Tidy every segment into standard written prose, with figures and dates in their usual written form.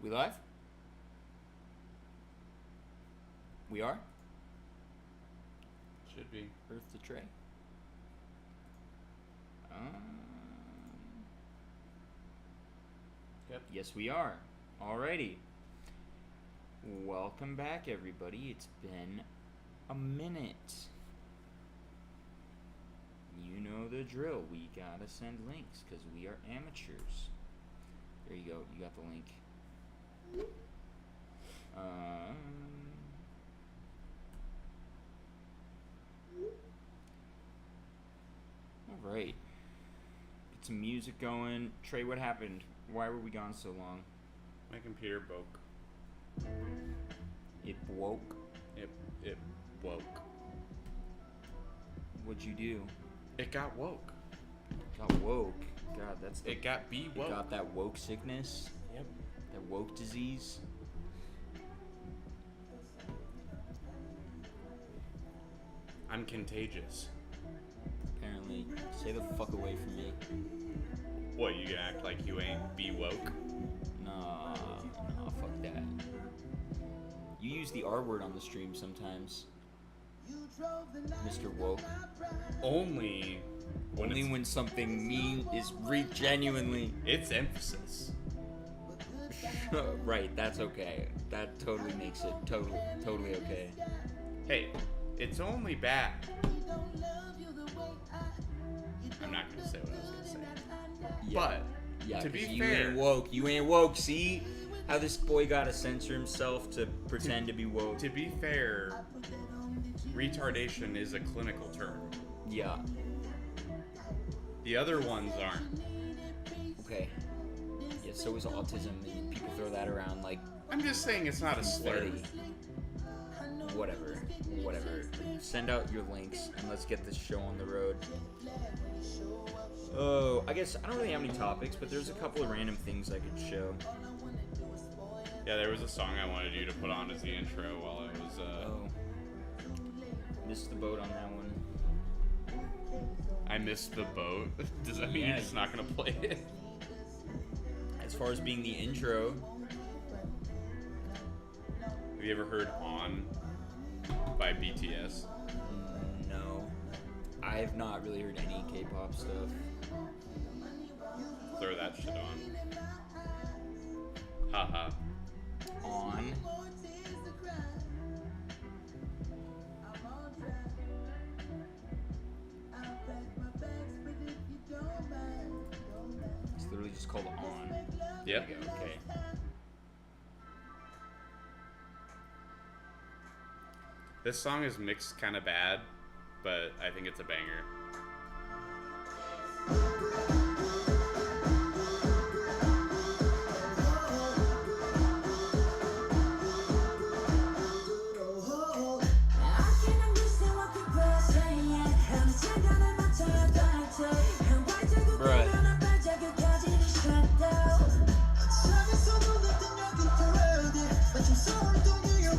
We live? We are? Should be. Earth to tray. Yep. Yes, we are. Alrighty. Welcome back, everybody. It's been a minute. You know the drill. We gotta send links because we are amateurs. There you go. You got the link. All right. Get some music going. Trey, what happened? Why were we gone so long? My computer broke. It woke. It woke. What'd you do? It got woke. Got woke. God, that's the, It got be woke. You got that woke sickness. Yep. That woke disease. I'm contagious. Apparently. Stay the fuck away from me. What, you gonna act like you ain't be woke? Nah, fuck that. You use the R word on the stream sometimes. Mr. Woke. Only when something mean is genuinely. It's emphasis. Right, that's okay. That totally makes it totally okay. Hey, it's only bad. I'm not gonna say what I was gonna say. Yeah. But Yeah, to be you fair, ain't woke. You ain't woke. See how this boy gotta censor himself to pretend to be woke. To be fair, retardation is a clinical term. Yeah. The other ones aren't. Okay. Yeah, so is autism. And people throw that around like I'm just saying it's not a slur. confetti. Whatever. Send out your links and let's get this show on the road. Oh, I guess I don't really have any topics, but there's a couple of random things I could show. Yeah, there was a song I wanted you to put on as the intro while I was, Missed the boat on that one. I missed the boat. Does that mean you're just not gonna play it? As far as being the intro, Have you ever heard On by BTS? no. I have not really heard any K-pop stuff. Throw that shit on. Haha. On. It's literally just called On. Yep. There you go, okay. This song is mixed kind of bad, but I think it's a banger.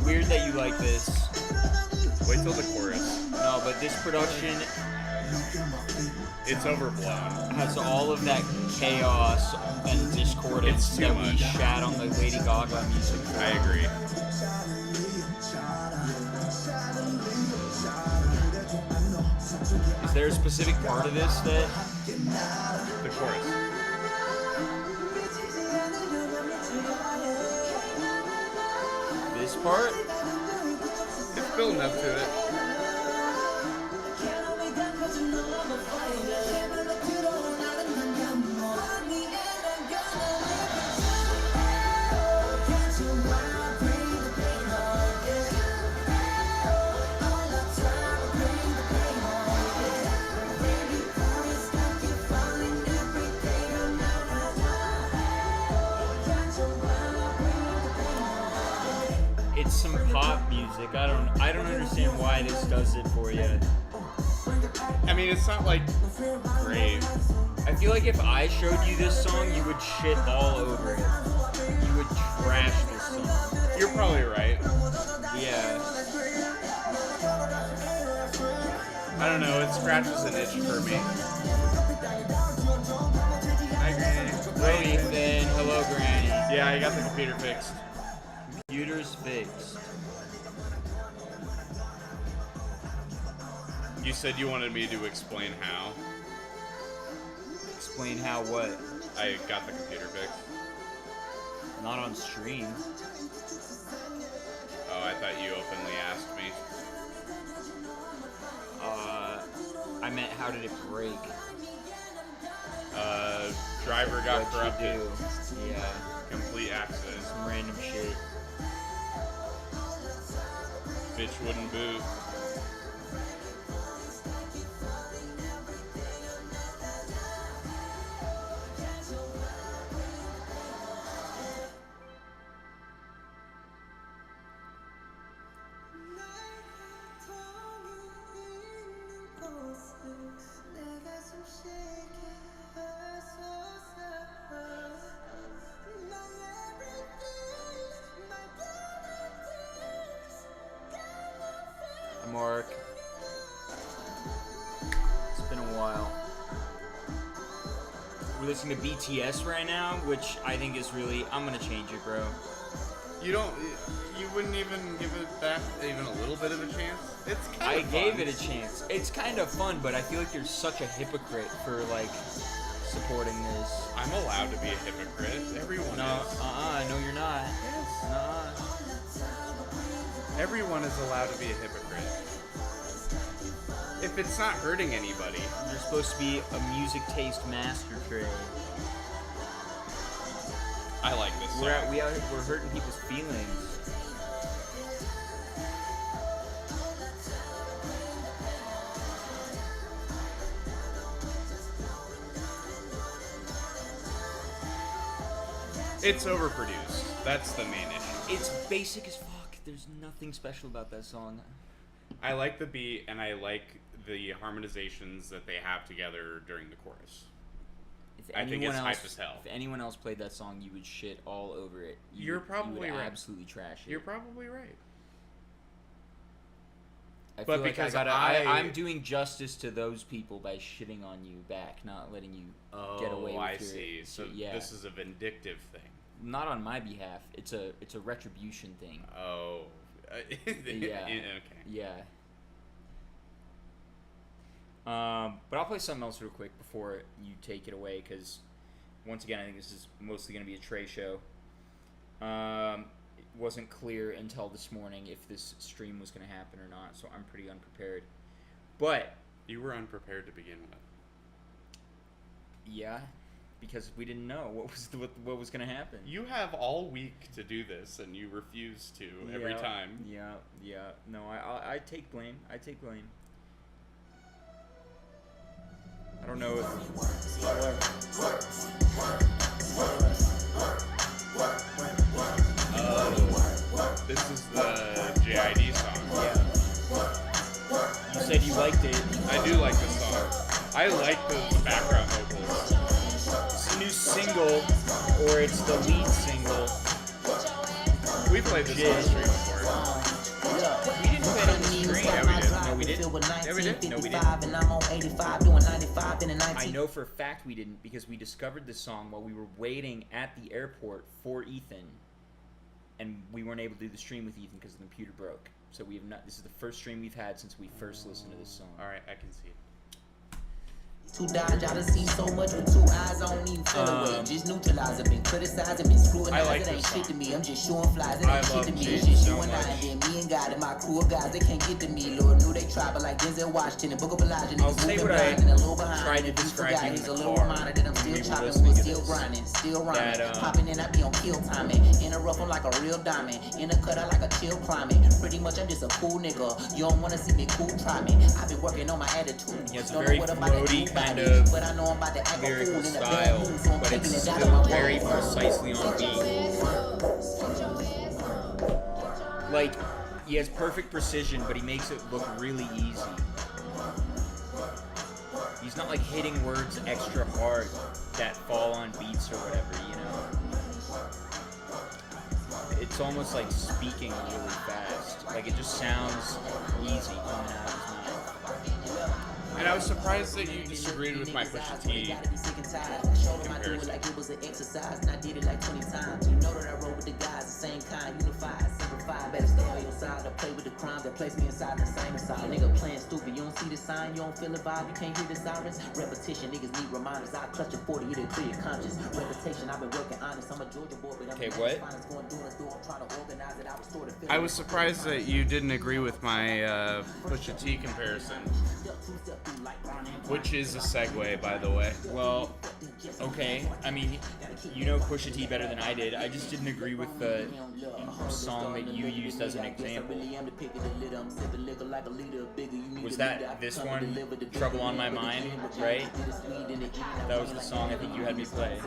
Weird that you like this. Wait till the chorus. No, but this production It's overblown. has all of that chaos and discordance It's too that we much. shat on the Lady Gaga music. I agree. Is there a specific part of this that... The chorus. This part? It's building up to it. It's some pop music. I don't understand why this does it for you. I mean, it's not like great. I feel like if I showed you this song, you would shit all over it. You would trash this song. You're probably right. Yeah. I don't know. It scratches an itch for me. Hi, Granny. Hello, Ethan. Hello, Granny. Yeah, I got the computer fixed. Computer's fixed. You said you wanted me to explain how. Explain how what? I got the computer fixed. Not on stream. Oh, I thought you openly asked me. I meant how did it break? Driver got What'd corrupted. you do? Yeah. Complete accident. Some random shit. Bitch wouldn't boot. Mark. It's been a while. We're listening to BTS right now, which I think is really... I'm gonna change it, bro. You wouldn't even give it that even a little bit of a chance? It's kind of I fun. gave it a chance. It's kind of fun, but I feel like you're such a hypocrite for, like, supporting this. I'm allowed to be a hypocrite. Everyone is. No, you're not. Yes. Nuh-uh. Everyone is allowed to be a hypocrite. If it's not hurting anybody. You're supposed to be a music taste master, Trey. I like this song. We're hurting people's feelings. It's overproduced. That's the main issue. It's basic as fuck. There's nothing special about that song. I like the beat, and I like the harmonizations that they have together during the chorus. I think it's hype as hell. If anyone else played that song, you would shit all over it. You're probably you would right. Absolutely trash it. You're probably right. I But feel like because I'm doing justice to those people by shitting on you back, not letting you get away with I your... see. So yeah. this is a vindictive thing. Not on my behalf. It's a retribution thing. Oh. Yeah. Okay. Yeah. But I'll play something else real quick before you take it away, because once again, I think this is mostly going to be a Trey show. It wasn't clear until this morning if this stream was going to happen or not, so I'm pretty unprepared. But You were unprepared to begin with. yeah, because we didn't know what was going to happen. You have all week to do this, and you refuse to every time. Yeah. No, I take blame. I take blame. I don't know This is the JID song. You said you liked it. I do like this song. I like the background vocals. It's a new single, or it's the lead single. We played this on the stream before. We didn't play it on the stream. Yeah, we did. No, we didn't. Yeah, we did. No, we didn't. And I'm on 85 doing 95 in the 19. I know for a fact we didn't, because we discovered this song while we were waiting at the airport for Ethan, and we weren't able to do the stream with Ethan because the computer broke. So we have not. This is the first stream we've had since we first listened to this song. All right, I can see it. To dodge, I done seen so much with 2 eyes, I don't even feel away. Just neutralize, I've been criticized, I've been scrutinized. I like it ain't this shit song. to me, I'm just showing flies, it I ain't shit love to me. Jade It's just so you and I, much. and then me and God and my crew of guys, they can't get to me. Lord knew they try, but like Denzel Washington and Book of Elijah, I'll niggas say moving what I blind and a little behind. tried to And if you describe forgot, you in here's the a little car reminder that I'm when still we were chopping, listening we're to still this. grinding, still rhyming. That, Popping in, I be on kill timing. In a rough, I'm like a real diamond. In a cut, I like a chill climate. Pretty much, I'm just a cool nigga. You don't wanna see me cool, try me. I've been working on my attitude. He has a Don't know very what I'm about to floaty do kind about it, of but I know I'm about to act a fool lyrical in a bad style, mood, so I'm but taking it's it out still of my very way. precisely on beat. Like, he has perfect precision, but he makes it look really easy. He's not like hitting words extra hard that fall on beats or whatever, you know? It's almost like speaking really fast. Like, it just sounds easy coming out of his mouth. And I was surprised that you disagreed with my Pusha T comparison. Like it was an exercise, and I did it like 20 times. You know that I roll with the guys, the same kind, unified, simplified. Better stay on your side. I play with the crimes that place me inside the same aside. Nigga playing stupid, you don't see the sign, you don't feel the vibe, you can't hear the sirens. Repetition, niggas need reminders. I clutch a 40, it'll clear your conscience. Reputation, I've been working honest. I'm a Georgia boy, but I'm okay, what? I was surprised that you didn't agree with my Pusha T comparison, which is a segue, by the way. Well, okay. I mean, you know Pusha T better than I did. I just didn't agree with the song that you used as an example. Was that this one, Trouble on My Mind, right? That was the song I think you had me play.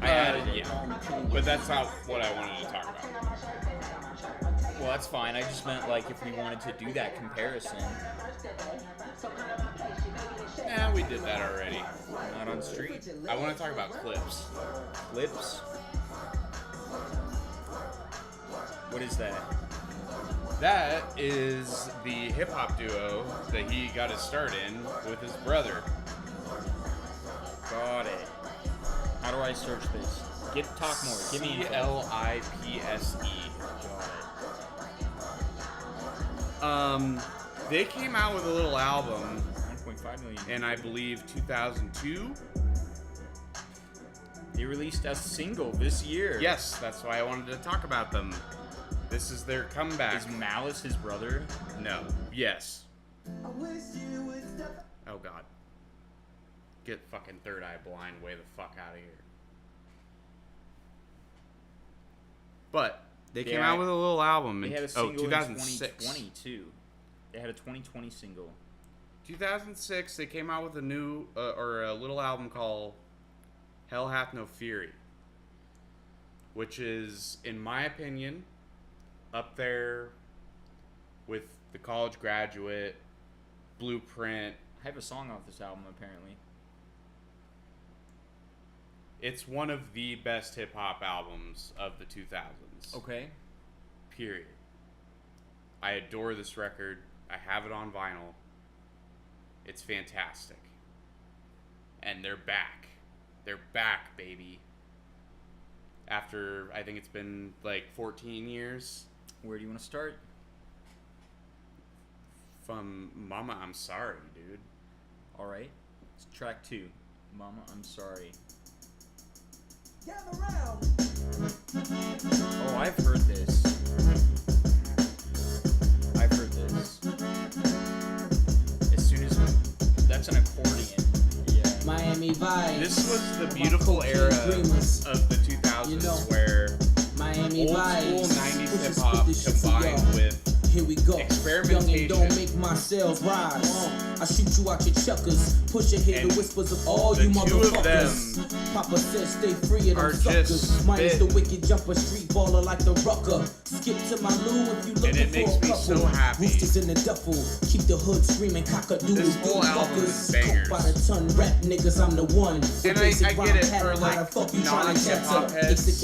I added it, yeah. But that's not what I wanted to talk about. Well, that's fine. I just meant, like, if we wanted to do that comparison. Yeah, we did that already. Not on street. I want to talk about clips. Clips? What is that? That is the hip-hop duo that he got his start in with his brother. Got it. How do I search this? Talk more. Give me CLIPSE. They came out with a little album 1.5 million. in, I believe, 2002. They released a single this year. Yes, that's why I wanted to talk about them. This is their comeback. Is Malice his brother? No. Yes. Oh, God. Get fucking Third Eye Blind way the fuck out of here. But they came out with a little album in they had a single 2006. In 2020 too. They had a 2020 single. 2006, they came out with a new or a little album called Hell Hath No Fury, which is, in my opinion, up there with The College Graduate, Blueprint. I have a song off this album apparently. It's one of the best hip-hop albums of the 2000s. Okay. Period. I adore this record. I have it on vinyl. It's fantastic. And they're back. They're back, baby. After, I think it's been like 14 years. Where do you want to start? From Mama, I'm Sorry, dude. Alright. It's track 2. Mama, I'm Sorry. Gather round. Oh, I've heard this. I've heard this. As soon as that's an accordion. Yeah. Miami Vice. This was the beautiful era of the 2000s where Miami old Vice. school 90s hip hop combined with here we go. experimentation. Don't make myself rise. I shoot you out your chuckers. Push your head the whispers of all you motherfuckers. Papa says stay free of them suckers. Minus the wicked jumper, street baller like the rucker. Skip to my loo if you looking for a couple. So happy. Roosters in the duffel. Keep the hood screaming cock-a-doodle. This whole album is bangers. By the ton rap niggas, I'm the one. And I get it for like non-hip-hop heads. This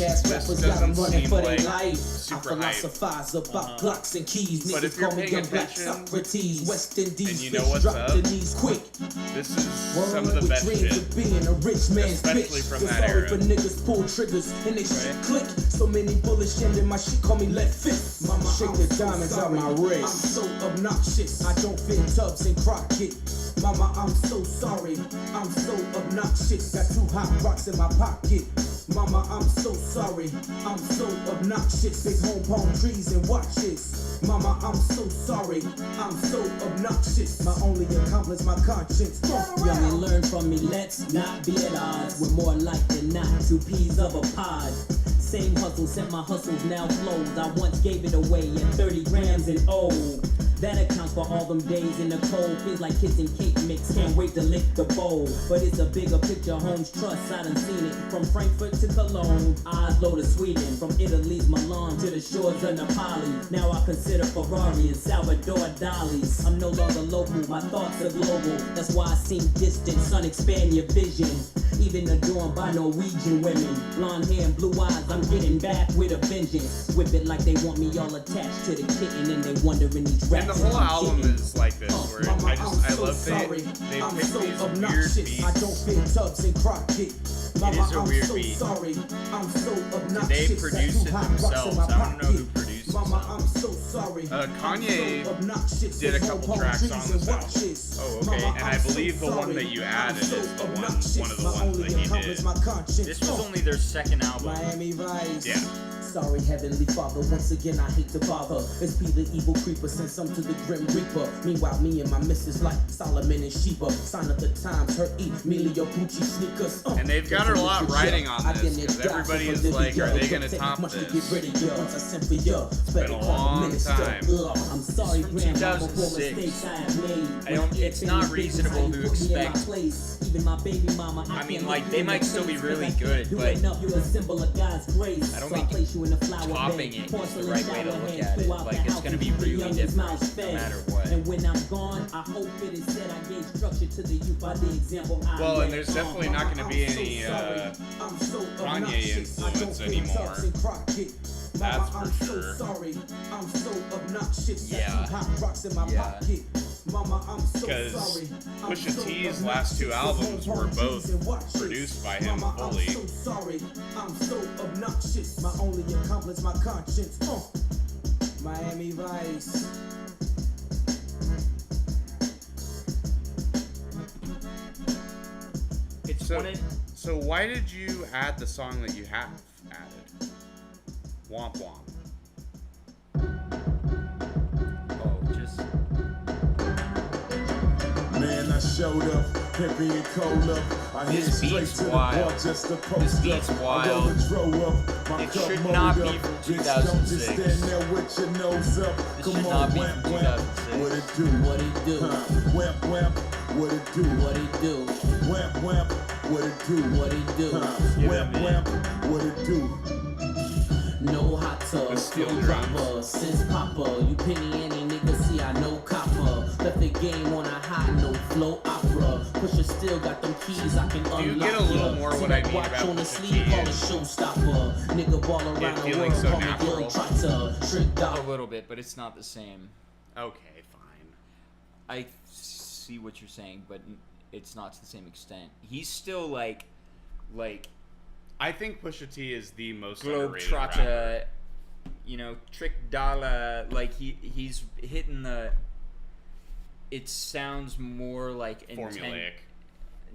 doesn't seem like super hype. Philosophize about Glocks and keys. But if you're paying attention, West Indies, and you know what's up, quick. This is some of the best shit, of being a rich man's especially bitch. from that era. For niggas pull triggers and they shit click. So many bullets in my shit call me left fist. Mama, shake the diamonds out my wrist. I'm so obnoxious, I don't fit tubs and Crockett. Mama, I'm so sorry, I'm so obnoxious. Got 2 hot rocks in my pocket. Mama, I'm so sorry, I'm so obnoxious. Big home palm trees and watches. Mama, I'm so sorry, I'm so obnoxious. My only accomplice, my conscience. Young and learn from me, let's not be at odds. We're more like than not 2 peas of a pod. Same hustle, set my hustles now flows. I once gave it away at 30 grams and old. That accounts for all them days in the cold. Feels like kids in cake mix, can't wait to lick the bowl. But it's a bigger picture, homes trust, I done seen it. From Frankfurt to Cologne, Oslo to Sweden. From Italy's Milan to the shores of Napoli. Now I consider Ferrari and Salvador Dali's. I'm no longer local, my thoughts are global. That's why I seem distant, son, expand your vision. Even adorned by Norwegian women. Blonde hair and blue eyes, I'm getting back with a vengeance. Whip it like they want me all attached to the kitten and they wondering these rappers. the whole album is like this, where I love they pick these weird beats. I don't fear tubs and crockett. It is a weird beat. Did they produce it themselves? I don't know who produced it. Kanye did a couple tracks on this album. Oh, okay. And I believe the one that you added is the one of the ones that he did. This was only their second album. Miami Vice. Yeah. Sorry, Heavenly Father, once again I hate to bother. It's be the evil creeper, send some to the grim reaper. Meanwhile, me and my missus like Solomon and Sheba. Sign of the times, her Emilio Pucci sneakers. And they've got a lot riding on this, because everybody is like, are they going to top this? It's been a long time. I'm sorry, It's from 2006. It's not reasonable to expect. I mean, like, they might still be really good, but I don't think topping it is the right way to look at it. Like, it's going to be really different no matter what. And when I'm gone, I hope it is said I gave structure to the youth by the example I Well, and there's definitely not going to be any Kanye influence anymore. That's for sure. Yeah. Because Pusha T's last two albums were both produced by him fully. I'm so sorry, I'm so obnoxious. My only accomplice, my conscience. Miami Vice. It's So why did you add the song that you have added? Womp Womp. Oh, just Man, I showed up, heavy and cold up. I hit This straight beat's to the wild. bar just to This post beat's up. wild. I roll the dro up, my It cup should mowed not up. be from Bitch, don't 2006. just stand there with your nose up. This Come should on, not be wamp, from wamp. 2006. What it do? What it do? Wamp, wamp. What it do? What it do? Wamp, wamp. What it do? What it do? Wamp, wamp. What it do? No hot tub, The steel no drums. dropper, since Papa. You penny any nigga, see I know copper. Left the game on a high note, flow opera. Pusha still got them keys, I can unlock you get a little ya. more See what that I mean watch about on the Pusha sleeve, T call it is showstopper. Nigga ball around the feeling world, so call me natural. globetrotter. Trick a dog. little bit, but it's not the same. Okay, fine. I see what you're saying, but it's not to the same extent. He's still like I think Pusha T is the most underrated rapper. globetrotter, you know, Trick Dollar. Like he's hitting the. It sounds more like Formulaic.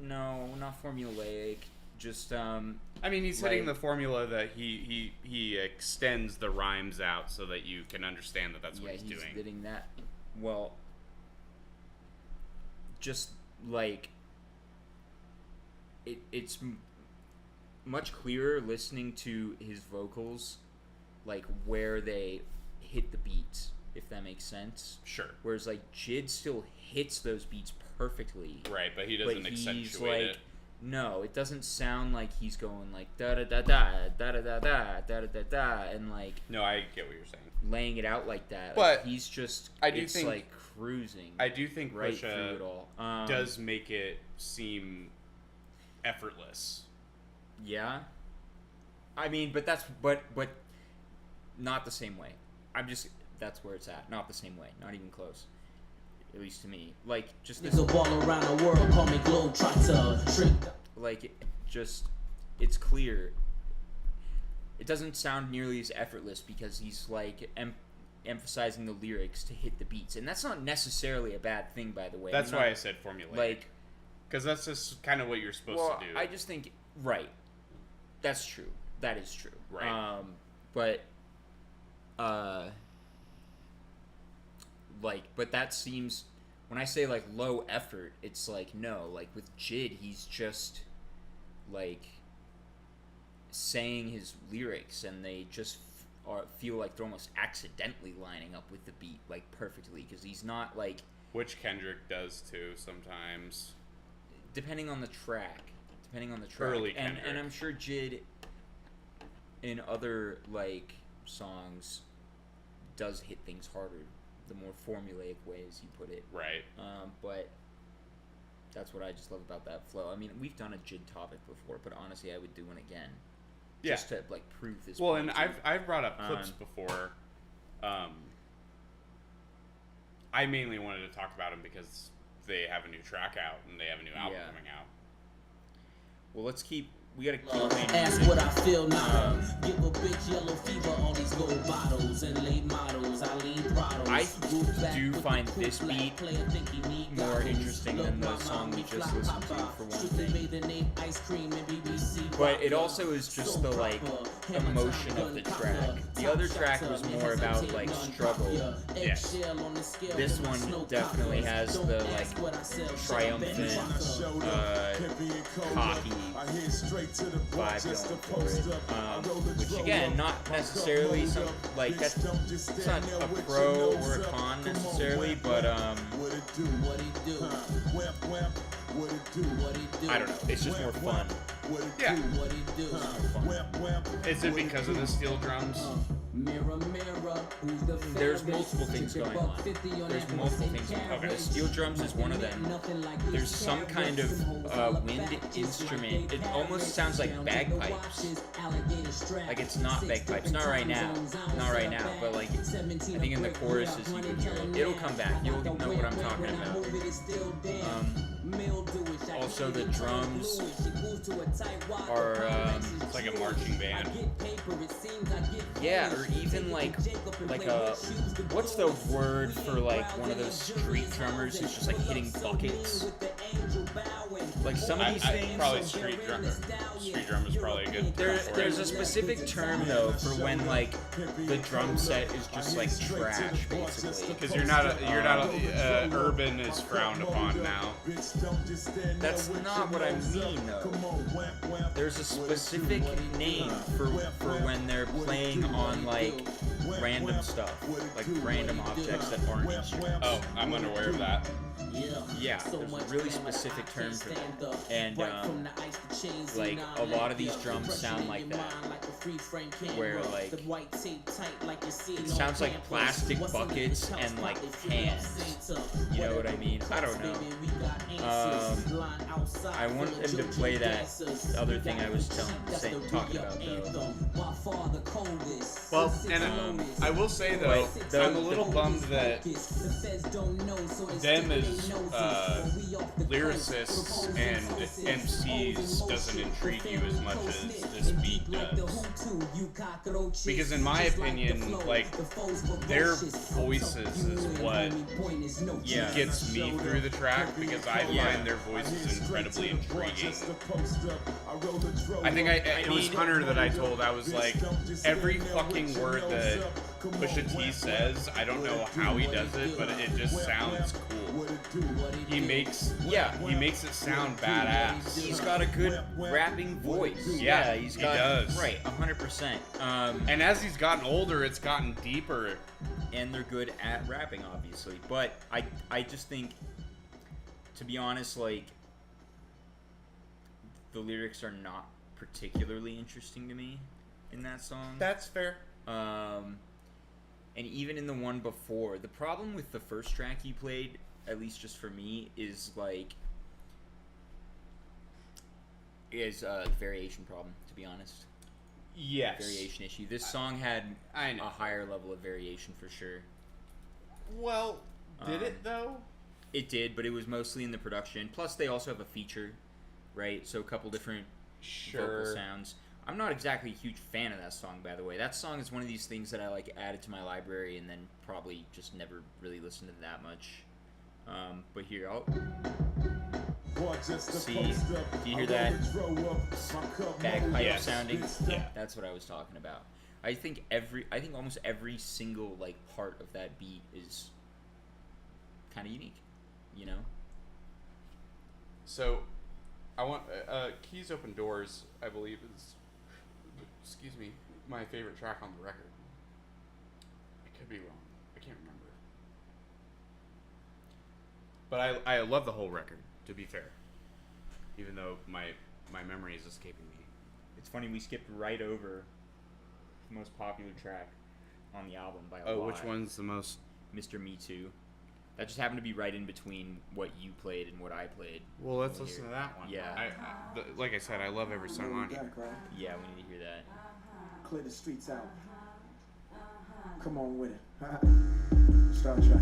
No, not formulaic. Just I mean, he's hitting the formula that he extends the rhymes out so that you can understand that that's what he's doing. hitting that. Well, just like it's much clearer listening to his vocals, like where they hit the beats, if that makes sense. Sure. Whereas like Jid still hits those beats perfectly. Right, but he doesn't But he's accentuate like, it. no, it doesn't sound like he's going like da da da da da da da da da da da and like No, I get what you're saying. laying it out like that. But like, he's just I do it's think- like cruising. I do think right through Pusha it all. does make it seem effortless. Yeah. I mean, but that's but not the same way. That's where it's at. Not the same way. Not even close. At least to me. Like just this. Nigga ball around the world, call me globetrotter. Trick. Like it's clear. It doesn't sound nearly as effortless because he's like emphasizing the lyrics to hit the beats, and that's not necessarily a bad thing, by the way. That's why I said formulaic. Like, because that's just kind of what you're supposed to do. I just think right. That's true. That is true. Right. But but that seems when I say like low effort, it's like no, like with Jid, he's just like saying his lyrics, and they just feel like they're almost accidentally lining up with the beat like perfectly because he's not like. Which Kendrick does too sometimes. Depending on the track. Early and Kendrick. I'm sure Jid in other like songs does hit things harder, the more formulaic way, as you put it. Right. But that's what I just love about that flow. I mean, we've done a Jid topic before, but honestly, I would do one again. Yeah. Just to like prove this. Well, point and to you. I've brought up clips before. I mainly wanted to talk about them because they have a new track out and they have a new album Yeah. coming out. Well, we gotta keep playing Ask music. what I feel now. Give a bitch yellow fever, all these gold bottles and late models. I lean throttles. I do find this beat more interesting than the song we just listened to, for one thing. But it also is just the, like, emotion of the track. The other track was more about, like, struggle. Yes. This one definitely has the, like, triumphant, cocky vibe going for it. Which, again, not necessarily some, like, it's not a pro or a con necessarily, but, I don't know, it's just more fun. Yeah. Is it because of the steel drums? There's multiple things going on. There's multiple things going on. Okay. The steel drums is one of them. There's some kind of wind instrument. It almost sounds like bagpipes. Like it's not bagpipes. Not right now. Not right now. But like, I think in the choruses you can hear it. It'll come back. You'll know what I'm talking about. Also, the drums are It's like a marching band. yeah, or even like a, what's the word for like one of those street drummers who's just like hitting buckets? Like some of these things. Probably street drum is probably a good term for There's it. a specific term though for when like the drum set is just like trash, basically. Because urban is frowned upon now. That's not what I mean though. There's a specific name for when they're playing on like random stuff, like random objects that aren't instruments. Oh, I'm unaware of that. Yeah, there's a really specific term for that. And like a lot of these drums sound like that. Where like it sounds like plastic buckets and like pans. You know what I mean? I don't know. I want them to play that other thing I was talking about though. Well, and I will say though, I'm a little bummed that them as lyricists and MCs doesn't intrigue you as much as this beat does. Because in my opinion, like, their voices is what gets me through the track, because I find their voices incredibly intriguing. I think it was Hunter that I told, I was like, every fucking word that Pusha T says, I don't know how he does it, but it just sounds cool. He makes it sound badass. He's got a good rapping voice. Yeah, he does. Right, 100%. And as he's gotten older, it's gotten deeper. And they're good at rapping, obviously. But I just think, to be honest, like, the lyrics are not particularly interesting to me in that song. That's fair. And even in the one before, the problem with the first track you played, at least just for me, is like a variation problem, to be honest. Yes. Variation issue. This song had I know. a higher level of variation for sure. Well, did it though? It did, but it was mostly in the production. Plus, they also have a feature, right? So a couple different vocal sounds. I'm not exactly a huge fan of that song, by the way. That song is one of these things that I like added to my library and then probably just never really listened to that much. But here, I'll see. Do you hear that bagpipe sounding? Yeah, that's what I was talking about. I think almost every single like part of that beat is kind of unique, you know. So, I want Keys Open Doors, I believe, is, excuse me, my favorite track on the record. I could be wrong. I can't remember. But I love the whole record, to be fair. Even though my memory is escaping me. It's funny, we skipped right over the most popular track on the album by a lot. Oh, which one's the most? Mr. Me Too. That just happened to be right in between what you played and what I played. Well, let's listen to that one. Yeah. Like I said, I love every song on here. Yeah, we need to hear that. Clear the streets out. Come on with it. Start track.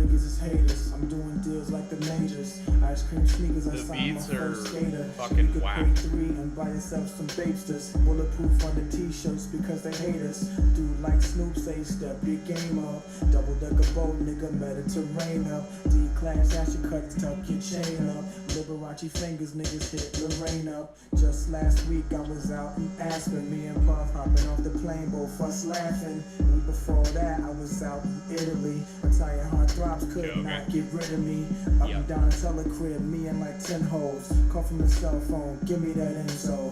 niggas is haters. I'm doing deals like the majors. Ice cream sneakers, I The signed my beats are first skater. fucking You could whack. pay 3 and buy yourself some Babesters. Bulletproof on the t-shirts because they hate us. Dude like Snoop say, step your game up. Double decker boat, nigga, Mediterranean. D-class, ash your cut, tuck your chain up. Liberace fingers, niggas hit Lorraine up. Just last week I was out in Aspen. Me and Puff hopping off the plane, both us laughing. Week before that I was out in Italy. My tire heart throbs could not get rid of me. Up and down a telecrib, me and like 10 hoes. Call from the cell phone, give me that info.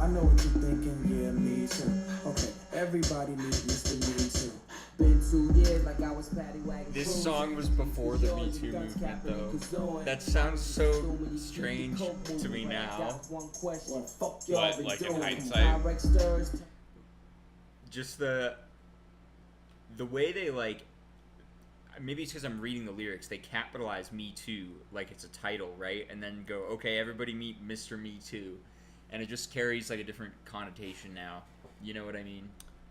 I know what you're thinking, yeah, me too. Okay, everybody meet Mr. Me Too. Been 2 years like I was paddy wagon. This song was before the Me Too movement, though. That sounds so strange to me now. What, like in hindsight? Just the way they like. Maybe it's because I'm reading the lyrics. They capitalize Me Too like it's a title, right? And then go, okay, everybody meet Mr. Me Too, and it just carries like a different connotation now. You know what I mean?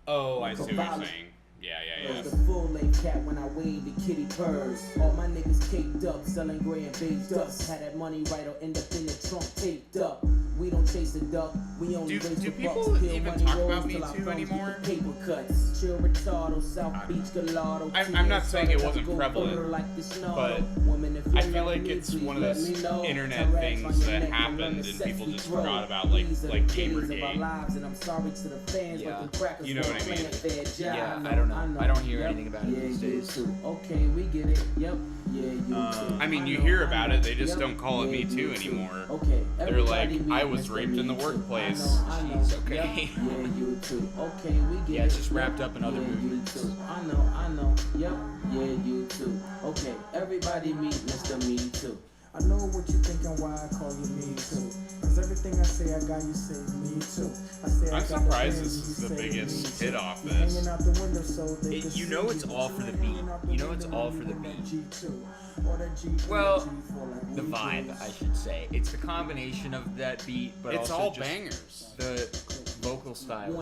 Oh, I see what you're saying. Yeah. The full length cat when I wave the kitty purrs. All my niggas caked up, selling gray and beige dust. Had that money right or end up in the trunk taped up. We don't chase the duck, we only raise Do the people bucks. Peel even money talk rolls about Me till our Too phones anymore? get the paper cuts. Chill retardo, South Beach Gallardo. I'm not saying it wasn't prevalent, like the but I feel like it's one of those internet things that happened and people just forgot about, like Gamergate. Yeah. You know what I mean? Yeah, I don't know. I don't hear anything about it these days. Okay, we get it. Yep. Yeah, you I mean, you hear about it, they just don't call it Me Too anymore. Okay. They're like, I was raped in the workplace. Jeez, okay. Yeah, you too. Okay, we get it. Yeah, it's just wrapped up in other Yeah, you movements. too. I know. Yep. Yeah, you too. Okay, everybody meet Mr. Me Too. I know what you thinking, why I call you Me Too. Cause everything I say, I got you say Me Too. I say I'm I got surprised the this friends, is you the say biggest Me hit Too. off You this. hanging out the window so they can You know see it's you. all for the You beat. hanging out the You know it's window all when for you the want that beat. G2. Or that G3, Well, G4, like The we vibe, do. I should say. It's the combination of that beat, but It's also all just bangers. the vocal styles.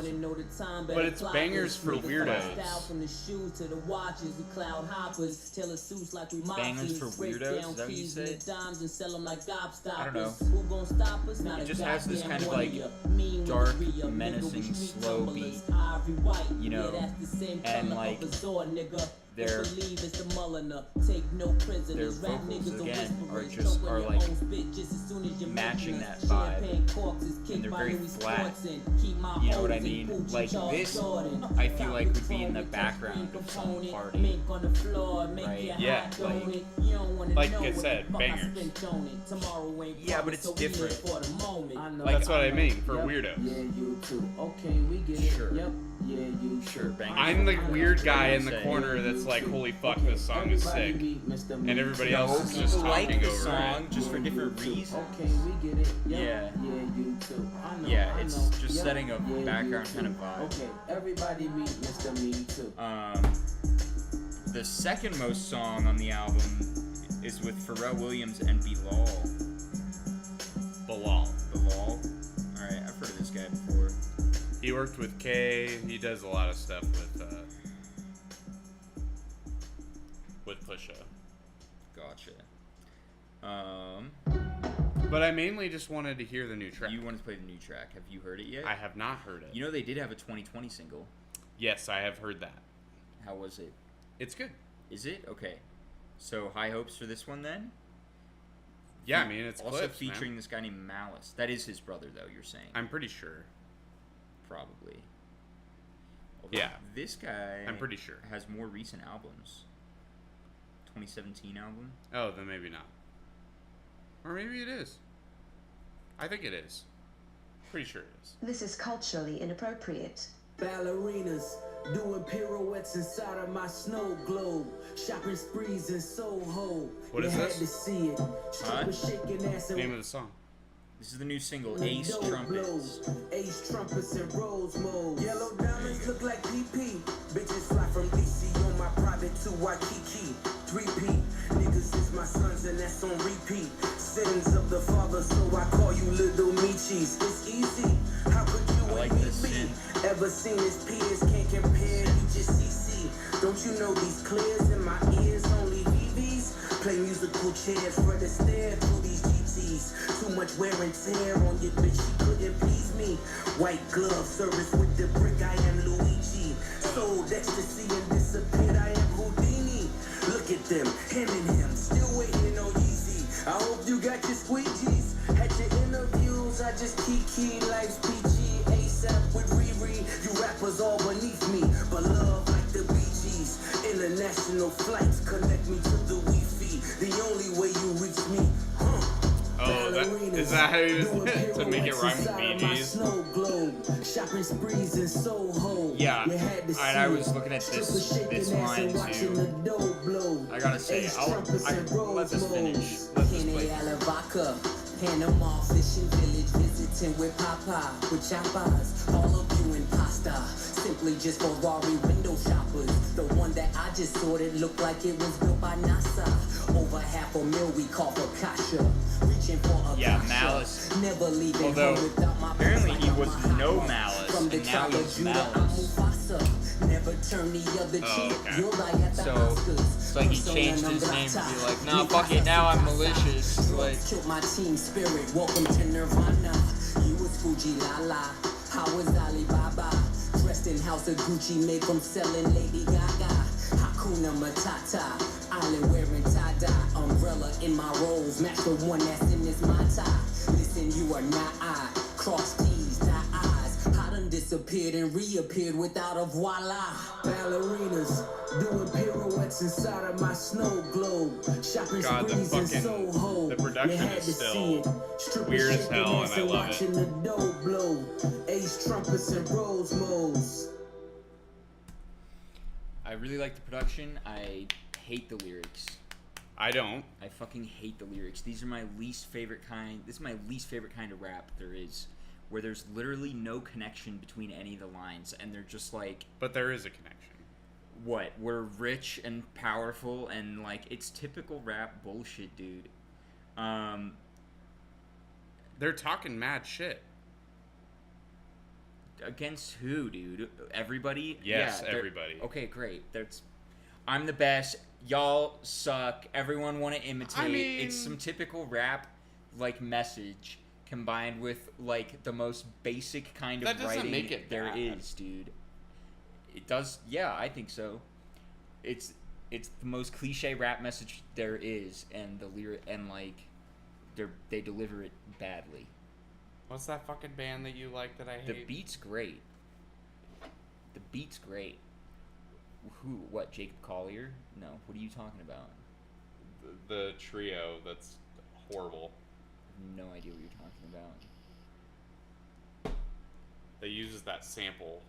But it's bangers for weirdos. From the shoes to the watches, we cloud hoppers, tailor suits like we Bangers for break weirdos? down Is that what you keys said? and dimes and sell them like gobstoppers. I don't know. Who gon' stop us? Not It a just has this goddamn kind of, one like, ya. Mean with dark, the re-up, nigga, menacing, we street slow tumblers. beat. Ivory white, You know, yeah, that's the same and, color like, of a Zord, nigga. their- Believe it's the Mulliner. Take no prisoners. their Rap vocals, niggas again, are are whisperers. just- Choke on are, your like, own spit just as soon as you matching mention us. that vibe. Champagne corpses, kick And they're my very Louis flat. sports in. Keep my You know what I hoes in mean? Gucci, Like, Charles this, Jordan. I feel like, would be Patron in the with background touchscreen of some component. party. Mink on the floor, make Right. your Yeah, hot like- donut. You don't wanna like know I what the said, fuck I bangers. spent on it. Tomorrow ain't Yeah, but promised, it's so we live different. for the moment. I know, Like, That's what I know. mean, for Yep. weirdos. Yeah, you too. Okay, we get it. Sure. Yep. Yeah, you Sure, too. bangers. I'm the weird guy in the Say. corner that's like, holy fuck, this song is sick. And everybody else is just People like talking the over song it. just for different reasons. Okay, we get it. Yep. Yeah. Yeah, you too. I know. Yeah, I it's know. just Yep. setting a Yeah, background you kind of too. vibe. Okay, everybody meet Mr. Me Too. The second most song on the album is with Pharrell Williams and Bilal. Bilal. Alright, I've heard of this guy before. He worked with Kay. He does a lot of stuff with Pusha. Gotcha. But I mainly just wanted to hear the new track. You wanted to play the new track. Have you heard it yet? I have not heard it. You know they did have a 2020 single. Yes, I have heard that. How was it? It's good. Is it? Okay. So high hopes for this one then? Yeah, I mean, it's also clips, featuring man. this guy named Malice. That is his brother though, you're saying. I'm pretty sure. Probably. Although Yeah. This guy I'm pretty sure. has more recent albums. 2017 album. Oh, then maybe not. Or maybe it is. I think it is. Pretty sure it is. This is culturally inappropriate. Ballerinas doing pirouettes inside of my snow globe. Shopping sprees in Soho. What is You this? had to see it. Huh? Shaking ass and Name of the song. This is the new single, Ace Trumpets. Ace trumpets and rose mode. Yellow diamonds look like PP. Bitches fly from DC on my private to Waikiki. 3P. Niggas is my sons and that's on repeat. Sins of the father, so I call you little Michis. It's easy. How could you I like and me this be? synth. Ever seen his peers? Can't compare. You just CC. Don't you know these clears in my ears only VVs? Play musical chairs for the stare through these GTs. Too much wear and tear on your bitch, she couldn't please me. White glove service with the brick, I am Luigi. Sold ecstasy and disappeared, I am Houdini. Look at them, him and him, still waiting on Yeezy. I hope you got your squeegees. Had your interviews, I just kiki, life's peachy. ASAP with Riri, you rappers all beneath me. But love like the Bee Gees. International flights connect me to the Wi-Fi. The only way you reach me, Oh, is that how you to make it rhyme with Bee Gees? Shopping sprees in Soho. Yeah, and I was looking at this line too. I gotta say, let this finish. Let this play. Panama fishing village visiting with Papa with chapas. All of you impasta, simply just Ferrari window shoppers. The one that I just sorted looked like it was built by NASA. Over $500,000 we call for Kasha. Reaching for a Yeah, Kasha. Malice. Never leaving Although, home without my apparently purse he like was I'm a no Hydra. Malice, From the and now tribe of he's Judah, I'm Malice. Mufasa. Never turn the other cheek. okay. You'll die at the So, Oscars. it's like he Persona changed non his name to grata. be like, nah, fuck it, now I'm malicious. Like, Killed my team spirit. Welcome to Nirvana. You was Fuji Lala. How was Alibaba? Dressed in House of Gucci, made from selling Lady Gaga. Hakuna Matata. Island wearing tie-dye. Umbrella in my rolls. Match the one that's in this Mata. Listen, you are not I. Cross T's, dot I's. I done disappeared and reappeared without a voila. Ballerinas doing pirouettes inside of my snow globe. Shopping God, the sprees in fucking- Soho. the production You had is to still see it. Strippers weird as shaking hell, ass and I love it. watching the dough blow. Ace trumpets and rose modes. I really like the production. I hate the lyrics. I don't. I fucking hate the lyrics. These are my least favorite kind. This is my least favorite kind of rap there is, where there's literally no connection between any of the lines, and they're just like, But there is a connection. what? We're rich and powerful, and like it's typical rap bullshit, dude. They're talking mad shit. Against who, dude? Everybody? Yes, they're- everybody. Okay, great. I'm the best. Y'all suck. Everyone want to imitate. I mean- It's some typical rap like message combined with like the most basic kind of That doesn't writing make it there bad. is, dude. It does. Yeah, I think so. It's the most cliche rap message there is, and the lyric and like they deliver it badly. What's that fucking band that you like that I The hate? beat's great. The beat's great. Who? What? Jacob Collier? No. What are you talking about? The trio that's horrible. I have no idea what you're talking about. That uses that sample.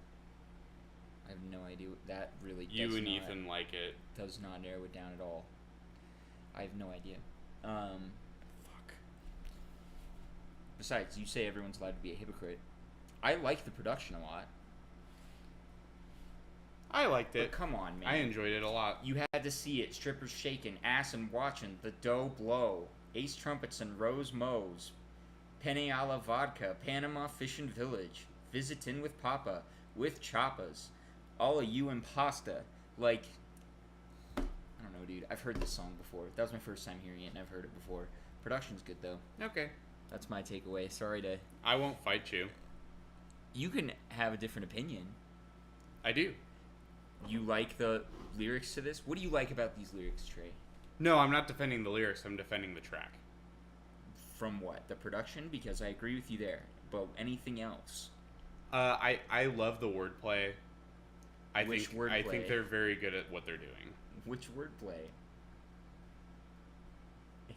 I have no idea what that really. You does and not, Ethan like it. does not narrow it down at all. I have no idea. Fuck. Besides, you say everyone's allowed to be a hypocrite. I like the production a lot. I liked But it. come on, man. I enjoyed it a lot. You had to see it. Strippers shaking, ass and watching, the dough blow. Ace trumpets and rose mows. Penne a la vodka, Panama fishing village. Visitin' with Papa, with choppas. All of you impasta. Like, I don't know, dude. I've heard this song before. That was my first time hearing it, and I've heard it before. Production's good, though. Okay. That's my takeaway. Sorry to... I won't fight you. You can have a different opinion. I do. You like the lyrics to this? What do you like about these lyrics, Trey? No, I'm not defending the lyrics. I'm defending the track. From what? The production? Because I agree with you there. But anything else? I love the wordplay. I Which think wordplay? they're very good at what they're doing. Which wordplay?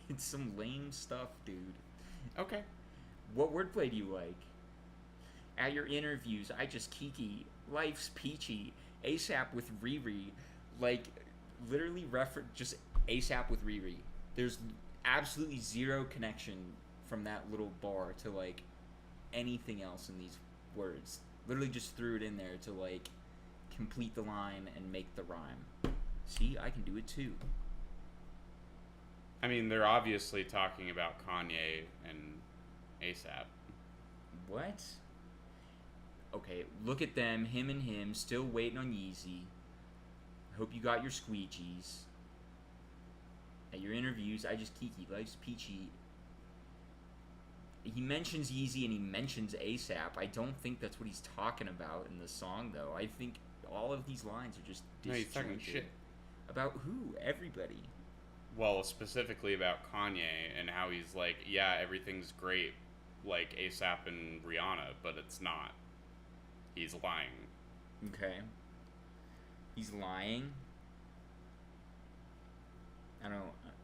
It's some lame stuff, dude. Okay. What wordplay do you like? At your interviews, I just kiki. Life's peachy. ASAP with Riri. Like, literally just ASAP with Riri. There's absolutely zero connection from that little bar to, like, anything else in these words. Literally just threw it in there to, like, complete the line and make the rhyme. See, I can do it too. I mean, they're obviously talking about Kanye and ASAP. What? Okay, look at them, him and him, still waiting on Yeezy. I hope you got your squeegees. At your interviews, I just kiki. Life's peachy. He mentions Yeezy and he mentions ASAP. I don't think that's what he's talking about in the song, though. I think all of these lines are just No, he's talking disjointed. shit. About who? Everybody. Well, specifically about Kanye and how he's like, yeah, everything's great, like ASAP and Rihanna, but it's not. He's lying. Okay. He's lying. I don't.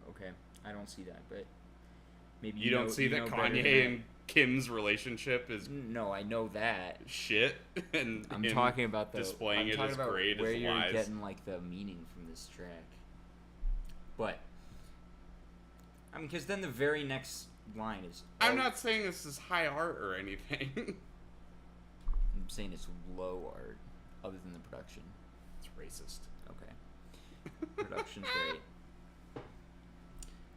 Okay, I don't see that, but maybe You don't see that Kanye and Kim's relationship is No, I know that. shit, and I'm him talking about the. displaying I'm it talking as about great where as you're lies. getting like the meaning from this track. But I mean, because then the very next line is. I'm not saying this is high art or anything. I'm saying it's low art, other than the production. It's racist. Okay. Production's great.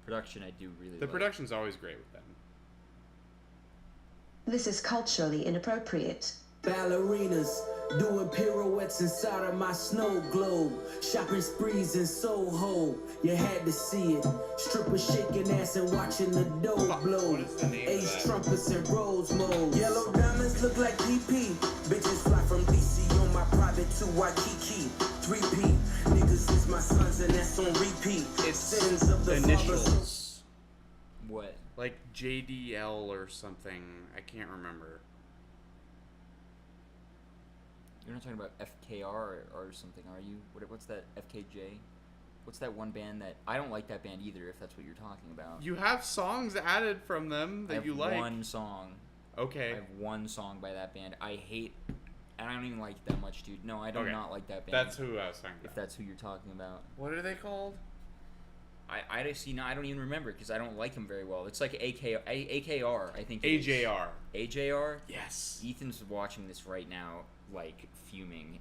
Production, I do really. The like. production's always great with them. This is culturally inappropriate. Ballerinas doing pirouettes inside of my snow globe. Shopping sprees in Soho, you had to see it. Strippers shaking ass and watching the dough blow. What is the name of Ace that? trumpets and rose mode. Yellow diamonds look like DP. Bitches fly from DC on my private to Waikiki. 3P. Niggas is my sons and that's on repeat. It's Sins of the initials. What? Like JDL or something. I can't remember. You're not talking about FKR or something, are you? What's that? FKJ? What's that one band that I don't like that band either? If that's what you're talking about. You have songs added from them I that have you like. one song. Okay. I have one song by that band. I hate, and I don't even like it that much, dude. No, I do Okay. not like that band. That's who I was talking If about. that's who you're talking about. What are they called? I just see. No, I don't even remember because I don't like them very well. It's like AKR. I think. it is. AJR. AJR. Yes. Ethan's watching this right now, like fuming.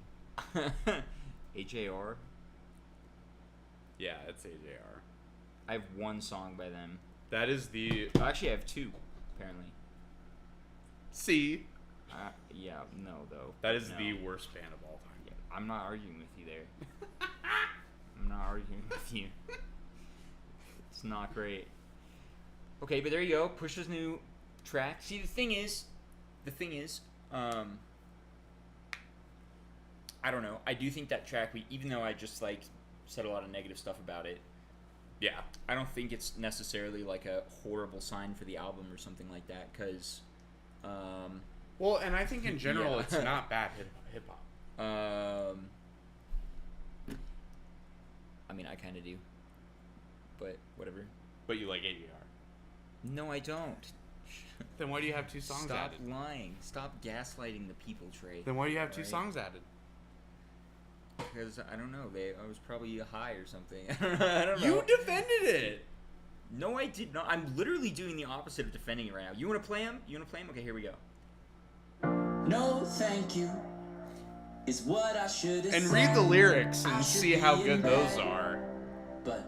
AJR. Yeah, it's AJR. I have one song by them. That is the Actually, I have two, apparently. C. Yeah, no, though. That is No. the worst band of all time. Yeah, I'm not arguing with you there. I'm not arguing with you. It's not great. Okay, but there you go. Pusha's new track. See, the thing is, I don't know. I do think that track, even though I just like said a lot of negative stuff about it, Yeah. I don't think it's necessarily like a horrible sign for the album or something like that. Because, Well, and I think in general Yeah. it's not bad hip hop. I mean, I kind of do, but whatever. But you like AJR. No, I don't. Then why do you have two songs Stop added? lying. Stop gaslighting the people, Trey. Then why do you have two Right? songs added? Because I don't know. I was probably high or something. I don't know. You defended it. No, I did not. I'm literally doing the opposite of defending it right now. You want to play him? Okay, here we go. No, thank you. Is what I should have And said. read the lyrics I and should see be how in good those bed, are. But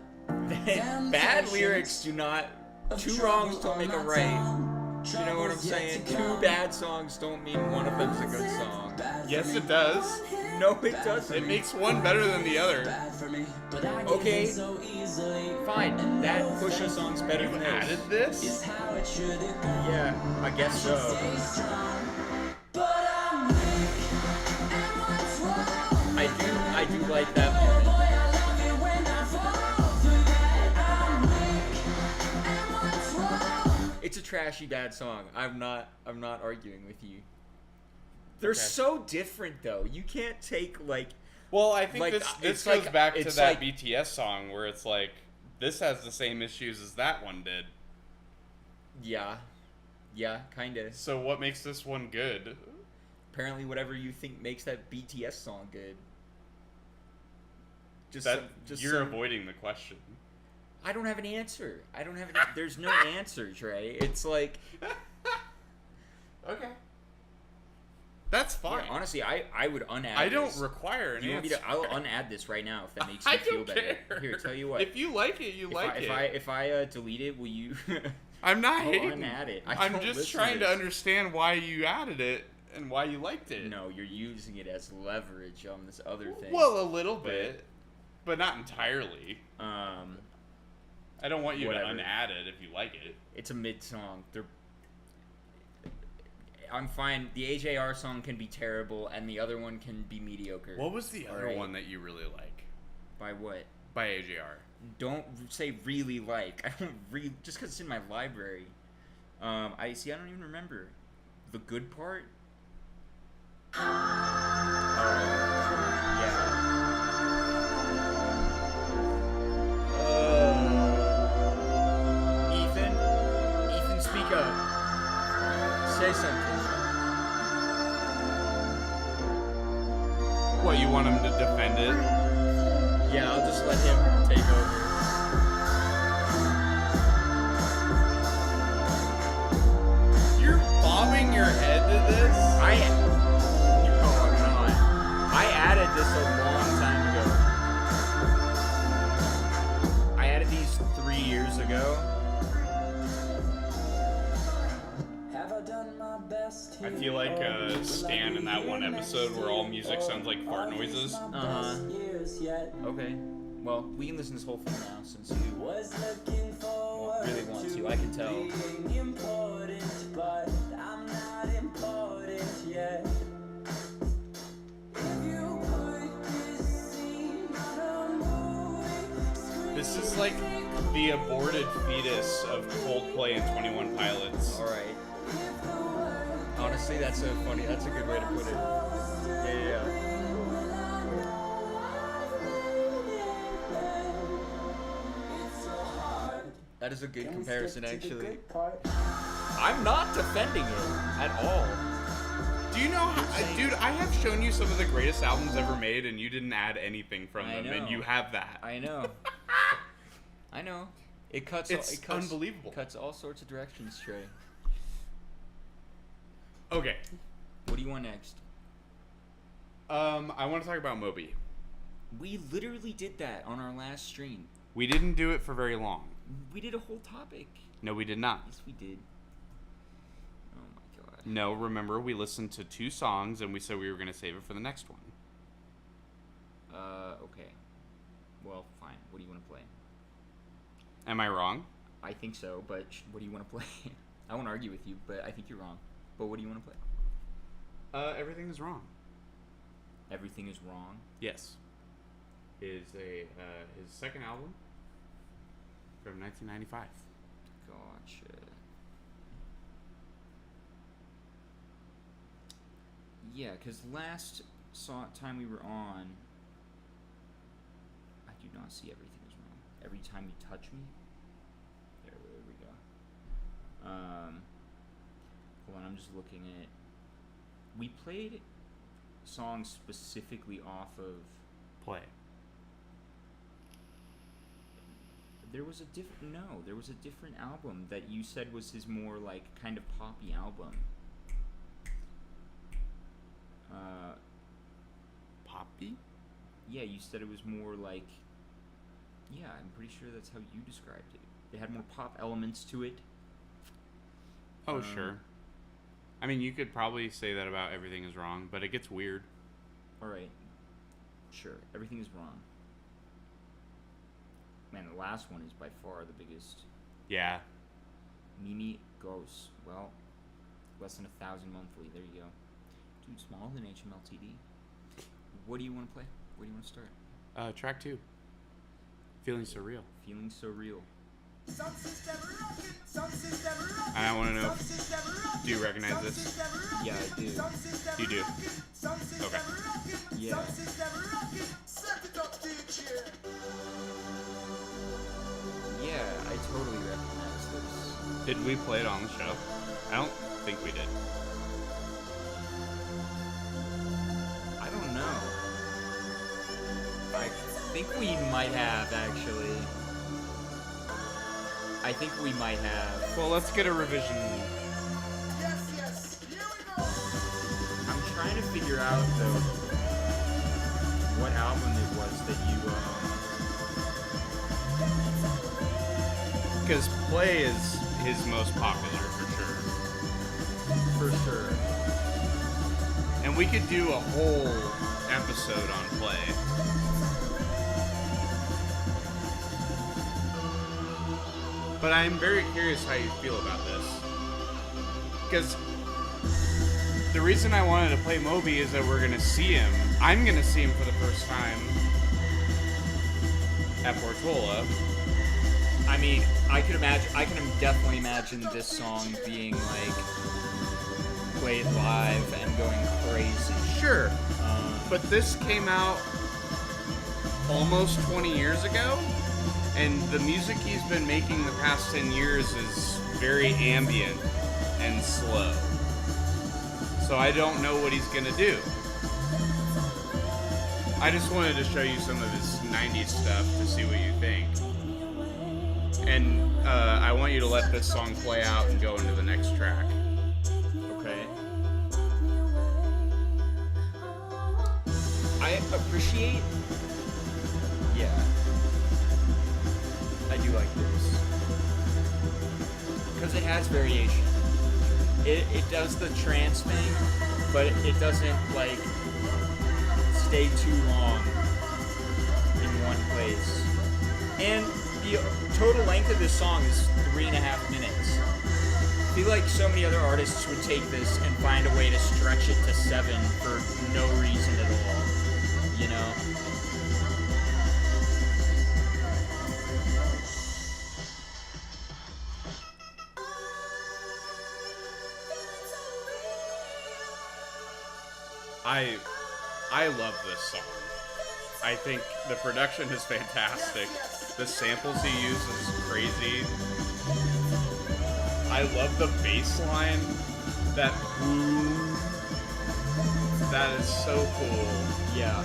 Bad lyrics do not. Two wrongs don't make a right. You know what I'm saying? Two bad songs don't mean one of them's a good song. Yes, it does. No, it doesn't. It makes one better than the other. Okay, fine. That Pusha song's better You than added this. this? Yeah, I guess so. I do like that moment. It's a trashy bad song. I'm not arguing with you. They're Okay. so different though. You can't take like Well, I think Like, this it's goes like- back to it's that like- BTS song where it's like, this has the same issues as that one did. yeah, kind of. So what makes this one good? Apparently, whatever you think makes that BTS song good. Just That just you're avoiding the question. I don't have an answer. There's no answer, Trey. It's like Okay. That's fine. yeah, honestly, I would unadd. I don't this. require an You want me answer. to? I'll unadd this right now if that makes I you feel don't better. care. Here, tell you what. If you like it, you like it. If I delete it, will you? I'm not I'll hating. unadd it. I'm don't just listen trying to this. understand why you added it and why you liked it. No, you're using it as leverage on this other thing. Well, a little But- bit. But not entirely. I don't want you Whatever. to unadd it if you like it. It's a mid song. I'm fine. The AJR song can be terrible, and the other one can be mediocre. What was the other Alright. one that you really like? By what? By AJR. Don't say really like. I don't just because it's in my library. I don't even remember. The Good Part? Yeah. Ethan, speak up. Say something. What, you want him to defend it? Yeah, I'll just let him take over. You're bobbing your head to this? No, I'm not. I added this a long time ago. I added these 3 years ago. I feel like Stan in that one episode where all music sounds like fart noises. Uh-huh. Okay. Well, we can listen to this whole thing now since you won't really want to. I can tell. This is like the aborted fetus of Coldplay and 21 Pilots. Alright. Honestly, that's so funny. That's a good way to put it. Yeah. That is a good comparison, actually. I'm not defending it at all. Do you know how, dude, I have shown you some of the greatest albums ever made and you didn't add anything from I them, know. and you have that. I know. I know. It cuts. It's It cuts, unbelievable. Cuts all sorts of directions, Trey. Okay. What do you want next? I want to talk about Moby. We literally did that on our last stream. We didn't do it for very long. We did a whole topic. No, we did not. Yes, we did. Oh my god. No, remember, we listened to 2 songs and we said we were going to save it for the next one. Okay. Well, fine. What do you want to play? Am I wrong? I think so, but what do you want to play? I won't argue with you, but I think you're wrong. But what do you want to play? Everything is wrong. Everything is wrong. Yes. His second album from 1995. Gotcha. Yeah, because last time we were on, I do not see everything is wrong. Every time you touch me, there we go. Hold on, I'm just looking at. We played songs specifically off of. Play. There was a different album that you said was his more like kind of poppy album. Poppy? Yeah, you said it was more like. Yeah, I'm pretty sure that's how you described it. It had more pop elements to it. Oh, sure. I mean, you could probably say that about Everything Is Wrong, but it gets weird. Alright. Sure, everything is wrong. Man, the last one is by far the biggest. Yeah. Mimi Ghost. Well, less than 1,000 monthly. There you go. Dude, smaller than HMLTD. What do you want to play? Where do you want to start? Track 2. Feeling So Real. Feeling So Real. I want to know, do you recognize this? Yeah, I do. You do? Okay. Yeah. Yeah, I totally recognize this. Did we play it on the show? I don't think we did. I don't know. I think we might have, actually. I think we might have. Well, let's get a revision. I'm trying to figure out, though, what album it was that you, Because Play is his most popular, for for sure. And we could do a whole episode on Play. But I'm very curious how you feel about this. Because the reason I wanted to play Moby is that we're going to see him. I'm going to see him for the first time at Portola. I mean, I can definitely imagine this song being like played live and going crazy. Sure. But this came out almost 20 years ago, and the music he's been making the past 10 years is very ambient and slow. So I don't know what he's gonna do. I just wanted to show you some of his 90s stuff to see what you think. And I want you to let this song play out and go into the next track. Okay. I appreciate. Yeah. I do like this. Because it has variation. It does the trance thing, but it doesn't, like, stay too long in one place. And the total length of this song is 3.5 minutes. I feel like so many other artists would take this and find a way to stretch it to 7 for no reason at all. You know? I love this song. I think the production is fantastic. The samples he uses is crazy. I love the bass line. That boom. That is so cool. Yeah.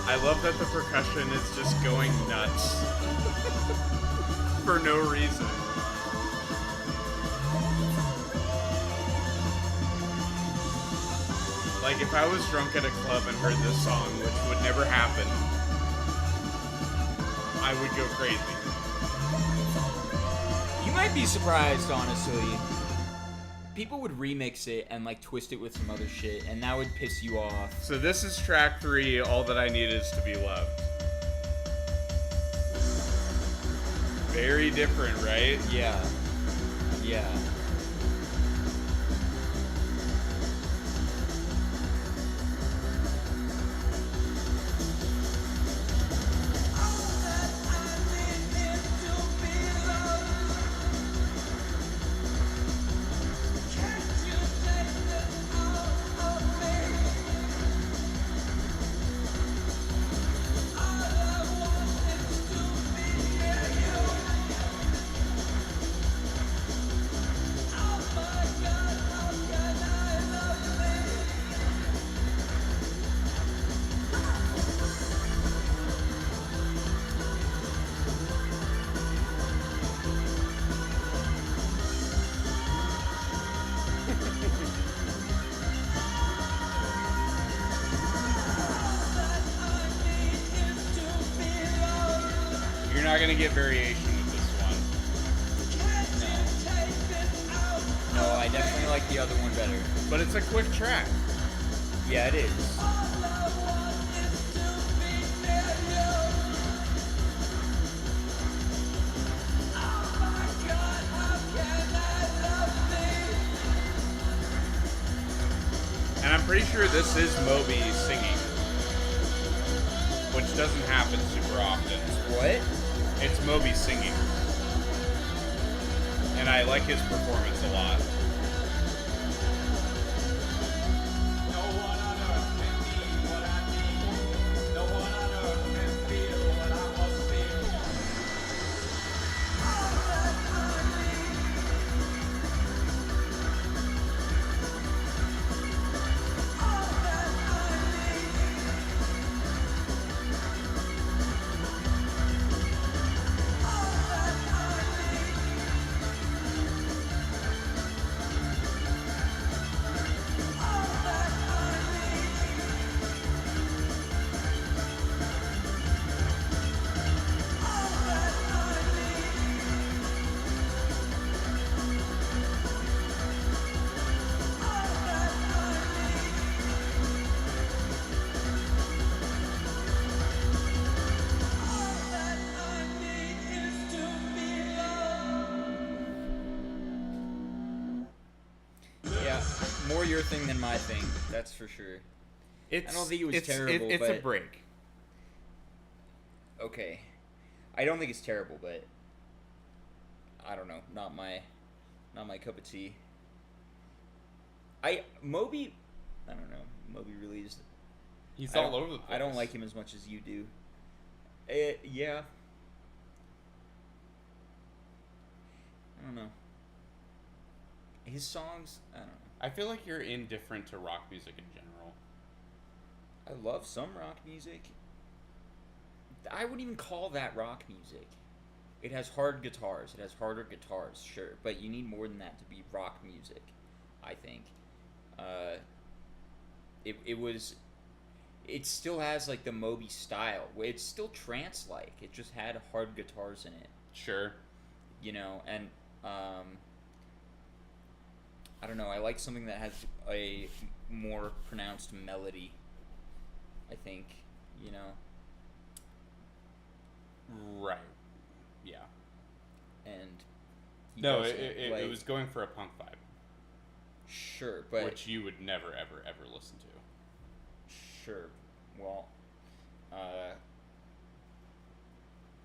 I love that the percussion is just going nuts. For no reason. Like, if I was drunk at a club and heard this song, which would never happen, I would go crazy. You might be surprised, honestly. People would remix it and, like, twist it with some other shit, and that would piss you off. So this is track 3, All That I Need Is To Be Loved. Very different, right? Yeah. Yeah. You're not gonna get variation with this one. No, I definitely like the other one better. But it's a quick track. Yeah, it is. And I'm pretty sure this is Moby singing. Which doesn't happen super often. What? It's Moby singing. And I like his performance a lot. your thing than my thing. That's for sure. I don't think it was terrible. It's but a break. Okay, I don't think it's terrible, but I don't know. Not my cup of tea. Moby, I don't know. Moby really is. He's all over the place. I don't like him as much as you do. Yeah. I don't know. His songs, I don't know. I feel like you're indifferent to rock music in general. I love some rock music. I wouldn't even call that rock music. It has hard guitars. It has harder guitars, sure. But you need more than that to be rock music, I think. It still has, like, the Moby style. It's still trance-like. It just had hard guitars in it. Sure. You know, and, I don't know. I like something that has a more pronounced melody, I think, you know. Right. Yeah. And no, it was going for a punk vibe. Sure, but which you would never, ever, ever listen to. Sure. Well,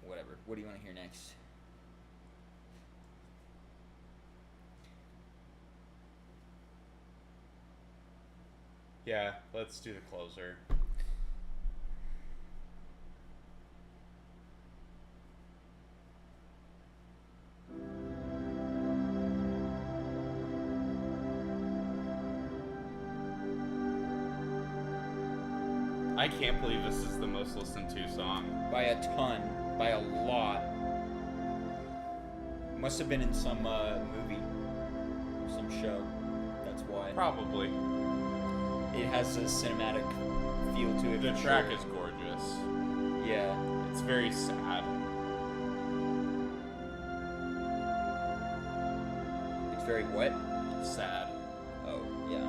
whatever. What do you want to hear next? Yeah, let's do the closer. I can't believe this is the most listened to song. By a ton. By a lot. Must have been in some movie. Some show. That's why. Probably. It has a cinematic feel to it. The track is gorgeous. Yeah. It's very sad. It's very what? Sad. Oh, yeah.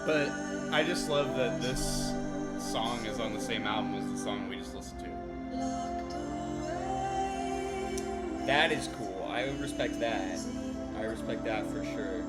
But I just love that this song is on the same album as the song we just listened to. That is cool. I respect that. I respect that for sure.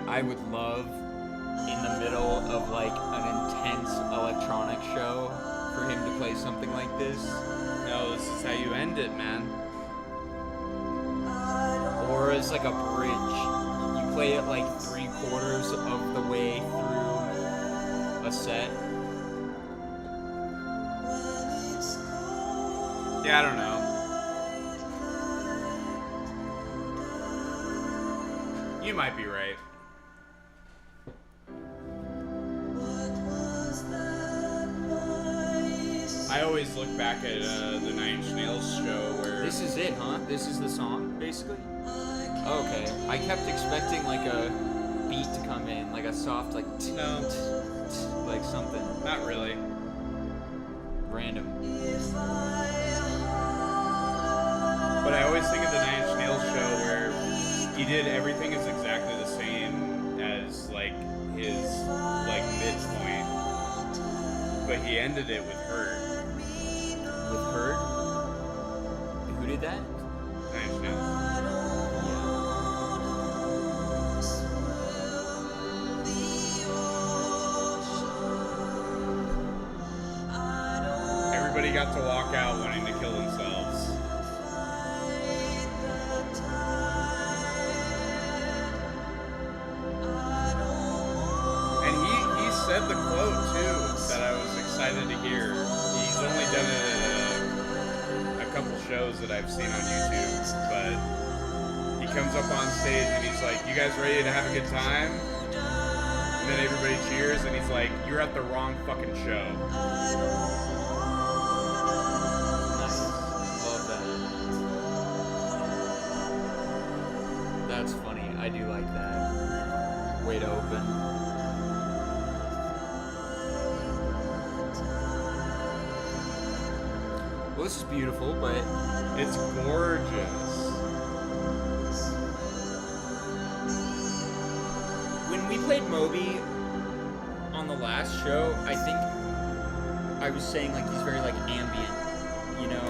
I would love, in the middle of like an intense electronic show, for him to play something like this. No, this is how you end it, man. Or as like a bridge. You play it like 3/4 of the way through a set. Yeah, I don't know. You might be right. I always look back at the Nine Inch Nails show where... This is it, huh? This is the song, basically? Okay. I kept expecting like a beat to come in, like a soft, like... No. Like something. Not really. Random. But I always think of the Nine Inch Nails show where he did everything is exactly the same as like his like midpoint, but he ended it with Hurt. With Hurt? Who did that? Nine Inch Nails. Everybody got to walk out wanting to kill themselves. And he said the quote too that I was excited to hear. He's only done it at a couple shows that I've seen on YouTube, but he comes up on stage and he's like, "You guys ready to have a good time?" And then everybody cheers and he's like, "You're at the wrong fucking show." Nice. Love That's funny. I do like that. Way to open. Well, this is beautiful, but It's gorgeous. when we played Moby on the last show, I think I was saying like he's very like ambient, you know?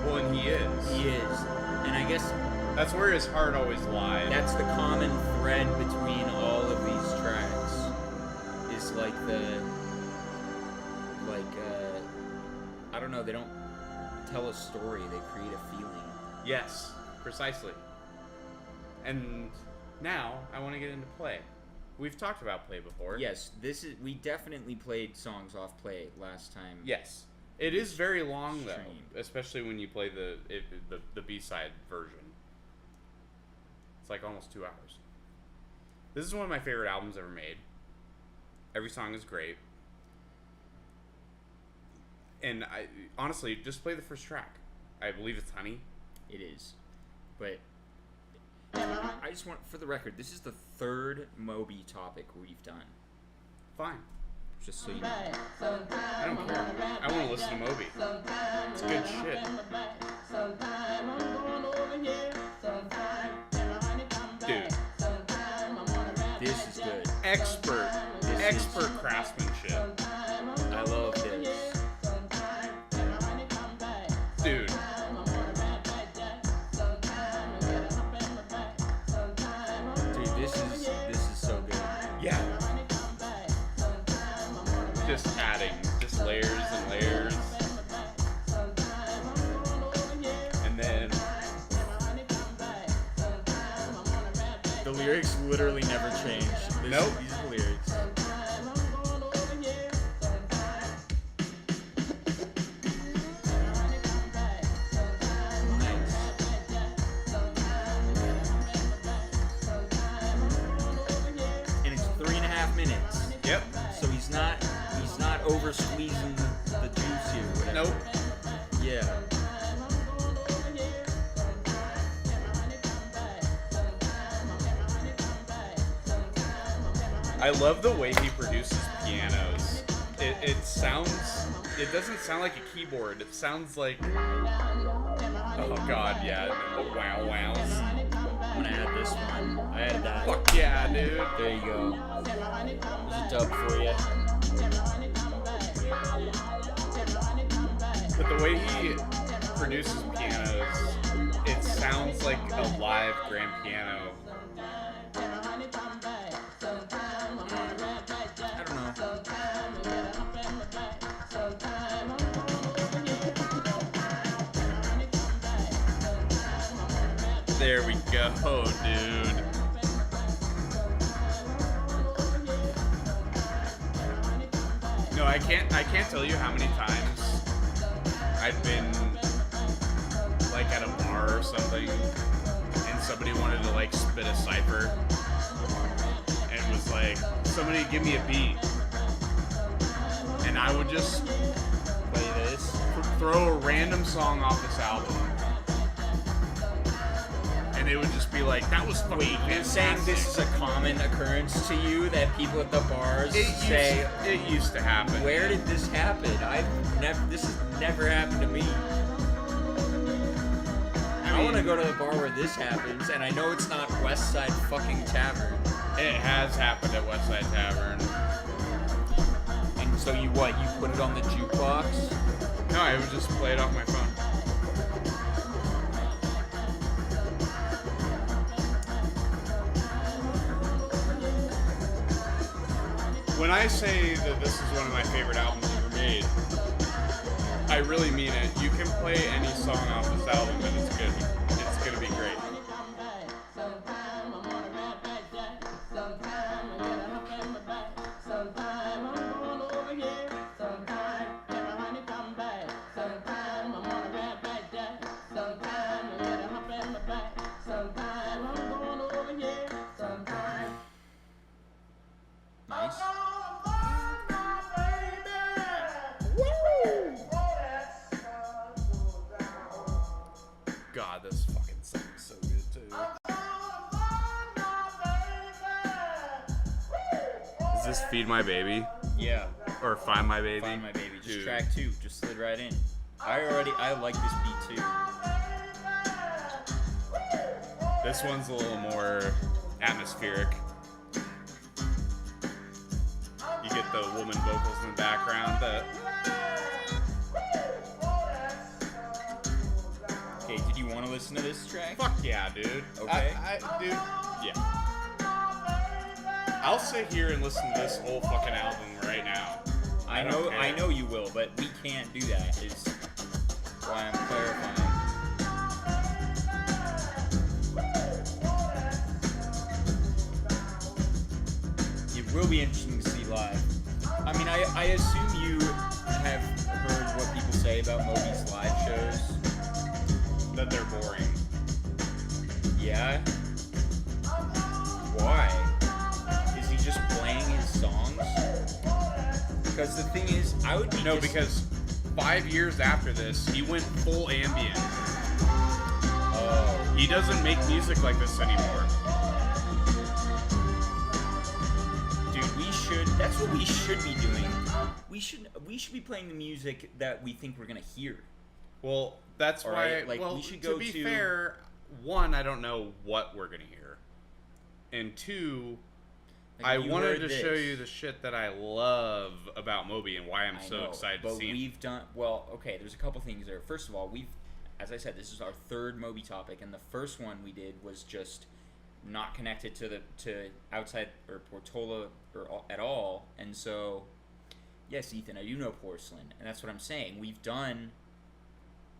Well, and he is. He is. And I guess That's where his heart always lies. that's the common thread between all of these tracks. Is like I don't know, they don't tell a story, they create a feeling. Yes, precisely. And now I want to get into play. We've talked about play before. Yes, we definitely played songs off play last time. Yes. It is very long though, Stream. especially when you play the B-side version. It's like almost 2 hours. This is one of my favorite albums ever made. Every song is great. And I honestly just play the first track. I believe it's Honey. It is. But I just want, for the record, this is the third Moby topic we've done. Fine. Just so you know. I don't care. I want to listen to Moby. It's good shit. Dude. This is good. Expert craftsmanship. I love this. Dude. Dude, this is so good. Yeah. Just adding just layers and layers. And then The lyrics literally never change. Nope. These are the lyrics. Nice. And it's 3.5 minutes. yep. So he's not over squeezing the juice here. Whatever. Nope. Yeah. I love the way he produces pianos. It doesn't sound like a keyboard. It sounds like, oh god, yeah, and then the wow wows. I'm gonna add this one. I added that. Fuck yeah, dude. There you go. There's a dub for you. But the way he produces pianos, it sounds like a live grand piano. I don't know. There we go, dude. No, I can't tell you how many times I've been like at a bar or something and somebody wanted to like spit a cipher and was like, somebody give me a beat. And I would just Play this. throw a random song off this album. And it would just be like, that was fucking Wait, you're saying fantastic. this is a common occurrence to you that people at the bars say, It used to happen. "Where did this happen? This has never happened to me." I want to go to the bar where this happens, and I know it's not West Side fucking Tavern. It has happened at Westside Tavern. And so you put it on the jukebox? No, I would just play it off my phone. When I say that this is one of my favorite albums ever made, I really mean it. You can play any song off this album and it's good. It's gonna be great. Nice. God, this this Feed My Baby? Yeah. Or Find My Baby? Find My Baby. Just Dude. track 2. Just slid right in. I like this beat too. This one's a little more atmospheric. You get the woman vocals in the background. Okay, did you want to listen to this track? Fuck yeah, dude. Okay. Dude, yeah. I'll sit here and listen to this whole fucking album right now. I know you will, but we can't do that. Is why I'm clarifying. It will be interesting to see live. I mean, I assume you have heard what people say about Moby's live shows. That they're boring. Yeah? Why? Is he just playing his songs? Because the thing is, I would be No, because 5 years after this, he went full ambient. Oh. He doesn't make music like this anymore. Dude, that's what we should be doing. We should be playing the music that we think we're gonna hear. Well, that's All why. right, like, well, we should go to be to- fair, one, I don't know what we're gonna hear, and two, Like, I you wanted heard to show this. you the shit that I love about Moby and why I'm I so know, excited but to see him. we've done well. Okay, there's a couple things there. First of all, as I said, this is our third Moby topic, and the first one we did was just not connected to outside or Portola or at all, and so yes, Ethan, I do know Porcelain, and that's what I'm saying.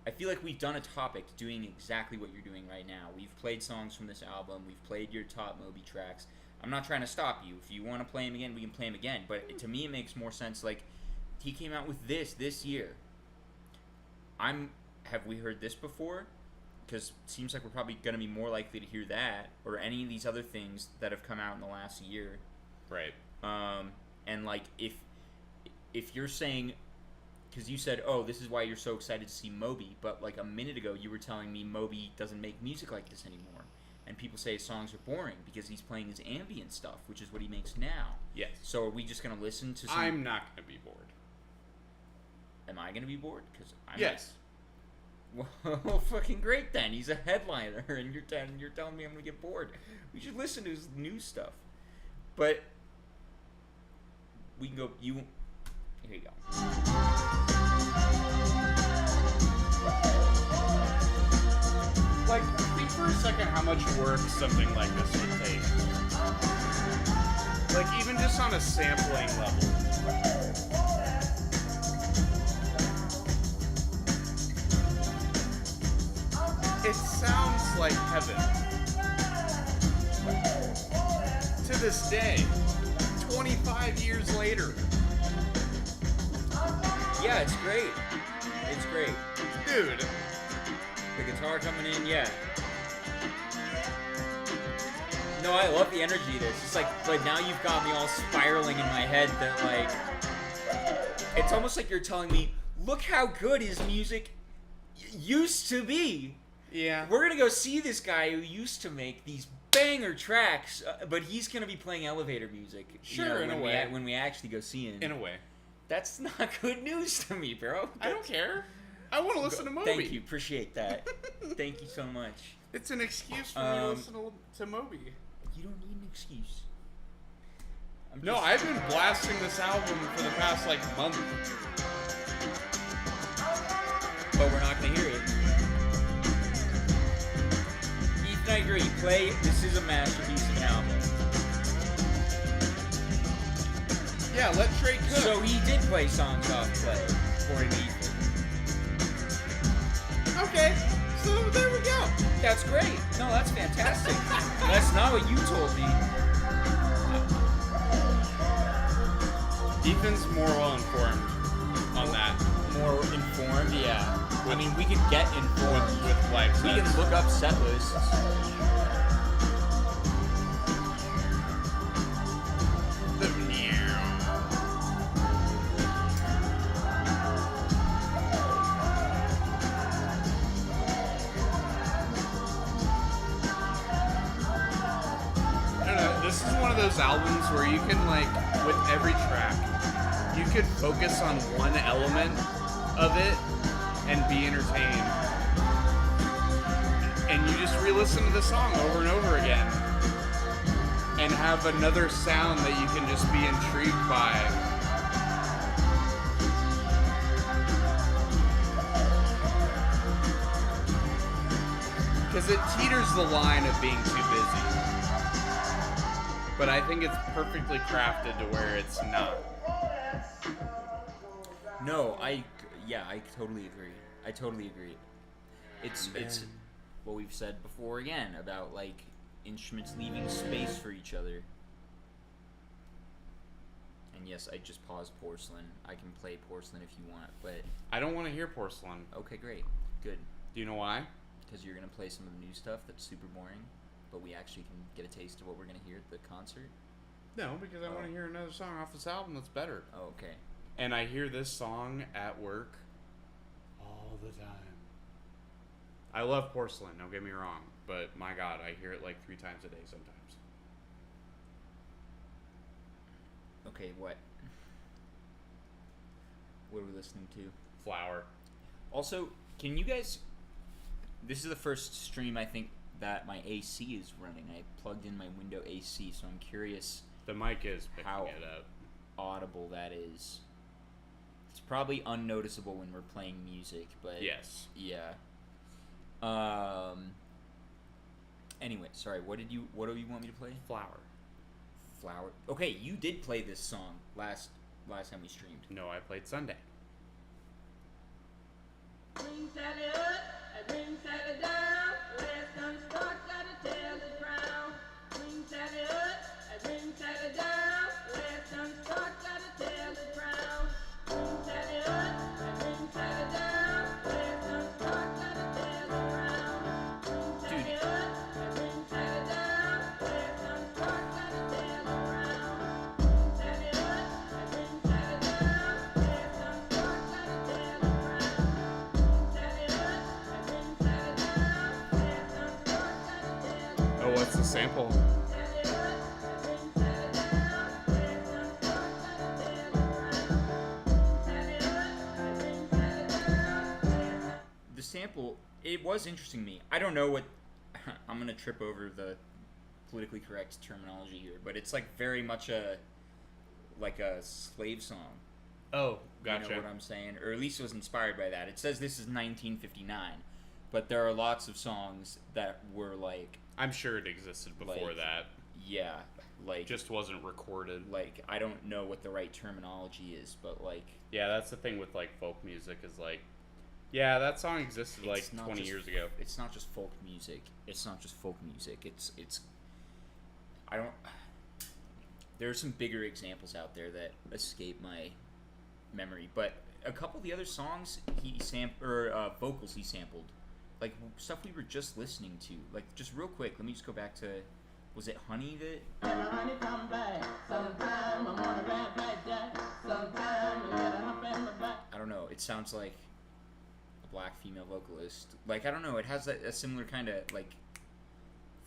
I feel like we've done a topic doing exactly what you're doing right now. We've played songs from this album. We've played your top Moby tracks. I'm not trying to stop you. If you want to play him again, we can play him again. But to me, it makes more sense. Like, he came out with this year. Have we heard this before? Because it seems like we're probably going to be more likely to hear that or any of these other things that have come out in the last year. Right. And like, if you're saying, because you said, oh, this is why you're so excited to see Moby, but like a minute ago you were telling me Moby doesn't make music like this anymore, and people say his songs are boring because he's playing his ambient stuff, which is what he makes now. Yes. So are we just gonna listen to some? I'm not gonna be bored. Am I gonna be bored? Because I'm Yes. Well, fucking great then. He's a headliner, and you're telling me I'm gonna get bored. We should listen to his new stuff. But we can go. Here you go. Like, think for a second how much work something like this would take. Like, even just on a sampling level. It sounds like heaven. To this day, 25 years later. Yeah, it's great. It's great. Dude. The guitar coming in, yeah. No, I love the energy of this. It's like now you've got me all spiraling in my head that like, it's almost like you're telling me, look how good his music used to be. Yeah. We're gonna go see this guy who used to make these banger tracks, but he's gonna be playing elevator music. Sure, in a way. When we actually go see him. In a way. That's not good news to me, bro. I don't care. I want to listen to Moby. Thank you, appreciate that. Thank you so much. It's an excuse for me to listen to Moby. You don't need an excuse. No, I've been blasting this album for the past, like, month. But we're not going to hear it. Ethan, I agree. This is a masterpiece of an album. Yeah, let Trey cook. So he did play songs off play for an Ethan. Okay, so there we go. That's great. No, that's fantastic. That's not what you told me. Ethan's more well informed on that. More informed, yeah. I mean, we could get informed. With like, We can look up set lists. I don't know, this is one of those albums where you can, like, with every track, you could focus on one element of it and be entertained. And you just re-listen to the song over and over again and have another sound that you can just be intrigued by. Because it teeters the line of being too busy. But I think it's perfectly crafted to where it's not. No, I totally agree. I totally agree. It's what we've said before again about like instruments leaving space for each other. And yes, I just paused Porcelain. I can play Porcelain if you want, but I don't want to hear Porcelain. okay, great, good. Do you know why? Because you're gonna play some of the new stuff that's super boring, but we actually can get a taste of what we're gonna hear at the concert. No, because I want to hear another song off this album that's better. Oh, okay. And I hear this song at work all the time. I love Porcelain, don't get me wrong, but my God, I hear it like 3 times a day sometimes. Okay, what? What are we listening to? Flower. Also, can you guys... This is the first stream, I think, that my AC is running. I plugged in my window AC, so I'm curious The mic is picking how it up. audible that is. It's probably unnoticeable when we're playing music, but... Yes. Yeah. Anyway, sorry, what do you want me to play? Flower. Flower. Okay, you did play this song last time we streamed. No, I played Sunday. Bring Sally up and bring Sally down. Last time Stark got a tail to ground. Bring Sally up and bring Sally down. Last time Stark got a tail to ground. Bring Sally up and bring Sally down. Last time Stark got a tail to ground. Bring Sally up and bring Sally down. Last time Stark got a tail to ground. Bring Sally up and bring Sally down. Last time Stark got a tail to ground. Oh, what's the sample? The sample, it was interesting to me. I don't know what... I'm going to trip over the politically correct terminology here, but it's like very much a slave song. Oh, gotcha. You know what I'm saying? Or at least it was inspired by that. It says this is 1959, but there are lots of songs that were like... I'm sure it existed before like, that. Yeah, like... Just wasn't recorded. Like, I don't know what the right terminology is, but like... Yeah, that's the thing with like folk music is like... Yeah, that song existed like it's not 20 just- years ago. It's not just folk music. It's not just folk music. It's... I don't... There are some bigger examples out there that escape my memory, but a couple of the other songs vocals he sampled, like stuff we were just listening to. Like, just real quick, let me just go back to, was it Honey that? Honey, come back. Sometime I'm on a rap like that. Sometime you gotta hump in my back. I don't know. It sounds like a black female vocalist. Like, I don't know. It has a similar kind of like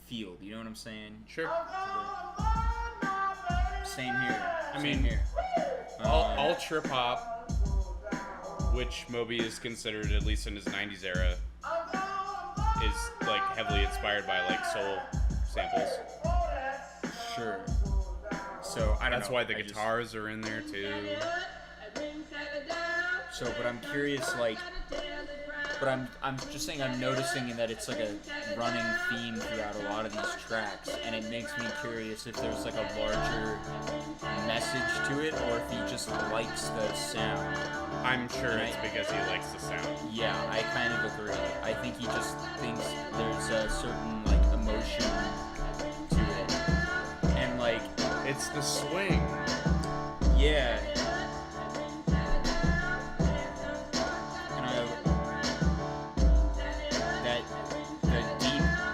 feel. You know what I'm saying? Sure. Same here. I Same mean, here. All trip hop, which Moby is considered, at least in his 90s era, is like heavily inspired by like soul samples. Sure. So I don't know. That's why the I just- guitars are in there too. So, but I'm curious, like, but I'm just saying I'm noticing that it's like a running theme throughout a lot of these tracks, and it makes me curious if there's like a larger message to it, or if he just likes the sound. I'm sure it's because he likes the sound. Yeah, I kind of agree. I think he just thinks there's a certain like emotion to it, and like It's the swing. yeah.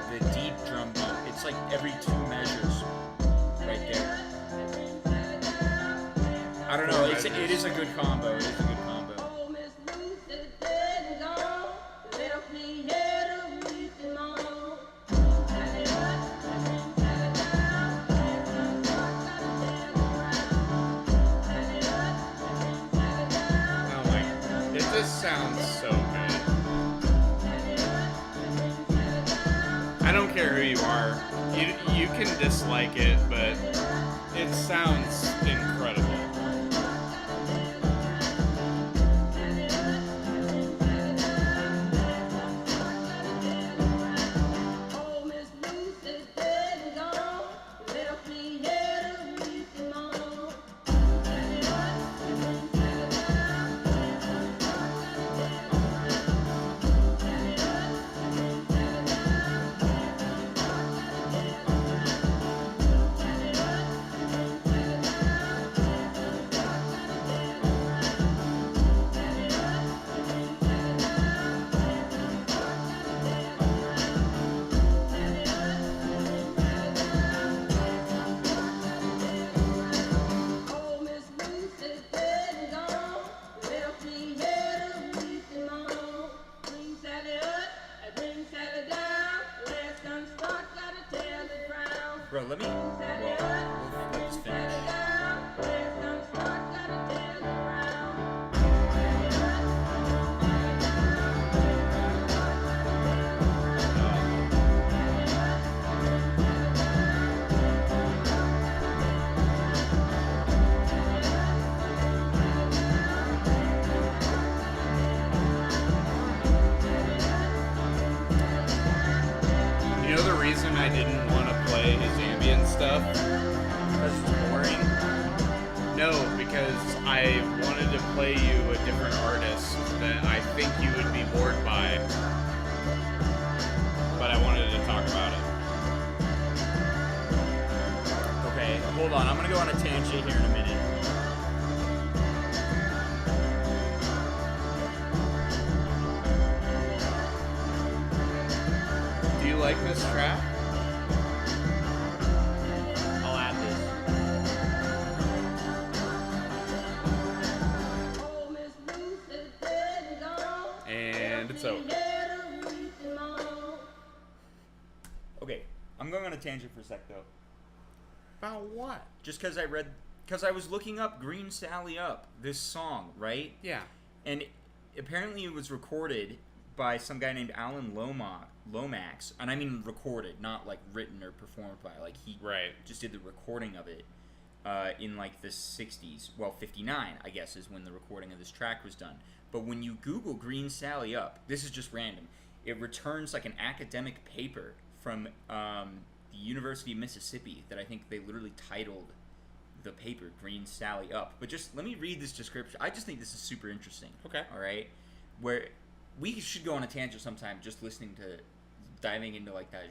The deep drum beat, it's like every 2 measures right there. I don't know, it is a good combo. It is a good combo. Oh, Miss Lucy, dead and gone. Left me here to weep and moan. Sally up, Sally down. sounds so good. I don't care who you are. You can dislike it, but it sounds incredible. Oh, Miss Lucy's dead and gone. Left me here to weep alone. Oh, Miss Lucy's dead and gone. Left me here to weep alone. Bring Sally up and bring Sally down. Last done start, gotta tell the ground. Bro, let me. Well, we'll let this finish. Last done start, gotta tell the ground. You know the reason I didn't want to play his ambient stuff? Because it's boring. No, because I wanted to play you a different artist that I think you would be bored by. But I wanted to talk about it. Okay, hold on. I'm gonna go on a tangent here in a minute. Do you like this track? I'll add this. Oh, Miss Lucy's dead and gone. And it's over. Here to weep alone. Okay, I'm going on a tangent for a sec though. About what? Just because I was looking up Green Sally Up, this song, right? Yeah. And apparently it was recorded by some guy named Alan Lomax. And I mean recorded, not like written or performed by. Like he Right. just did the recording of it in like the 60s. Well, 59, I guess, is when the recording of this track was done. But when you Google Green Sally Up, this is just random. It returns like an academic paper from the University of Mississippi that I think they literally titled the paper Green Sally Up. But just let me read this description. I just think this is super interesting. Okay. All right. Where we should go on a tangent sometime just listening to diving into like that.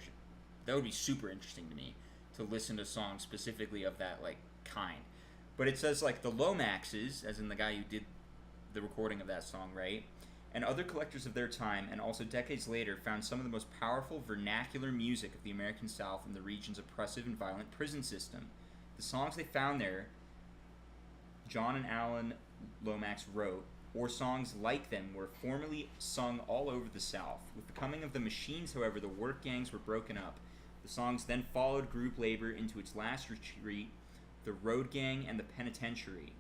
That would be super interesting to me to listen to songs specifically of that like kind. But it says like the Lomaxes, as in the guy who did the recording of that song, right? And other collectors of their time, and also decades later, found some of the most powerful vernacular music of the American South in the region's oppressive and violent prison system. The songs they found there, John and Alan Lomax wrote, or songs like them, were formerly sung all over the South. With the coming of the machines, however, the work gangs were broken up. The songs then followed group labor into its last retreat, the road gang and the penitentiary.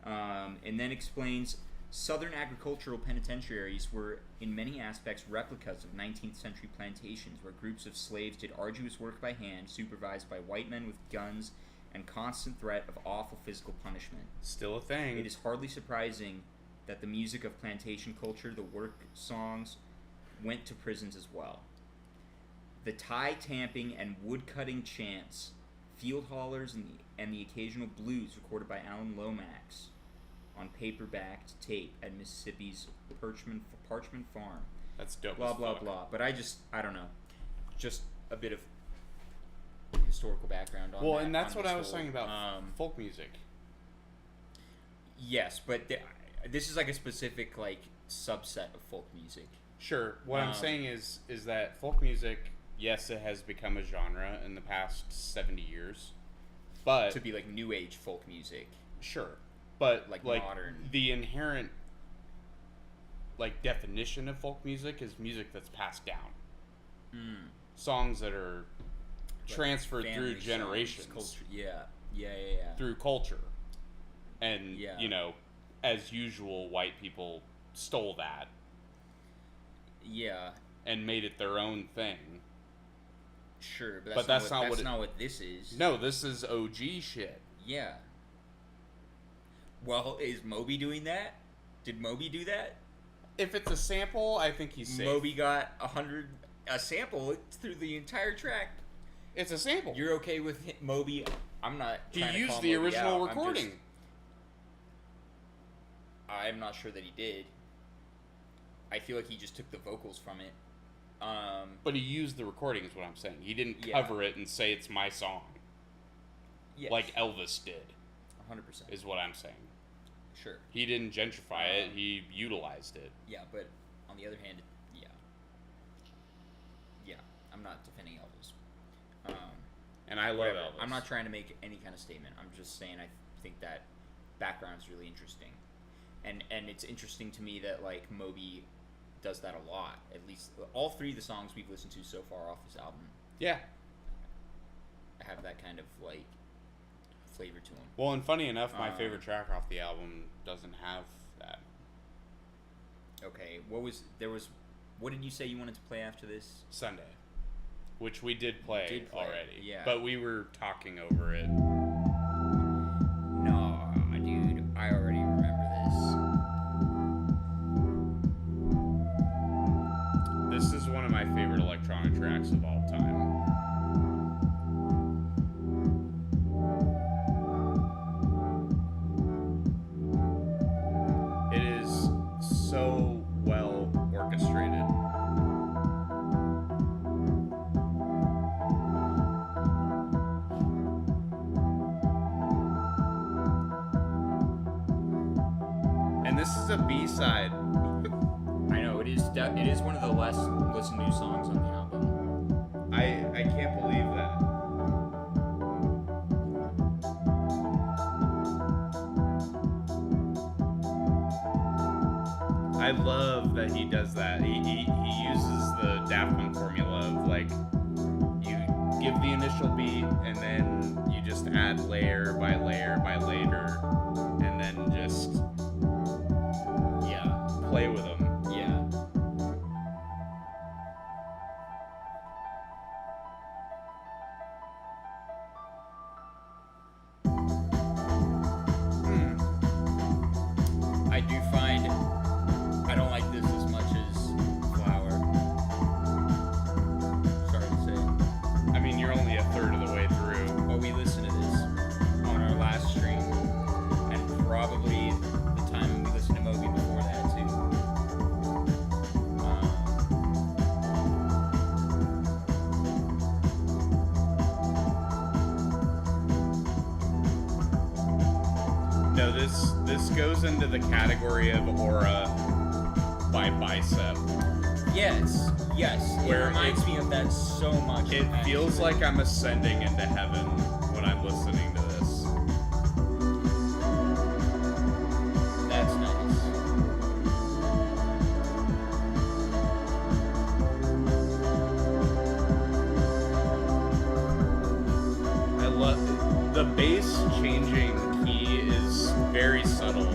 And then explains Southern agricultural penitentiaries were in many aspects replicas of 19th century plantations where groups of slaves did arduous work by hand, supervised by white men with guns and constant threat of awful physical punishment. Still a thing. It is hardly surprising that the music of plantation culture, the work songs, went to prisons as well. The tie tamping and wood-cutting chants, field hollers, and the occasional blues recorded by Alan Lomax on paper-backed tape at Mississippi's Parchment Farm. That's dope. Blah, as blah, fuck. blah. But I don't know. Just a bit of historical background on Well, that, and that's on what this I was whole, saying about folk music. Yes, but this is like a specific like subset of folk music. Sure. What I'm saying is that folk music, yes, it has become a genre in the past 70 years, but To be like new age folk music. sure, but Like like modern. the inherent like definition of folk music is music that's passed down. Songs that are Like transferred family through songs, generations, culture. Yeah. through culture, and Yeah. you know, as usual, white people stole that Yeah, and made it their own thing. sure, but But that's not what it- not what this is. No, this is OG shit. Yeah. Well, is Moby doing that? Did Moby do that? If it's a sample, I think he's safe. Moby got a sample through the entire track. It's a sample. You're okay with Moby? I'm not. He trying to used call the Moby original out. recording. I'm not sure that he did. I feel like he just took the vocals from it. But he used the recording, is what I'm saying. He didn't Yeah. cover it and say it's my song. Yes. Like Elvis did, 100%. is what I'm saying. Sure. He didn't gentrify it, he utilized it. Yeah, but on the other hand, yeah. Yeah, I'm not defending Elvis. And I love Whatever. Elvis. I'm not trying to make any kind of statement. I'm just saying I think that background is really interesting. And it's interesting to me that, like, Moby does that a lot. At least all three of the songs we've listened to so far off this album Yeah. have that kind of, like, flavor to them. Well, and funny enough, my favorite track off the album doesn't have that. Okay, what did you say you wanted to play after this? Sunday. Which we did play, already. yeah. But we were talking over it. No, dude, I already remember this. This is one of my favorite electronic tracks of all time. It is so well orchestrated. And this is a B-side. I know it is. It is one of the less listened to songs on the album. I can't believe that. I love that he does that. He uses the Daft Punk formula of, like, you give the initial beat and then you just add layer by layer by layer and then just play with them. Yeah. I do find I don't like this as much as Flower. Sorry to say. I mean, you're only a third of the way through. Well, we listened to this on our last stream, and probably the time we listened to Moby before that too. No, this goes into the category of Aura by Bicep. Yes. Where it reminds me of that so much. It feels like I'm ascending into heaven when I'm listening to this. That's nice. I love the bass changing key is very subtle.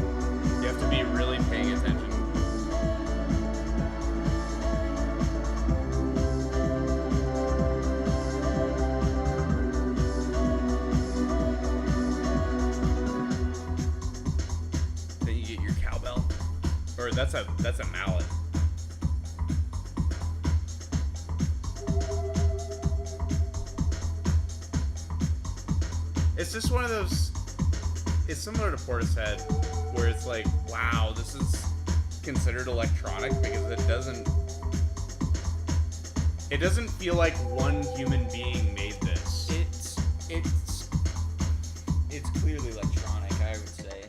You have to be really paying attention. Then you get your cowbell, or that's a mallet. It's just one of those. It's similar to Portishead, where it's like, wow, this is considered electronic because it doesn't feel like one human being made this. It's clearly electronic, I would say.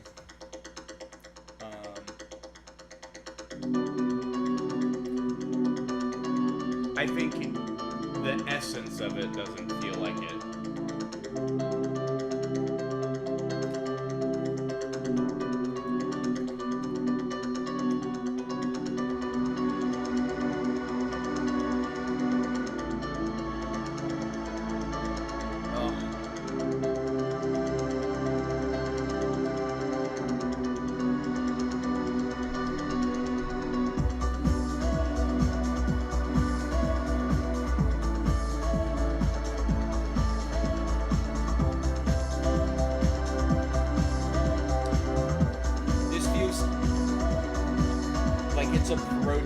I think the essence of it doesn't feel like it.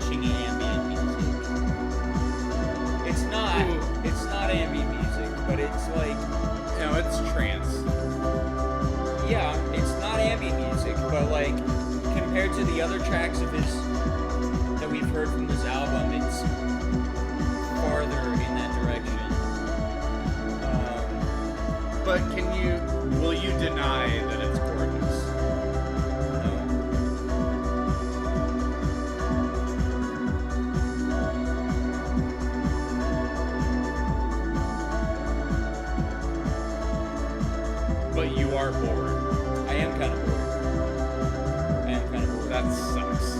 approaching ambient music. It's not. Ooh. It's not ambient music, but it's like, No, it's trance. yeah, it's not ambient music, but like compared to the other tracks of his that we've heard from this album, it's farther in that direction. But will you deny that it's gorgeous? No. But you are bored. I am kind of bored. I am kind of bored. That sucks.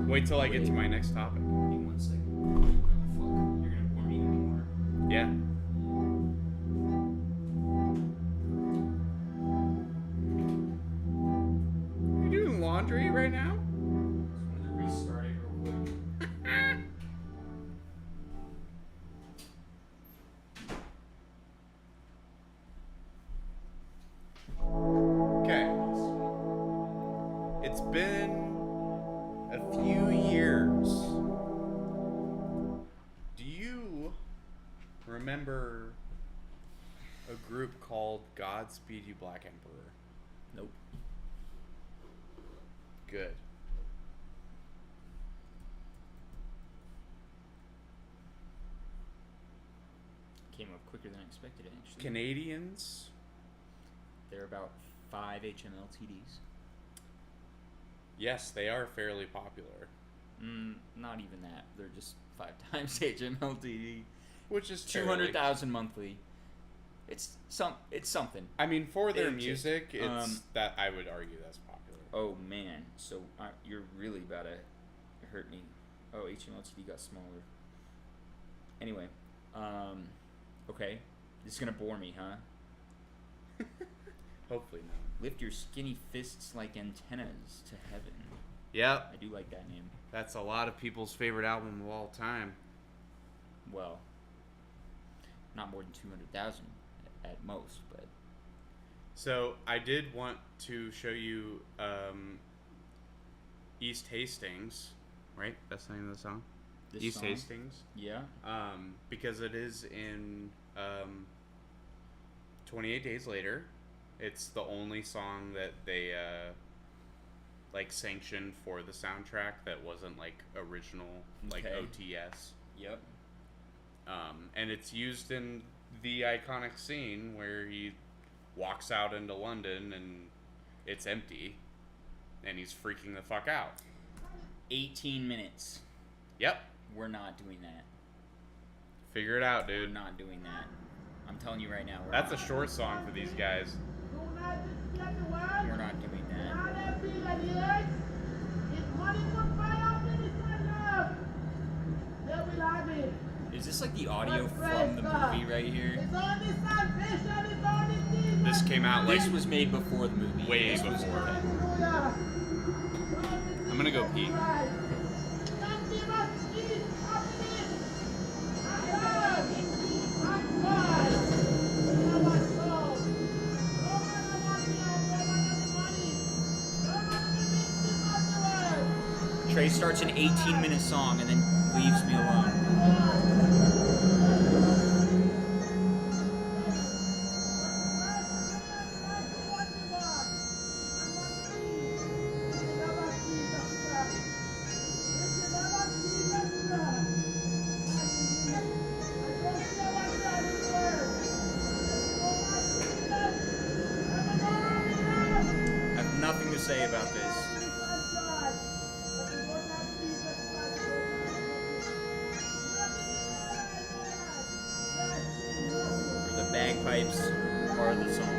Wait till I get to my next topic. Give me 1 second. Oh, fuck. You're gonna bore me even more. Yeah. You doing laundry right now? Just wanted to restart it real quick. Okay. It's been a few years. Do you remember a group called Godspeed You Black Emperor? Nope. Good. Came up quicker than I expected, actually. Canadians. They're about 5 HMLTDs. Yes, they are fairly popular. Not even that. They're just 5 times HMLTD. Which is fairly- 200,000 monthly. It's something. I mean, for their It just- music, it's that I would argue that's popular. Oh man, so you're really about to hurt me. Oh, HMLTD got smaller. Anyway, okay, this is gonna bore me, huh? Hopefully not. Lift your skinny fists like antennas to heaven. Yep, I do like that name. that's a lot of people's favorite album of all time. Well, not more than 200,000 at most, but So I did want to show you East Hastings, right? That's the name of the song. this East song, Hastings. yeah. Because it is in 28 Days Later. It's the only song that they like sanctioned for the soundtrack that wasn't like original, like Okay. OTS. Yep. And it's used in the iconic scene where he walks out into London and it's empty and he's freaking the fuck out. 18 minutes. Yep. We're not doing that. Figure it out, We're dude. not doing that. I'm telling you right now. That's a short song for these guys. We're not doing that. Is this like the audio from the movie right here? This came out like This was made before the movie. way This was- before. okay. I'm gonna go pee. Trey starts an 18-minute song and then leaves me alone. I have nothing to say about this. The bagpipes are the song.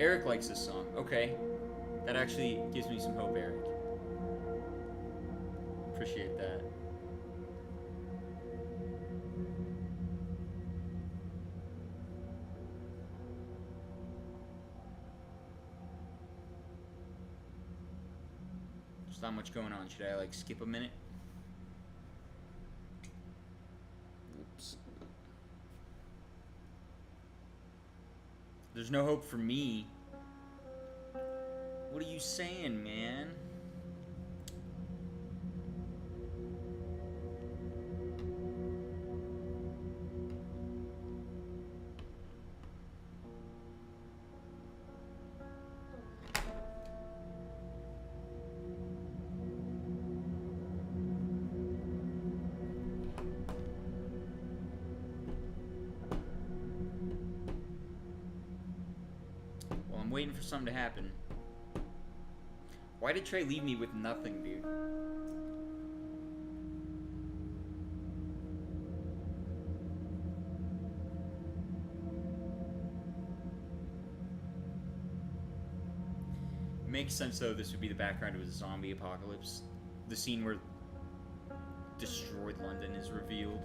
Eric likes this song. Okay. That actually gives me some hope, Eric. Appreciate that. There's not much going on. Should I like skip a minute? Oops. There's no hope for me. What are you saying, man? Well, I'm waiting for something to happen. Why did Trey leave me with nothing, dude? Makes sense though. This would be the background of a zombie apocalypse. The scene where destroyed London is revealed.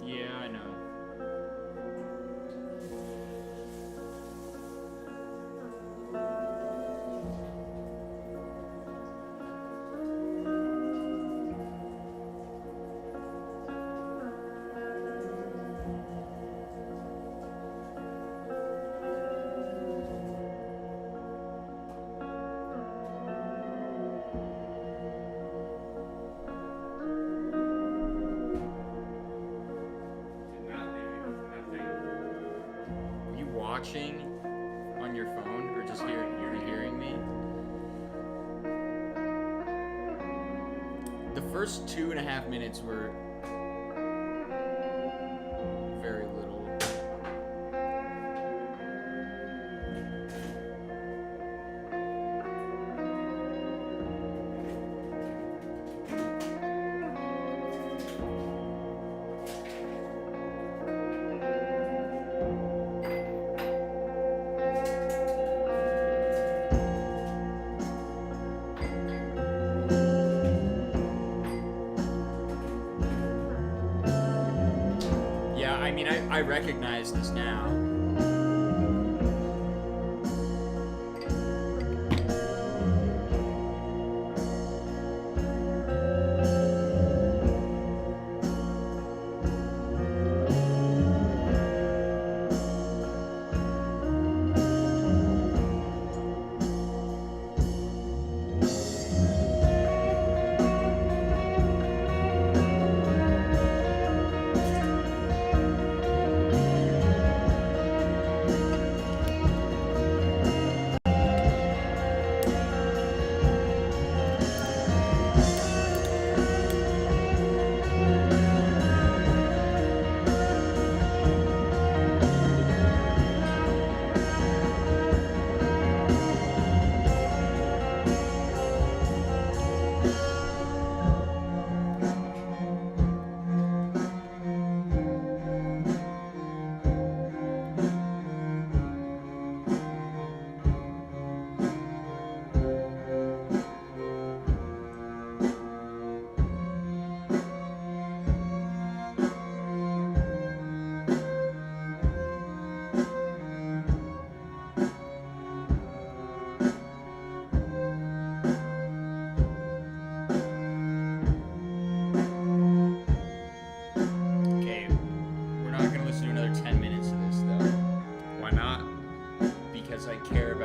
Yeah, I know. Are you watching on your phone or just hearing me? The first 2.5 minutes were very little. Yeah, I mean, I recognize this now.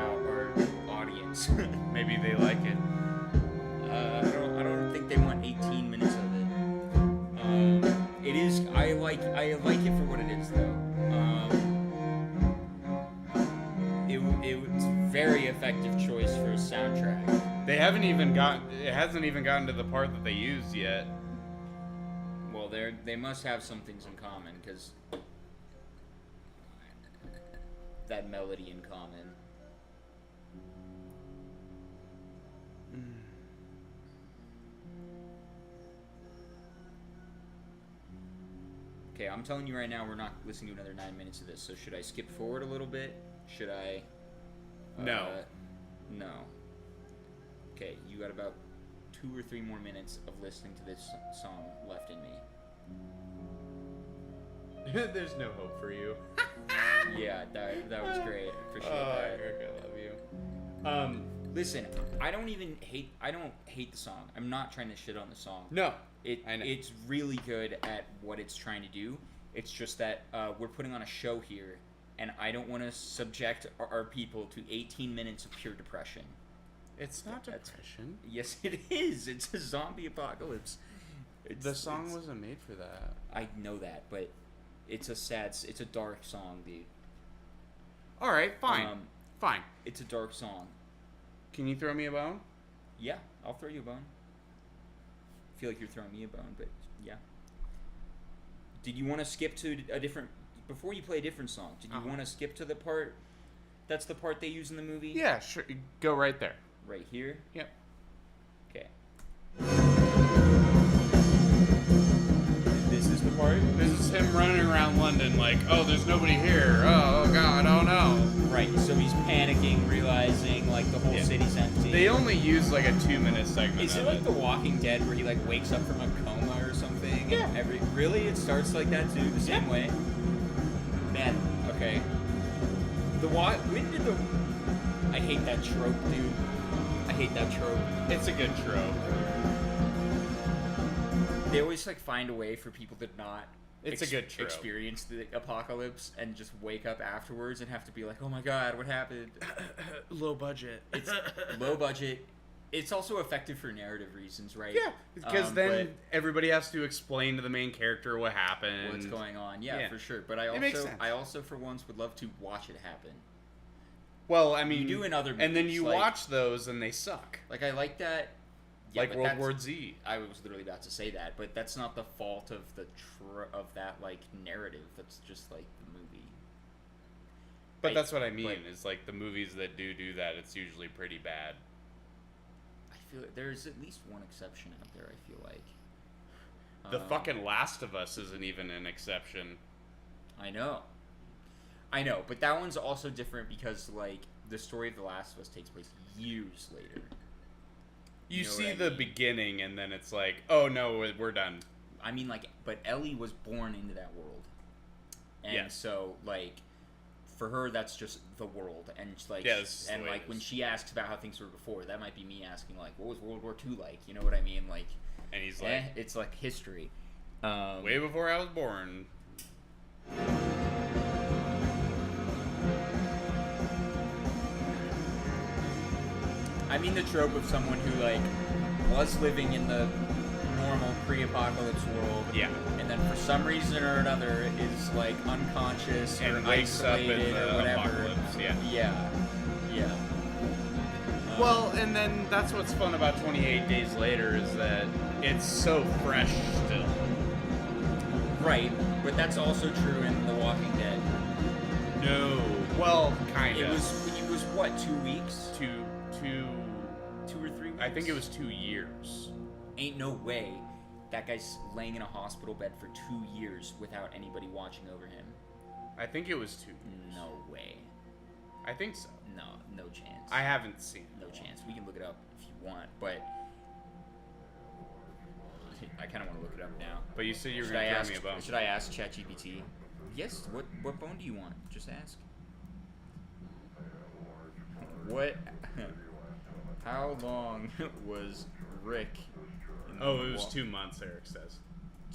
out our audience. Maybe they like it. I don't think they want 18 minutes of it. It is. I like it for what it is, though. It was a very effective choice for a soundtrack. It hasn't even gotten to the part that they used yet. Well, they must have some things in common, because that melody in common. Okay, I'm telling you right now, we're not listening to another 9 minutes of this. So should I skip forward a little bit? Should I? No. No. Okay, you got about 2 or 3 more minutes of listening to this song left in me. There's no hope for you. Yeah, that was great. Appreciate that. Eric, I love you. Listen, I don't hate the song. I'm not trying to shit on the song. No, I know. It's really good at what it's trying to do. It's just that we're putting on a show here, and I don't want to subject our people to 18 minutes of pure depression. It's not depression. Yes, it is. It's a zombie apocalypse. The song wasn't made for that. I know that, but it's a dark song, dude. All right, fine. Fine. It's a dark song. Can you throw me a bone? Yeah, I'll throw you a bone. I feel like you're throwing me a bone, but yeah. Did you want to skip to a different... Before you play a different song, did you want to skip to the part... That's the part they use in the movie? Yeah, sure. Go right there. Right here? Yep. Okay. This is the part? This is him running around London like, oh, there's nobody here. Oh, God, oh, no. Right, so he's panicking, realizing, like, the whole city's empty. They only use, like, a 2-minute segment Is it of like The Walking Dead, where he, like, wakes up from a coma or something? Yeah. Really? It starts like that, too? The same way? Man, okay. When did the... I hate that trope, dude. I hate that trope. It's a good trope. They always, like, find a way for people to not... It's a good trope. Experience the apocalypse and just wake up afterwards and have to be like, oh my god, what happened? Low budget. It's low budget. It's also effective for narrative reasons, right? Yeah, because then everybody has to explain to the main character what happened. What's going on. Yeah, for sure. But I also, for once, would love to watch it happen. Well, I mean... You do in other movies. And then you watch those and they suck. Like, I like that... Yeah, like World War Z. I was literally about to say that, but that's not the fault of that like narrative. That's just like the movie. But that's what I mean. Is like the movies that do that, it's usually pretty bad. I feel like there's at least one exception out there. I feel like the fucking Last of Us isn't even an exception. I know, but that one's also different because like the story of The Last of Us takes place years later. You see the beginning, and then it's like, oh no, we're done. I mean, like, but Ellie was born into that world, and so like, for her, that's just the world, and like, and like when she asks about how things were before, that might be me asking like, what was World War II like? You know what I mean? Like, and he's like, it's like history, way before I was born. I mean the trope of someone who, like, was living in the normal pre-apocalypse world. Yeah. And then for some reason or another is, like, unconscious and or isolated or whatever. Yeah. Well, and then that's what's fun about 28 Days Later is that it's so fresh still. Right. But that's also true in The Walking Dead. No. Well, kind of. It was what, 2 weeks? 2 or 3 weeks? I think it was 2 years. Ain't no way that guy's laying in a hospital bed for 2 years without anybody watching over him. I think it was 2 years. No way. I think so. No chance. I haven't seen it. No chance. We can look it up if you want, but I kind of want to look it up now. But you said you were going to throw me a bone. Should I ask ChatGPT? Yes. What bone do you want? Just ask. What? How long was Rick? It was 2 months. Eric says.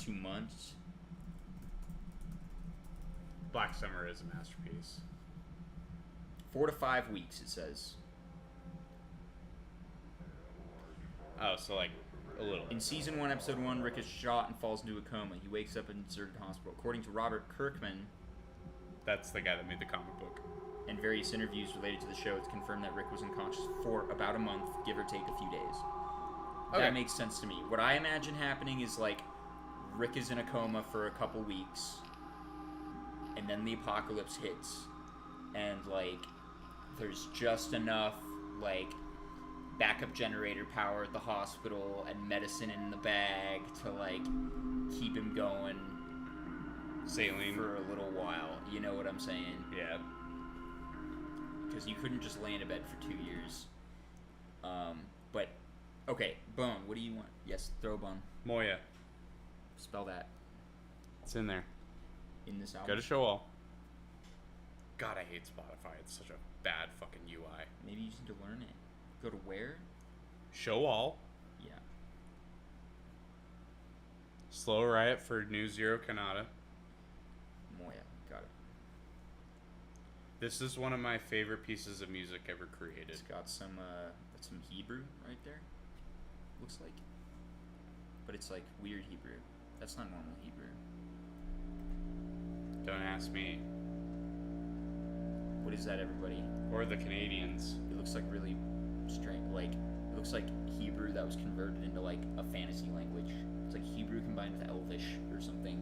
2 months. Black Summer is a masterpiece. 4 to 5 weeks, it says. Oh, so like a little. In season 1, episode 1, Rick is shot and falls into a coma. He wakes up in a deserted hospital. According to Robert Kirkman, That's the guy that made the comic book. and various interviews related to the show, it's confirmed that Rick was unconscious for about a month, give or take a few days. Okay. That makes sense to me. What I imagine happening is like Rick is in a coma for a couple weeks, and then the apocalypse hits, and like there's just enough like backup generator power at the hospital and medicine in the bag to like keep him going Saline. for a little while. You know what I'm saying? Yeah. Because you couldn't just lay in a bed for 2 years. But okay, Bone. What do you want? Yes, throw a bone. Moya. Spell that It's in there. in this album. Go to show all. God, I hate Spotify. It's such a bad fucking UI. Maybe you just need to learn it. Go to where? Show all. Yeah. Slow Riot for New Zero Kanata. Moya. Got it. This is one of my favorite pieces of music ever created. It's got some Hebrew right there. Looks like. But it's like weird Hebrew. That's not normal Hebrew. Don't ask me. What is that, everybody? Or the Canadians. It looks like really strange. Like it looks like Hebrew that was converted into like a fantasy language. It's like Hebrew combined with Elvish or something.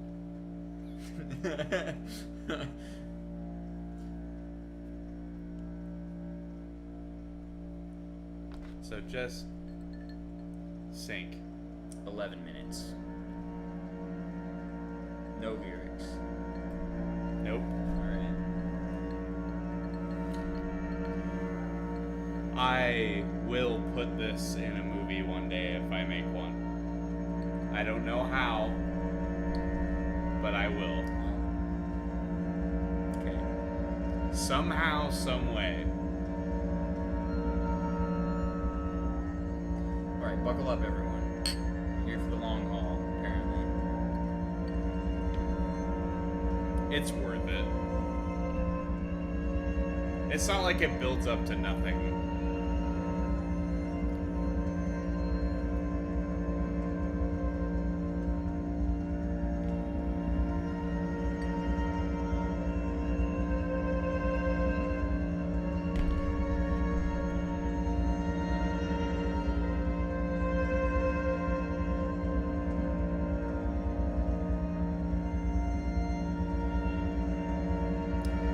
So just sync. 11 minutes. No lyrics. Nope. Alright. I will put this in a movie one day if I make one. I don't know how, but I will. Okay. Somehow, some way. Alright, buckle up, everyone. We're here for the long haul, apparently. It's worth it. It's not like it builds up to nothing.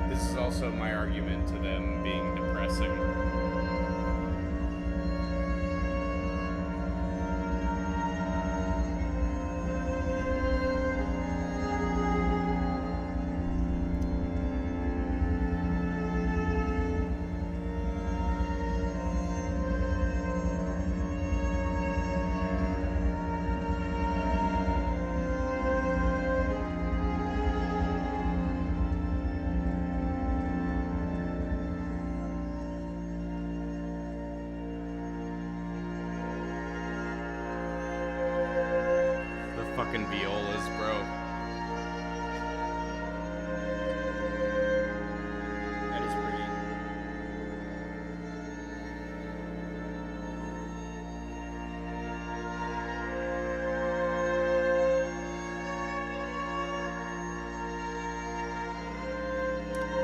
This is also my argument to them being depressing. The fucking violas, bro. That is pretty.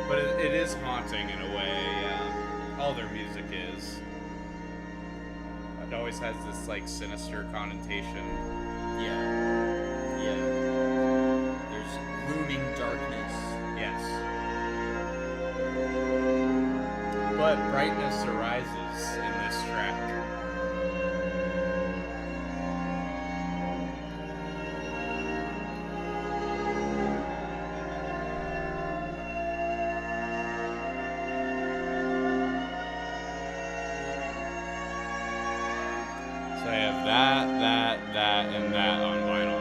But it is haunting in a way. All their music is. It always has this like sinister connotation. Yeah. Yeah. There's looming darkness. Yes. But brightness arises in this track. So I have that, and that on vinyl.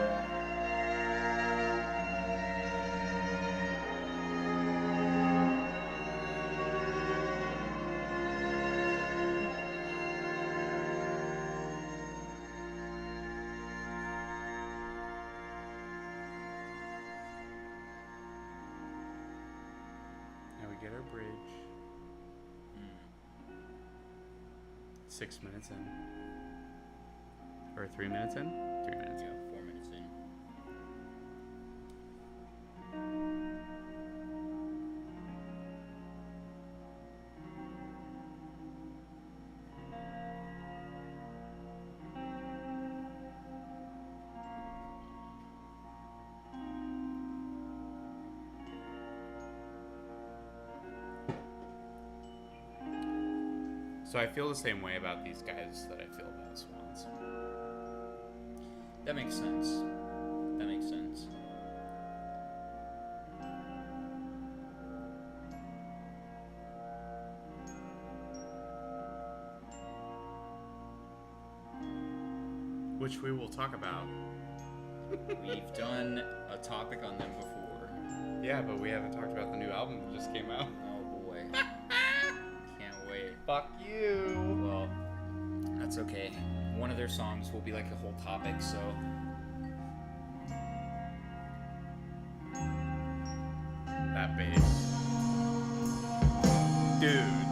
Now we get our bridge. 6 minutes in. Or 3 minutes in? 3 minutes Yeah, in. 4 minutes in. So I feel the same way about these guys that I feel about the Swans. That makes sense. That makes sense. Which we will talk about. We've done a topic on them before. Yeah, but we haven't talked about the new album that just came out. Oh boy. Can't wait. Fuck you. Well, that's okay. One of their songs will be like a whole topic, so. That bass. Dude.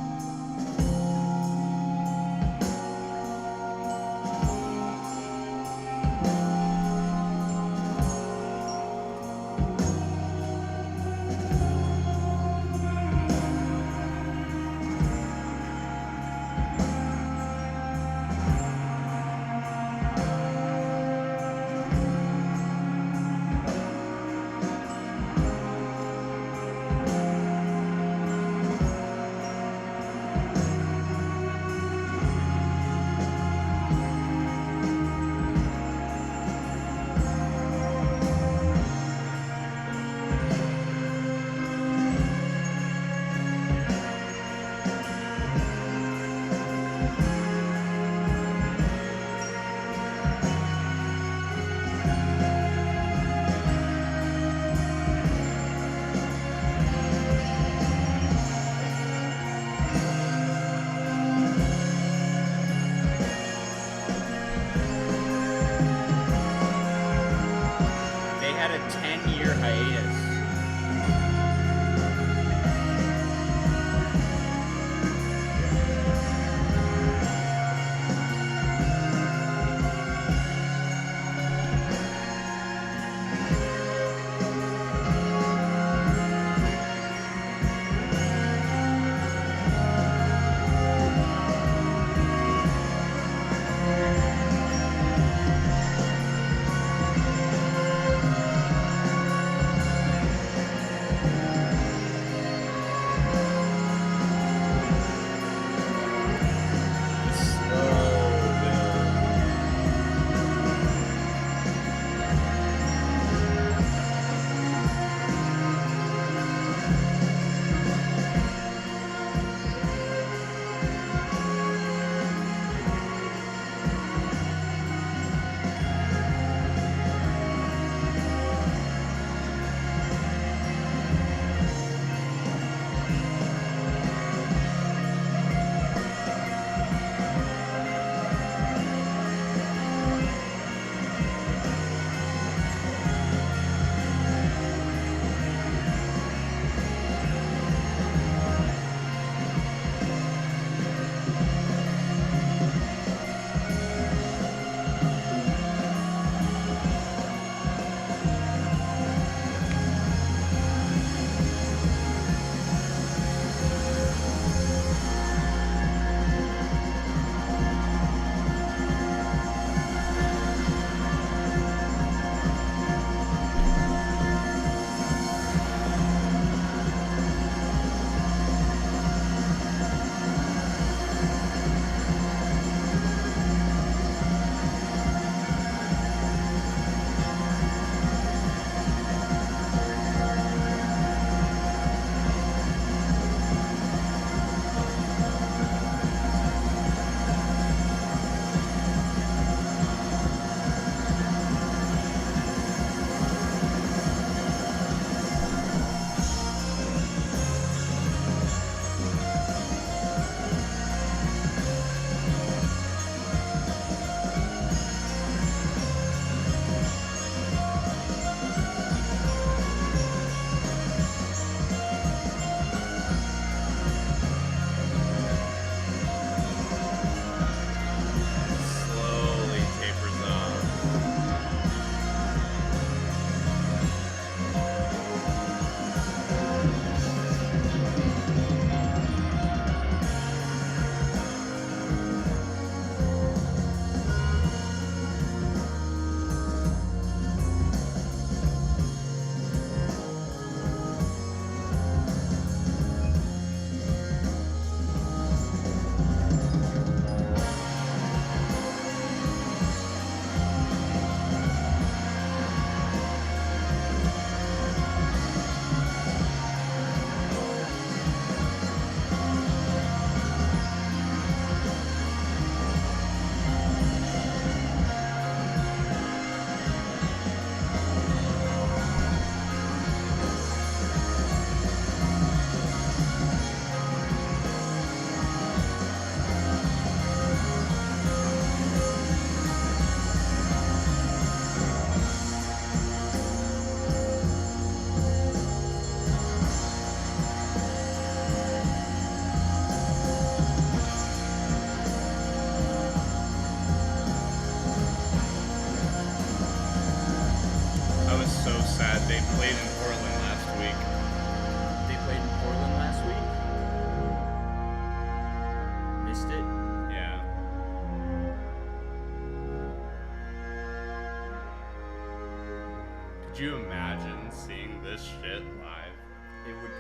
Could you imagine seeing this shit live?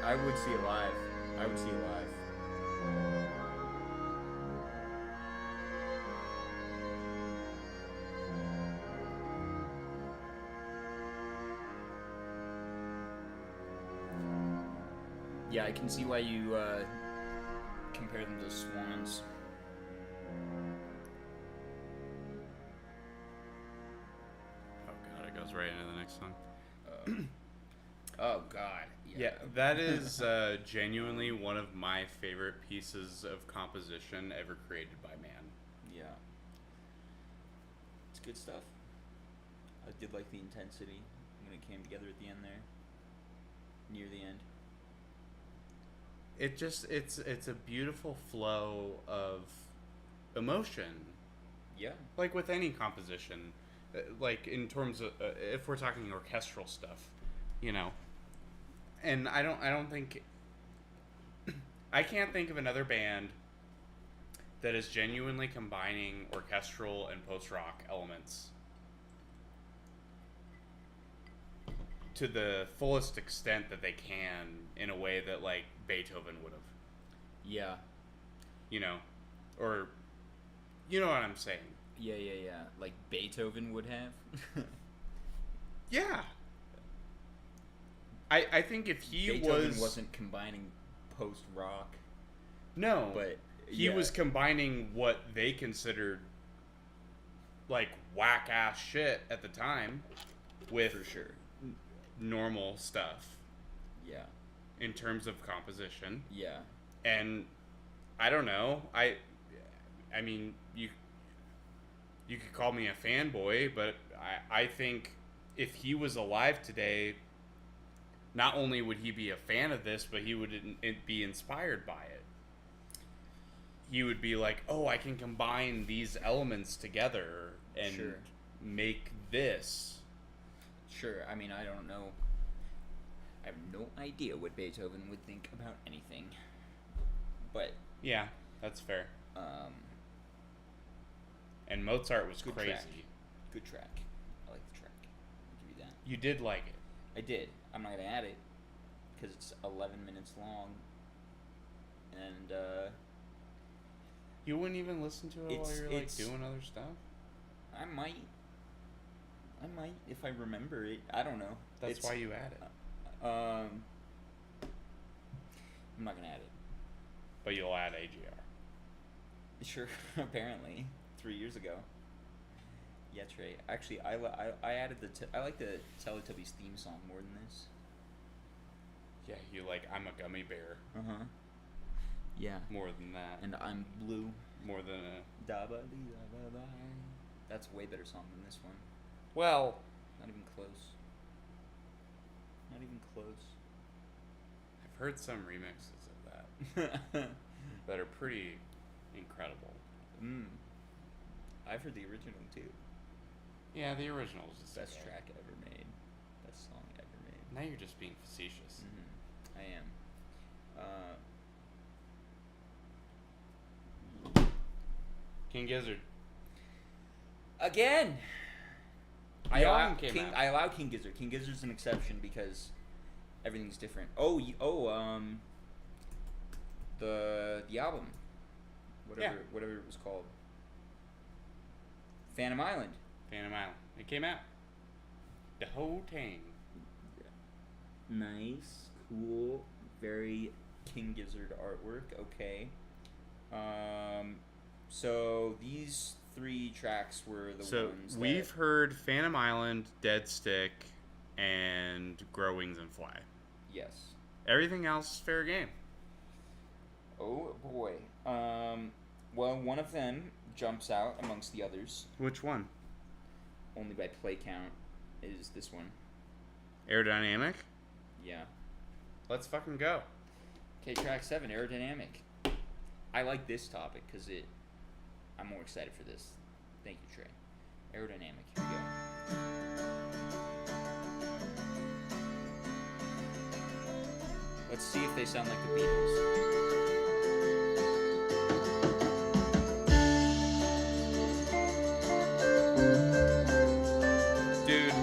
I would see it live. I would see it live. Yeah, I can see why you compare them to swans. Oh god, it goes right into the next song. Oh God. Yeah, that is genuinely one of my favorite pieces of composition ever created by man. Yeah. It's good stuff. I did like the intensity when it came together at the end there. Near the end. It just it's a beautiful flow of emotion. Yeah. Like with any composition, like in terms of if we're talking orchestral stuff, you know. And I don't think I can't think of another band that is genuinely combining orchestral and post-rock elements to the fullest extent that they can in a way that like Beethoven would have. Yeah. You know, or you know what I'm saying. Yeah. Like Beethoven would have. Yeah. I think if he Beethoven wasn't combining post rock. No, but he was combining what they considered like whack ass shit at the time with for sure normal stuff. Yeah. In terms of composition. Yeah. And I don't know. I mean, you could call me a fanboy, but I think if he was alive today, not only would he be a fan of this, but he would be inspired by it. He would be like, oh, I can combine these elements together and make this. Sure. I mean, I don't know. I have no idea what Beethoven would think about anything. But yeah, that's fair. And Mozart was crazy. Good track. I like the track. I'll give you that. You did like it. I did. I'm not gonna add it because it's 11 minutes long, and you wouldn't even listen to it while you're like doing other stuff. I might if I remember it. I don't know. That's why you add it. I'm not gonna add it. But you'll add AGR. Sure. Apparently, 3 years ago. Yeah, Trey. Actually, I added I like the Teletubbies theme song more than this. Yeah, you like I'm a gummy bear. Yeah. More than that. And I'm blue. More than a da ba dee da ba ba. That's a way better song than this one. Well, not even close. Not even close. I've heard some remixes of that that are pretty incredible. I've heard the original too. Yeah, the original is the best track ever made. Best song ever made. Now you're just being facetious. I am. King Gizzard. Again. I allow King Gizzard. King Gizzard's an exception because everything's different. The album, whatever it was called. Phantom Island. It came out. The whole thing. Nice, cool, very King Gizzard artwork. Okay. So these 3 tracks were the ones. So we've heard Phantom Island, Dead Stick, and Grow Wings and Fly. Yes. Everything else is fair game. Oh boy. Well, one of them jumps out amongst the others. Which one? Only by play count is this one. Aerodynamic? Yeah. Let's fucking go. Okay, track 7, Aerodynamic. I like this topic because I'm more excited for this. Thank you, Trey. Aerodynamic. Here we go. Let's see if they sound like the Beatles. Dude,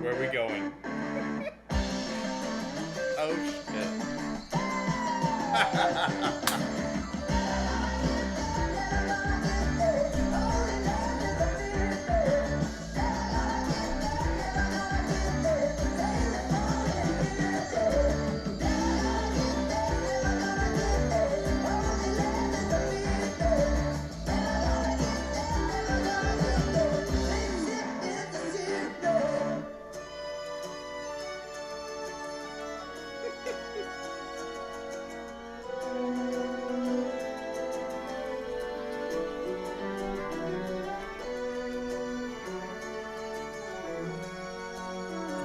Where are we going? Oh shit.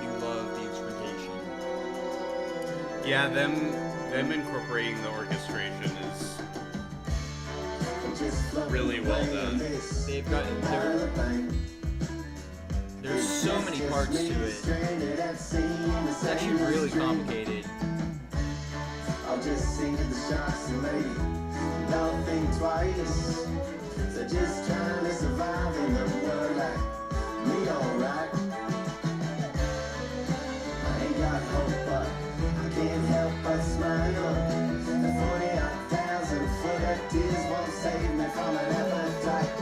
You love the instrumentation. Yeah, them incorporating the orchestration is really well done. They've got there's so many parts to it. It's actually really complicated. I'll just sing to the shots and lady. Don't think twice. So just trying to survive in the world like me, alright. I ain't got hope, but I can't help but smile. The 40,000 foot of tears won't save me from an appetite.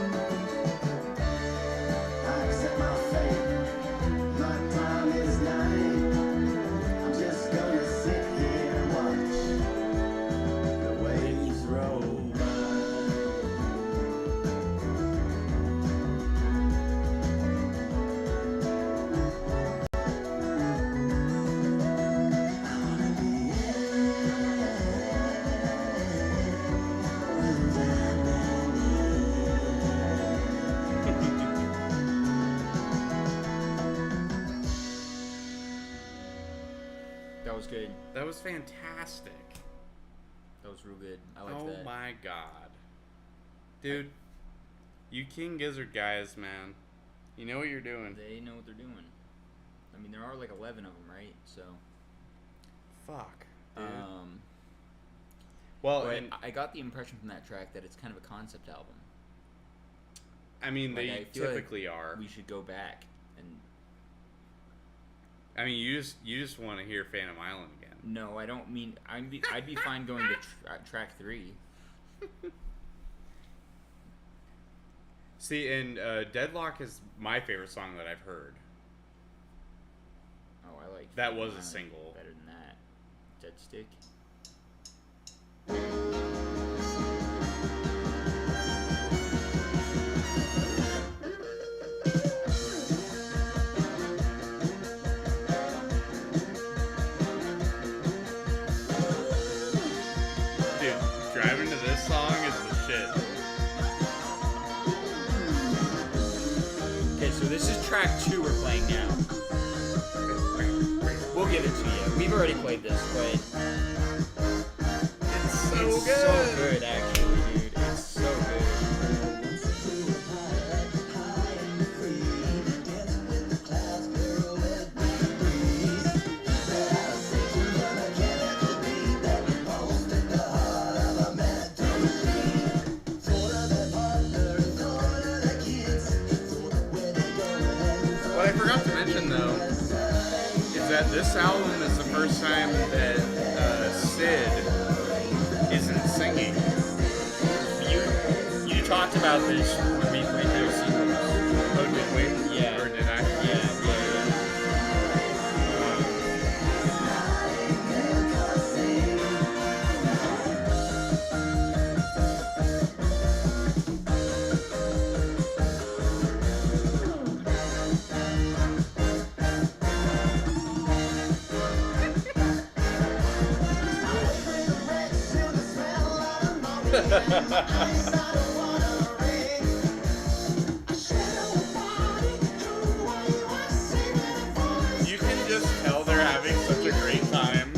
I accept my fate. My time is nigh. I'm just gonna sit here and watch the waves roll by. I wanna be That was good. That was fantastic. That was real good. I like Oh that. my god. Dude, you King Gizzard guys, man. You know what you're doing. They know what they're doing. I mean, there are like 11 of them, right? So, Fuck. Dude. but and, I got the impression from that track that it's kind of a concept album. I mean, Like, they I feel like typically are. We should go back and. I mean, you just want to hear Phantom Island again. No, I don't mean. I'd be fine going to track 3. See, and Deadlock is my favorite song that I've heard. Oh, I like. That was a Island single. better than that. Dead Stick. Dude, driving to this song is the shit. Okay, so this is track 2 we're playing now. We'll give it to you. We've already played this, but It's so it's good. so good, actually, dude. It's so good. What I forgot to mention, though, is that this album is the first time that Sid isn't singing. You talked about this when we played House Sequels. Oh, did we? Yeah. Or did I? Yeah. You can just tell they're having such a great time.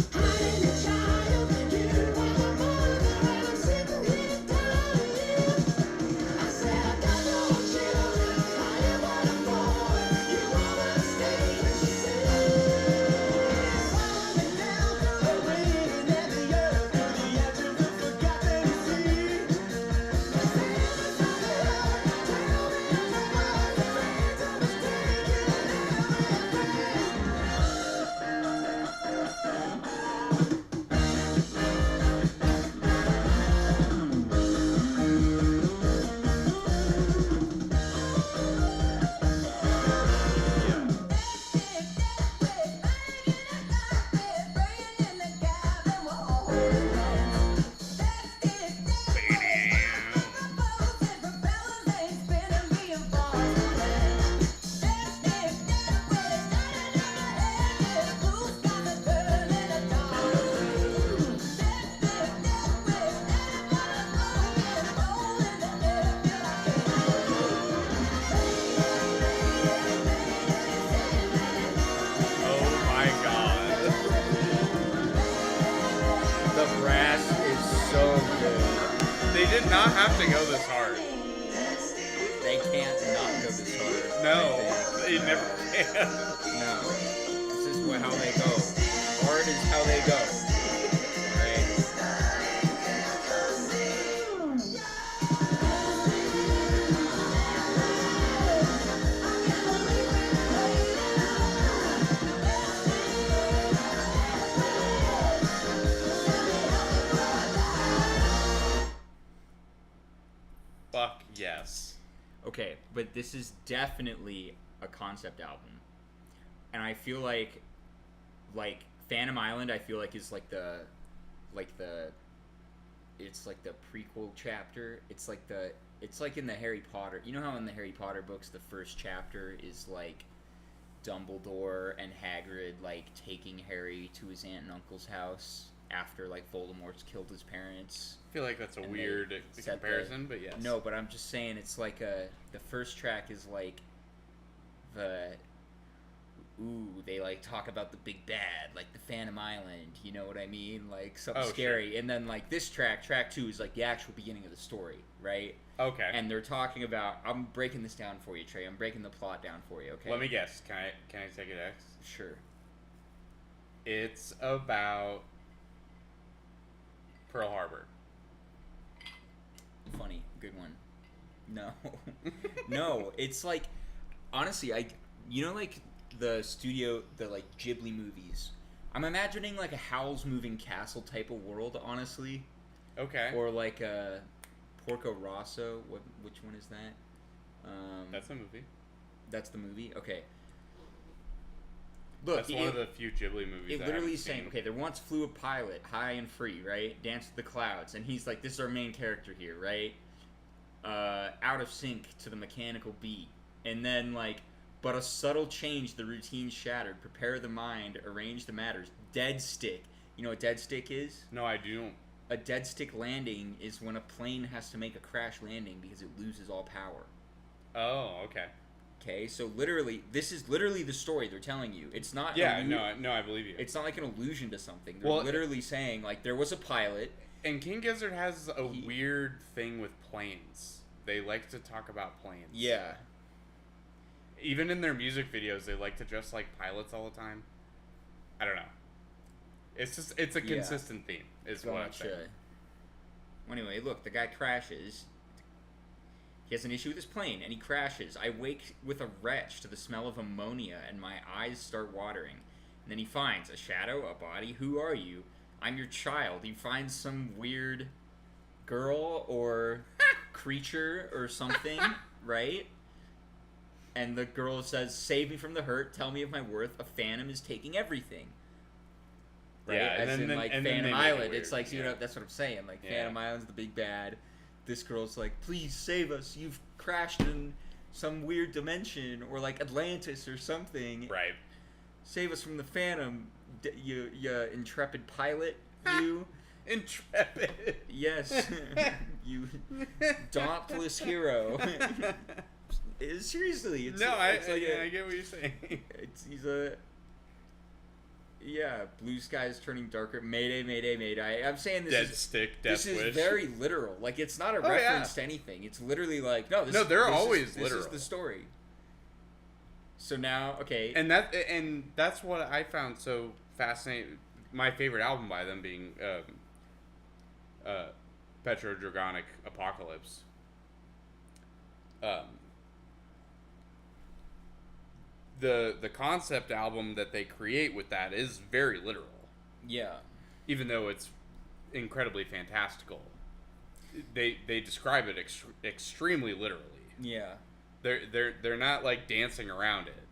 They did not have to go this hard. They can't not go this hard. No, I think. they never can. No. This is how they go. Hard is how they go. Alright? Fuck yes. Okay, but this is definitely a concept album. And I feel like Phantom Island I feel like is it's like the prequel chapter. It's like in the Harry Potter. You know how in the Harry Potter books the first chapter is like Dumbledore and Hagrid like taking Harry to his aunt and uncle's house after like Voldemort's killed his parents. I feel like that's a And weird they set comparison, but yes. No, but I'm just saying it's like the first track is like they like talk about the big bad, like the Phantom Island, you know what I mean? Like something scary. Sure. And then like this track 2 is like the actual beginning of the story, right? Okay. And they're talking about, I'm breaking this down for you, Trey. I'm breaking the plot down for you, okay? Let me guess. Can I take it X? Sure. It's about Pearl Harbor. Funny. Good one. No. No, it's like honestly, you know like the like Ghibli movies. I'm imagining like a Howl's Moving Castle type of world, honestly. Okay. Or like a Porco Rosso. Which one is that? That's a movie. That's the movie? Okay. Look, That's one of the few Ghibli movies. It I literally haven't is saying, seen. okay, there once flew a pilot, high and free, right? Danced with the clouds. And he's like, this is our main character here, right? Out of sync to the mechanical beat. And then, like, but a subtle change, the routine shattered. Prepare the mind, arrange the matters. Dead stick. You know what dead stick is? No, I don't. A dead stick landing is when a plane has to make a crash landing because it loses all power. Oh, okay. Okay, so literally, this is literally the story they're telling you. It's not. Yeah, no, I believe you. It's not like an allusion to something. They're literally saying like there was a pilot. And King Gizzard has a weird thing with planes. They like to talk about planes. Yeah. Even in their music videos, they like to dress like pilots all the time. I don't know. It's a consistent theme, is what I'm saying. Well, anyway, look, the guy crashes. He has an issue with his plane, and he crashes. I wake with a retch to the smell of ammonia, and my eyes start watering. And then he finds a shadow, a body. Who are you? I'm your child. He finds some weird girl or creature or something, right? And the girl says, save me from the hurt, tell me of my worth, a phantom is taking everything. Right? Yeah, As in, like, Phantom Island. It's like, yeah. that's what I'm saying. Like, Yeah. Phantom Island's the big bad. This girl's like, please save us. You've crashed in some weird dimension, or like Atlantis or something. Right. Save us from the Phantom, you intrepid pilot, you. Intrepid. Yes. You dauntless hero. Seriously. It's, No, it's I get what you're saying. He's a... Yeah, blue skies turning darker. Mayday, mayday, mayday. I'm saying Dead stick, death this wish. is very literal. Like, it's not a reference to anything. It's literally like, no, they're always this literal. is the story. So now, okay. And that's what I found so fascinating. My favorite album by them being Petrodragonic Apocalypse. The concept album that they create with that is very literal. Yeah. Even though it's incredibly fantastical. They describe it extremely literally. Yeah. They're not like dancing around it.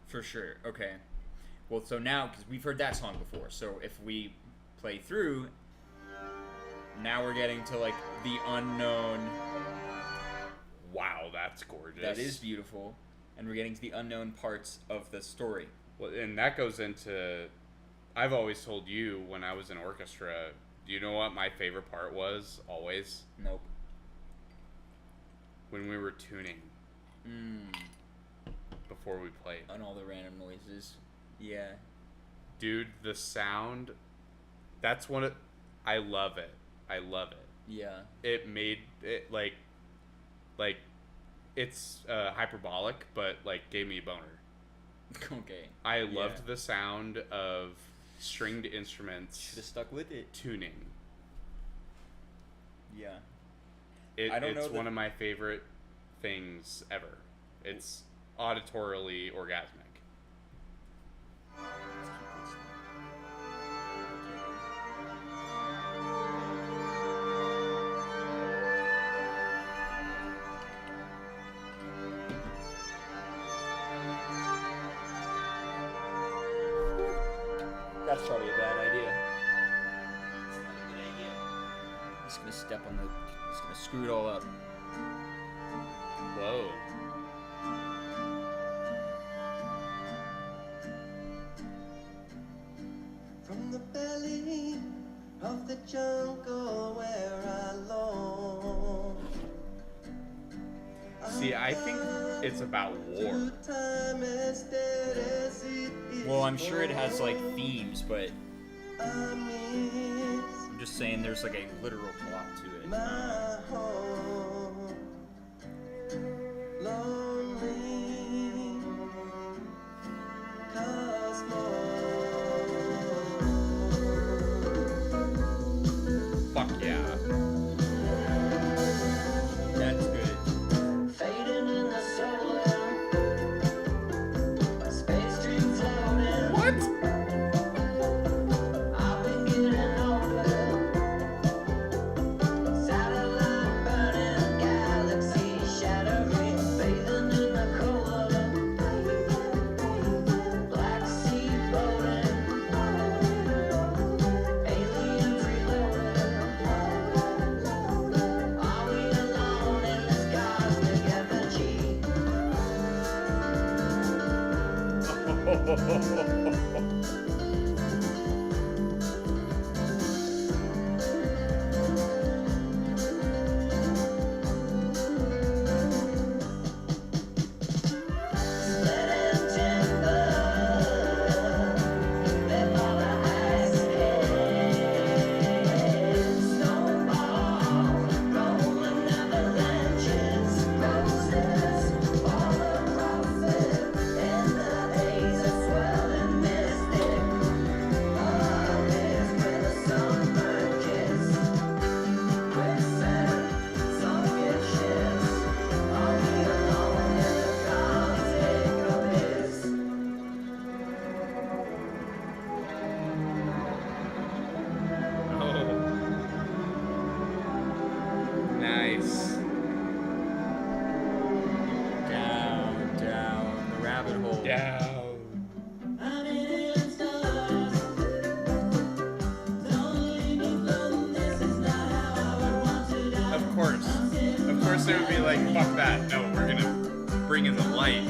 For sure. Okay. Well, so now, because we've heard that song before, so if we play through, now we're getting to, like, the unknown. Wow, that's gorgeous. That is beautiful. And we're getting to the unknown parts of the story. Well, and that goes into... I've always told you when I was in orchestra, do you know what my favorite part was, always? Nope. When we were tuning. Before we played. And all the random noises. Yeah. Dude, the sound... That's what I love it. I love it. Yeah. It made it like it's hyperbolic, but like gave me a boner. Okay. I loved Yeah. the sound of stringed instruments Should have stuck with it. tuning. Yeah. It's know one of my favorite things ever. It's auditorily orgasmic. That's probably a bad idea. It's not a good idea. He's gonna step on the. He's gonna screw it all up. Whoa. From the belly of the jungle where I long. See, I think it's about war. Time as dead as it is Well, I'm sure it has like born. themes, but I miss I'm just saying there's like a literal plot to it. my home. Lonely cosmos. Fuck yeah. That's good. Fading in the solar. Space dream floating. What? I've been getting older. Satellite burning, galaxy shattering, bathing in the cola. Black sea boating, alien freeloading. Are we alone in this cosmic effigy? Splitting timber, before the I.C.E. Snowball, rolling avalanches, roses, all the prophet, in the haze, a swirling mystic. Is where the sunburned kiss, quicksand, sunken ships. Are we alone in the cosmic abyss? Oh. Nice. Down the rabbit hole. Down. I'm in alien stars. Don't leave me floating. This is not how I would want to die. Of course they would be like, fuck that. No, we're gonna bring in the light.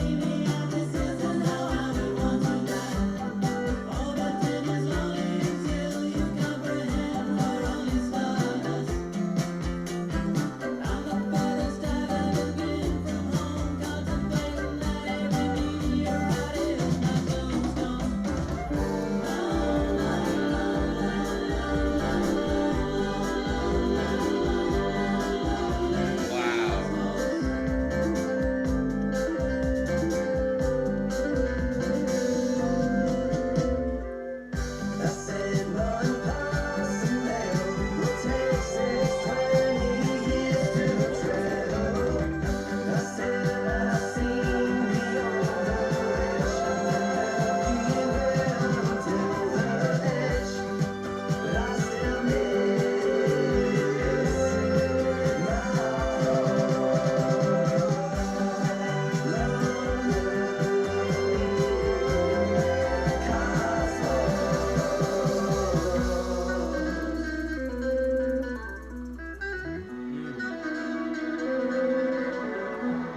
This isn't how I would want to die. All but 10 years lonely until you comprehend we're only stardust. I'm the farthest I've ever been from home, contemplating that every meteorite is my tombstone. Wow. I said no impossible will take 620 years to travel. I said I've seen beyond the wish, give till the edge, but I still miss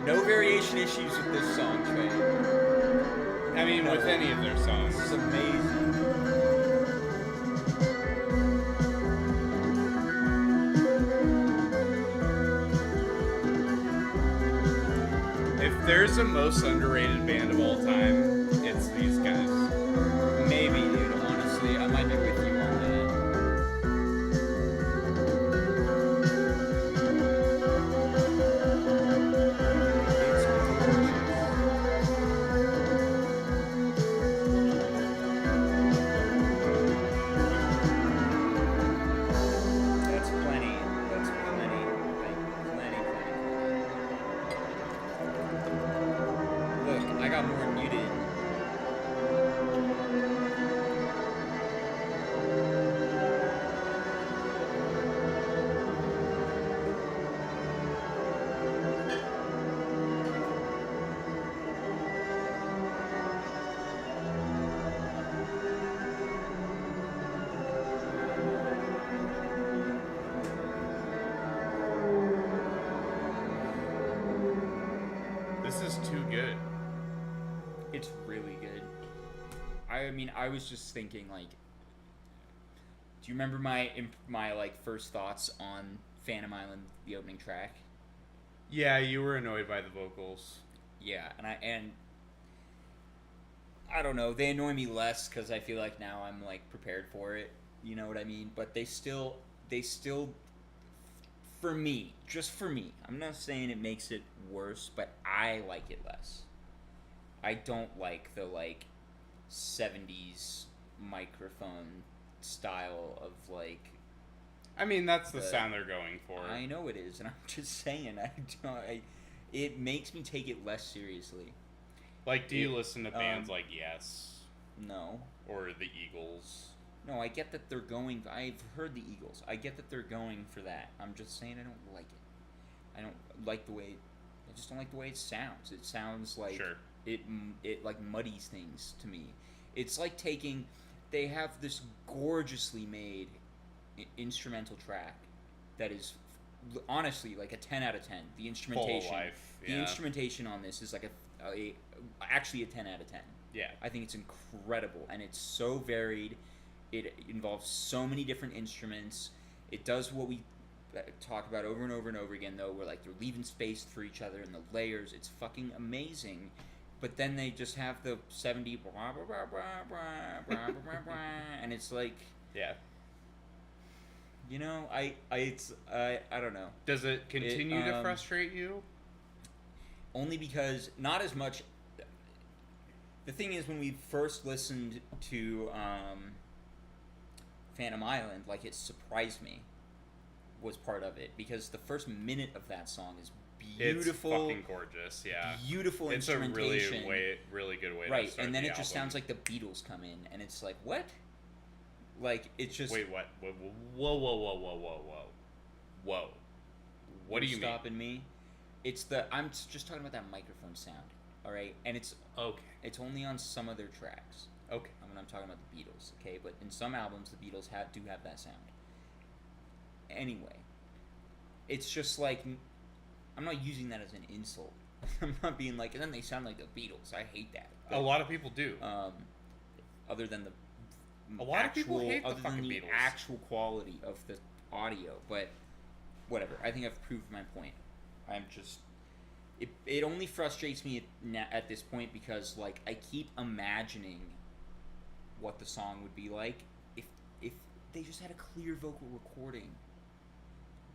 No variation issues with this song, Trey. I mean, with any of their songs. This is amazing. If there's a most underrated band of all time, it's these guys. Maybe, dude. Honestly, I might be with you on that. I mean, I was just thinking, like, do you remember my like first thoughts on Phantom Island, the opening track? Yeah, you were annoyed by the vocals. Yeah, and I don't know, they annoy me less because I feel like now I'm like prepared for it. You know what I mean? But they still, for me, just for me. I'm not saying it makes it worse, but I like it less. I don't like the like 70s microphone style of like. I mean, that's the sound they're going for. I know it is, and I'm just saying, it makes me take it less seriously. Like, do you listen to bands like Yes? No. Or the Eagles? No, I get that they're going. I've heard the Eagles. I get that they're going for that. I'm just saying I don't like it. I don't like the way. I just don't like the way it sounds. It sounds like it like muddies things to me. It's like taking. They have this gorgeously made instrumental track that is honestly like a 10 out of 10. The instrumentation, full of life. the instrumentation on this is like actually a 10 out of 10. Yeah. I think it's incredible, and it's so varied. It involves so many different instruments. It does what we talk about over and over and over again, though, where like they're leaving space for each other and the layers. It's fucking amazing. But then they just have the 70 blah, blah, blah, blah, blah, blah, blah, blah, blah, and it's like, yeah. You know, I don't know. Does it continue to frustrate you? Only because not as much. The thing is, when we first listened to Phantom Island, like, it surprised me, was part of it, because the first minute of that song is beautiful. It's fucking gorgeous, yeah. Beautiful it's instrumentation. It's a really good way right, to start and then the it just album. sounds like the Beatles come in, and it's like, what? Like, it's just... Wait, what? Whoa. What do you mean? Stopping me? It's the... I'm just talking about that microphone sound, alright? And it's... Okay. It's only on some of their tracks. Okay. When I'm talking about the Beatles, okay? But in some albums, the Beatles do have that sound. Anyway, it's just like... I'm not using that as an insult. I'm not being like, and then they sound like the Beatles. I hate that. But, a lot of people do. Other than the... A lot of people hate the fucking Beatles. Actual quality of the audio, but whatever. I think I've proved my point. I'm just... It only frustrates me at this point because, like, I keep imagining what the song would be like if they just had a clear vocal recording.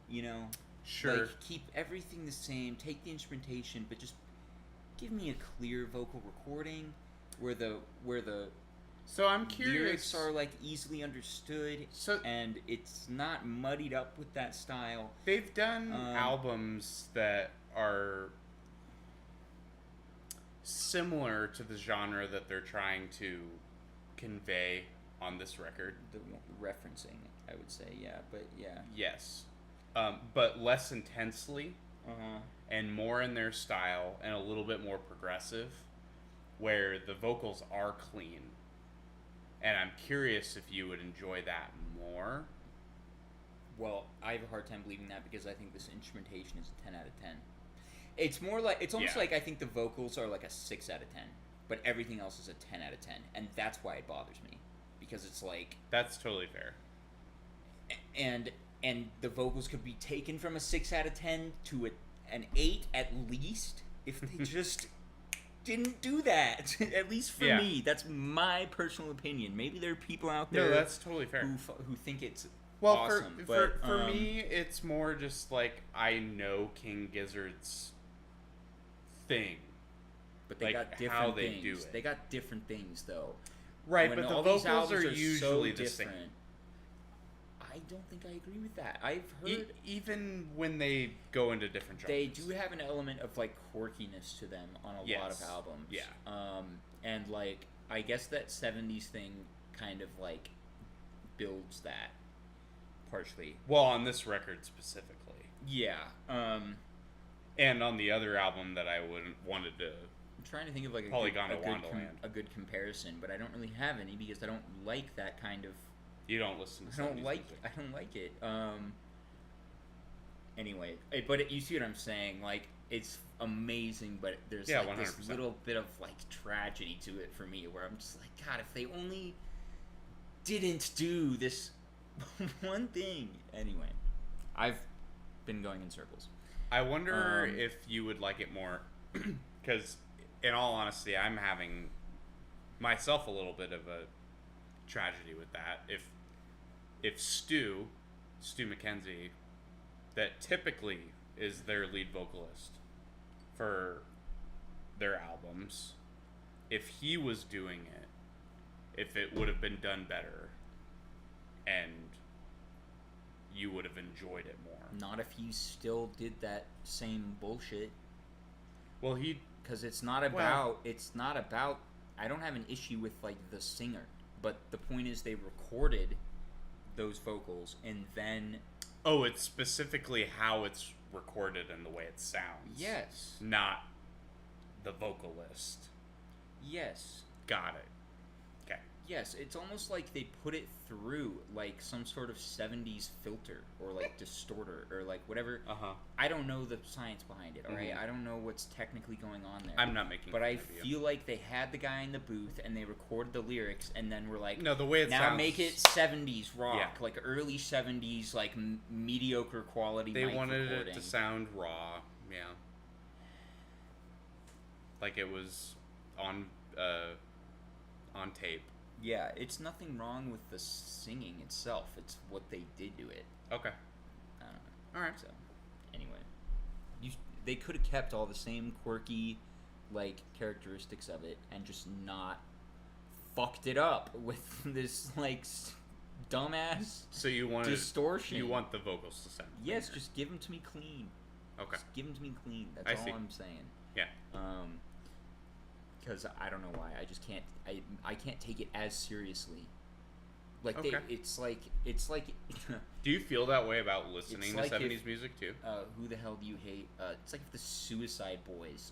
You know? Sure. Like, keep everything the same, take the instrumentation, but just give me a clear vocal recording where the so I'm curious. Lyrics are like easily understood, and it's not muddied up with that style. They've done albums that are similar to the genre that they're trying to convey on this record. The referencing, I would say, yeah, but yeah. Yes, but less intensely, and more in their style, and a little bit more progressive, where the vocals are clean. And I'm curious if you would enjoy that more. Well, I have a hard time believing that because I think this instrumentation is a 10 out of 10. It's more like, it's almost like I think the vocals are like a 6 out of 10, but everything else is a 10 out of 10, and that's why it bothers me, because it's like... That's totally fair. And the vocals could be taken from a 6 out of 10 to an 8 at least, if they just... didn't do that. At least for me, that's my personal opinion. Maybe there are people out there. No, that's totally fair. Who think it's awesome. For me, it's more just like I know King Gizzard's thing, but they got different how they things. do it. They got different things though. Right, when but the all these vocals albums are usually so the same. different. I don't think I agree with that. I've heard even when they go into different genres, they do have an element of like quirkiness to them on a lot of albums. Yeah. And like I guess that 70s thing kind of like builds that partially. Well, on this record specifically. Yeah. And on the other album that I wanted to. I'm trying to think of like a good comparison, but I don't really have any because I don't like that kind of. You don't listen to I don't like it. Anyway, but you see what I'm saying? Like, it's amazing, but there's Yeah, like this 100%. little bit of like tragedy to it for me, where I'm just like, God, if they only didn't do this one thing. Anyway, I've been going in circles. I wonder Um, if you would like it more, because in all honesty, I'm having myself a little bit of a tragedy with that. If Stu McKenzie, that typically is their lead vocalist for their albums, if he was doing it, if it would have been done better, and you would have enjoyed it more. Not if you still did that same bullshit. Well, he Because it's not about. I don't have an issue with like the singer, but the point is they recorded those vocals and then Oh, it's specifically how it's recorded and the way it sounds. yes, Not the vocalist. yes, Got it. Okay. yes. It's almost like they put it through like some sort of 70s filter or like distorter or like whatever. Uh-huh. I don't know the science behind it. All right, Mhm. I don't know what's technically going on there. I'm not making But fun I of you. feel like they had the guy in the booth and they recorded the lyrics and then were like, No, the way it now sounds. make it 70s rock, Yeah. like early 70s, like mediocre quality. They mic wanted recording. it to sound raw. Yeah. Like it was on tape. Yeah, it's nothing wrong with the singing itself. It's what they did to it. Okay. I don't know. All right. So, anyway, they could have kept all the same quirky, like characteristics of it, and just not fucked it up with this like dumbass So you want distortion. You want the vocals to sound. Yes, cleaner. just give them to me clean. Okay. Just give them to me clean. That's I all see. I'm saying. Yeah. Because I don't know why. I just can't. I can't take it as seriously. Like Okay. it's like Do you feel that way about listening It's to like 70s if- music too? who the hell do you hate? It's like if the Suicide Boys.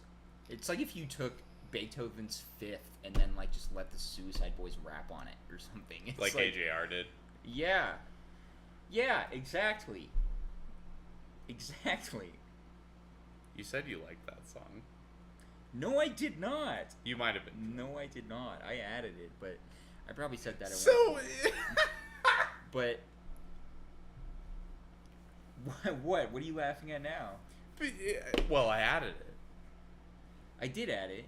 It's like if you took Beethoven's Fifth and then like just let the Suicide Boys rap on it or something. It's Like AJR did. Yeah. Yeah. Exactly. Exactly. You said you liked that song. No, I did not. You might have been. No, I did not. I added it, but I probably said that. At one So. point. But what? What are you laughing at now? Well, I added it. I did add it.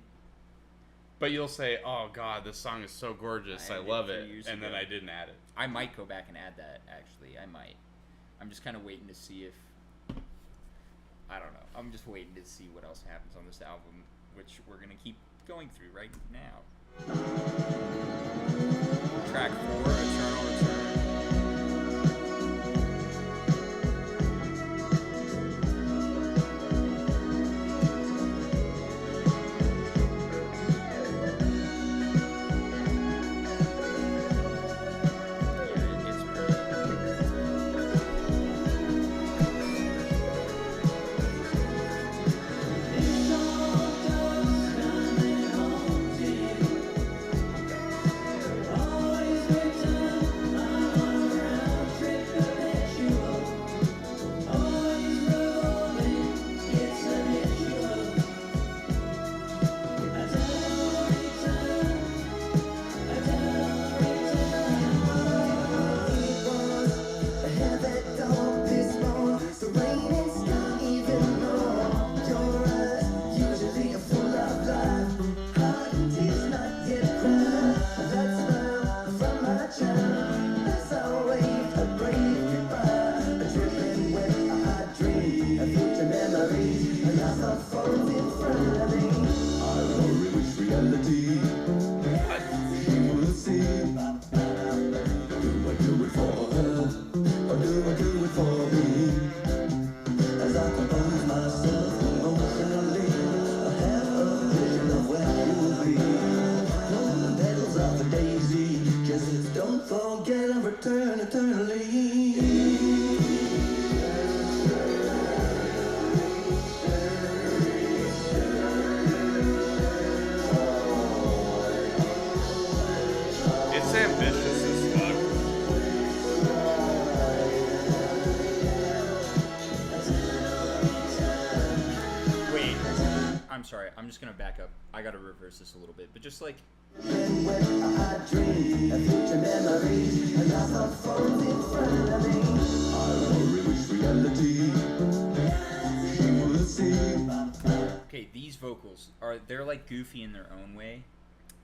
But you'll say, "Oh God, this song is so gorgeous. I I added love it a it," few years and then ago. I didn't add it. I might go back and add that. Actually, I might. I'm just kind of waiting to see if. I don't know. I'm just waiting to see what else happens on this album, which we're gonna keep going through right now. Track 4, Eternal Return. Yeah, it's pretty. Don't forget and return eternally. It's ambitious as fuck. Wait, I'm sorry. I'm just gonna back up. I gotta reverse this a little bit, but just like okay, these vocals they're like goofy in their own way,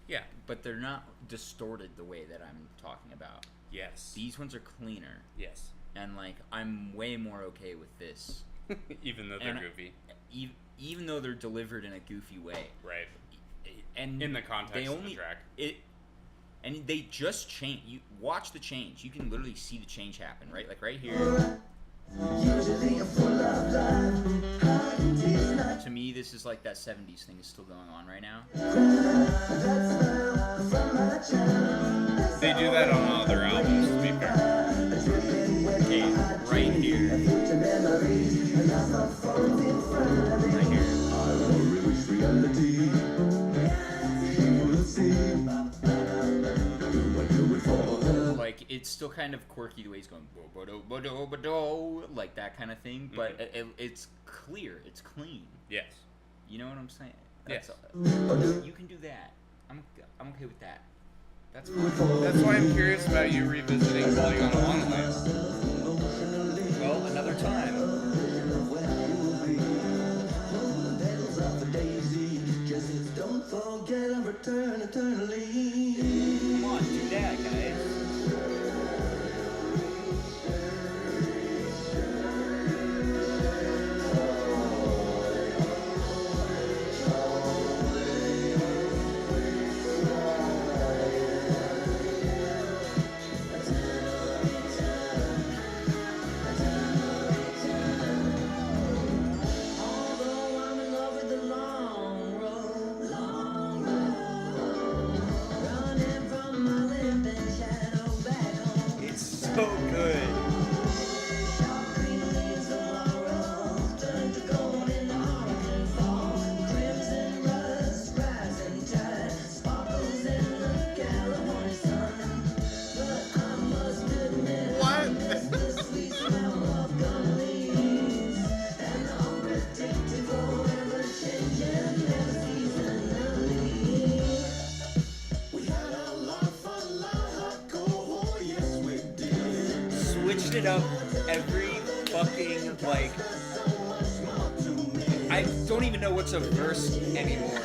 Yeah. but they're not distorted the way that I'm talking about. Yes. These ones are cleaner, Yes. and like I'm way more okay with this, Even though they're And- goofy. even though they're delivered in a goofy way. Right. And In the context they of only the track. and they just change. You watch the change. You can literally see the change happen, right? Like right here. To me, this is like that 70s thing is still going on right now. They do that on other albums, to be fair. Okay, right here. Right here. Like it's still kind of quirky the way he's going bo-bo-do, like that kind of thing, but it's clear, it's clean. Yes. You know what I'm saying? Yes. You can do that. I'm okay with that. That's fine. That's why I'm curious about you revisiting Polygon Along Well, another time. Don't forget and return eternally. Come on, do that, guys. Although I'm in love with the long road, running from my limping shadow back home. It's so good. Sharp green leaves of laurel turn to gold in the autumn fall. Crimson rust, rising tide, sparkles in the California sun. But I must admit, I miss the sweet smell of gum leaves and the unpredictable, ever-changing, never seasonally. We had a lot of fun, oh yes we did. Switched it up every fucking like. I don't even know what's a verse anymore.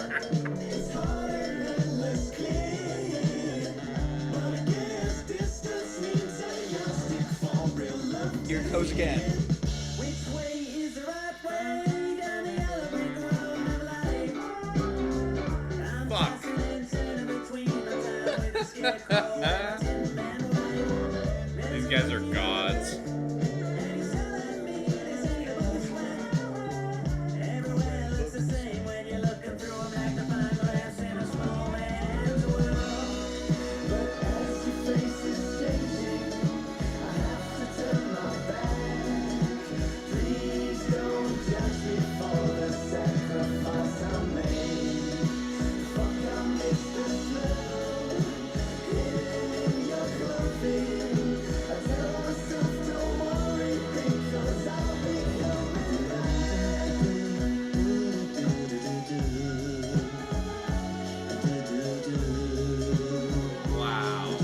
Here it goes again. Which way is the right way? Down the yellow brick road of life. I'm Fuck. tossing and turning between my time with the scarecrow and tin man white. These guys are gods. And he's telling me and he's saying which way. Everywhere looks the same when you're looking through a magnifying glass in a small man's world. But as your face is changing, I have to turn my back. Please don't judge me for the sacrifice I made. Fuck, I miss the smell, hidden in your clothing. I tell myself don't worry because I'll be coming back. Wow.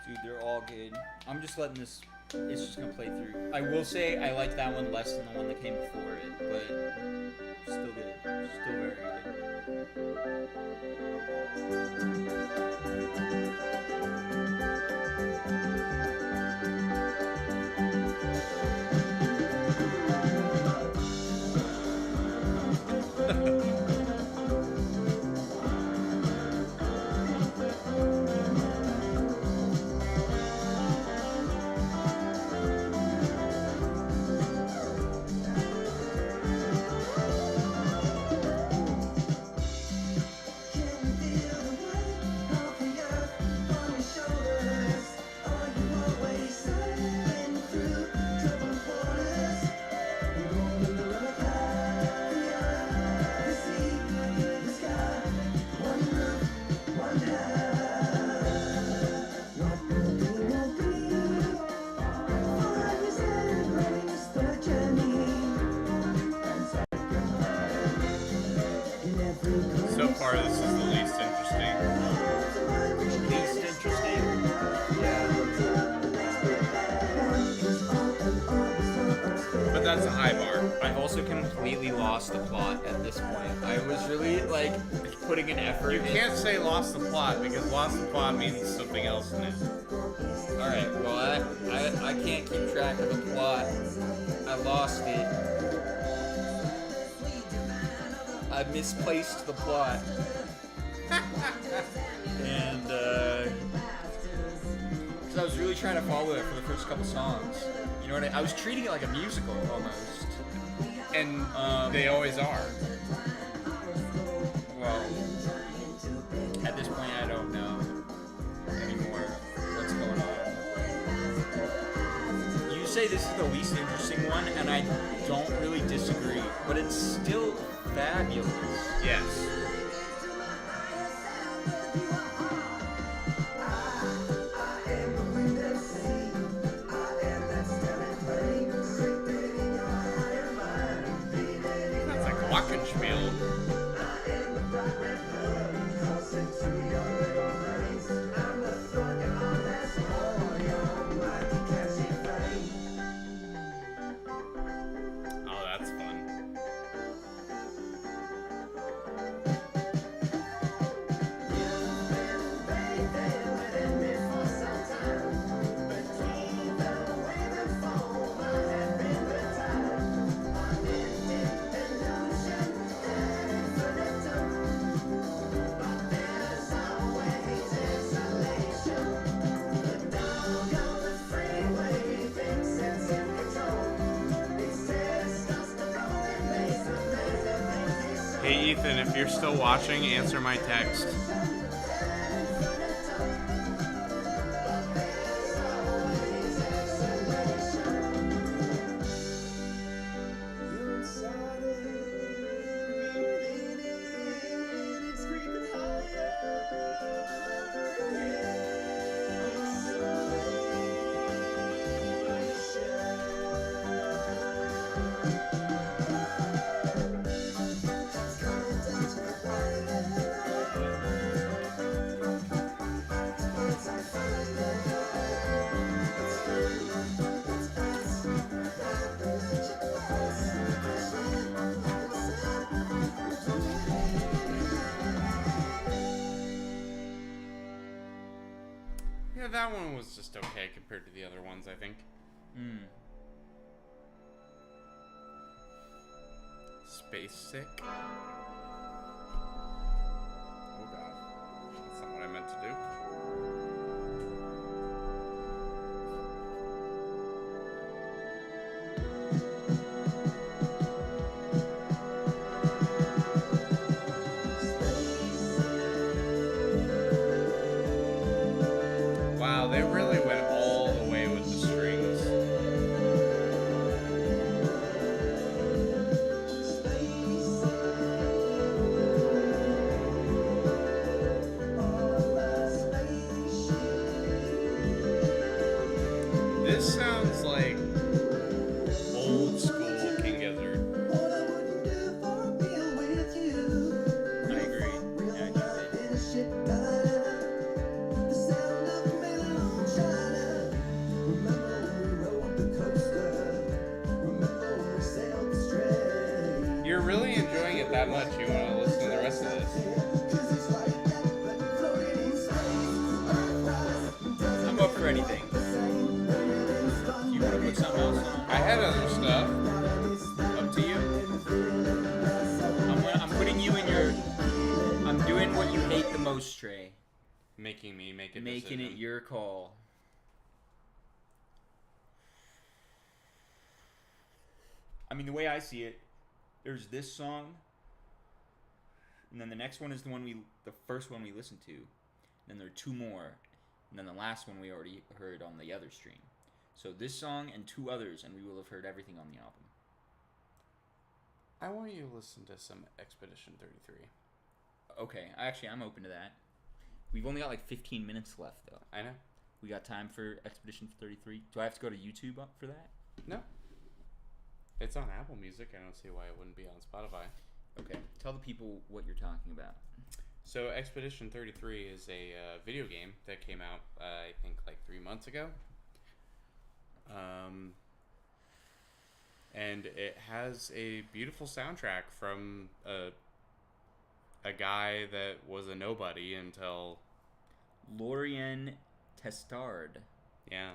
Dude, they're all good. I'm just letting this. It's just gonna play through. I will say I like that one less than the one that came before it, but still good. Still very good. that's a high bar. I've also completely lost the plot at this point. I was really like putting an effort. You can't say lost the plot because lost the plot means something else now. All right. Well, I can't keep track of the plot. I lost it. I misplaced the plot. And because I was really trying to follow it for the first couple songs. You know what I was treating it like a musical almost. And they always are. Well, at this point, I don't know anymore what's going on. You say this is the least interesting one, and I don't really disagree, but it's still fabulous. Yes. That's like Glockenspiel. Oh, that's fun. Hey Ethan, if you're still watching, answer my text. Yeah, that one was just okay compared to the other ones, I think. Space Sick. Oh god. That's not what I meant to do. Wow, they really went all the way with the strings. This sounds like old school King Gizzard. I agree. Yeah, I do. You're really enjoying it that much, you want to listen to the rest of this. I'm up for anything. You want to put something else on? I had other stuff. Up to you. I'm putting you in your. I'm doing what you hate the most, Trey. Making me make a Making decision. it your call. I mean, the way I see it, there's this song, and then the next one is the first one we listened to. Then there are two more, and then the last one we already heard on the other stream. So this song and two others, and we will have heard everything on the album. I want you to listen to some Expedition 33. Okay, I'm open to that. We've only got like 15 minutes left, though. I know. We got time for Expedition 33. Do I have to go to YouTube up for that? No. It's on Apple Music. I don't see why it wouldn't be on Spotify. Okay, tell the people what you're talking about. So Expedition 33 is a video game that came out, I think, like 3 months ago. And and it has a beautiful soundtrack from a guy that was a nobody until Lorien Testard. yeah.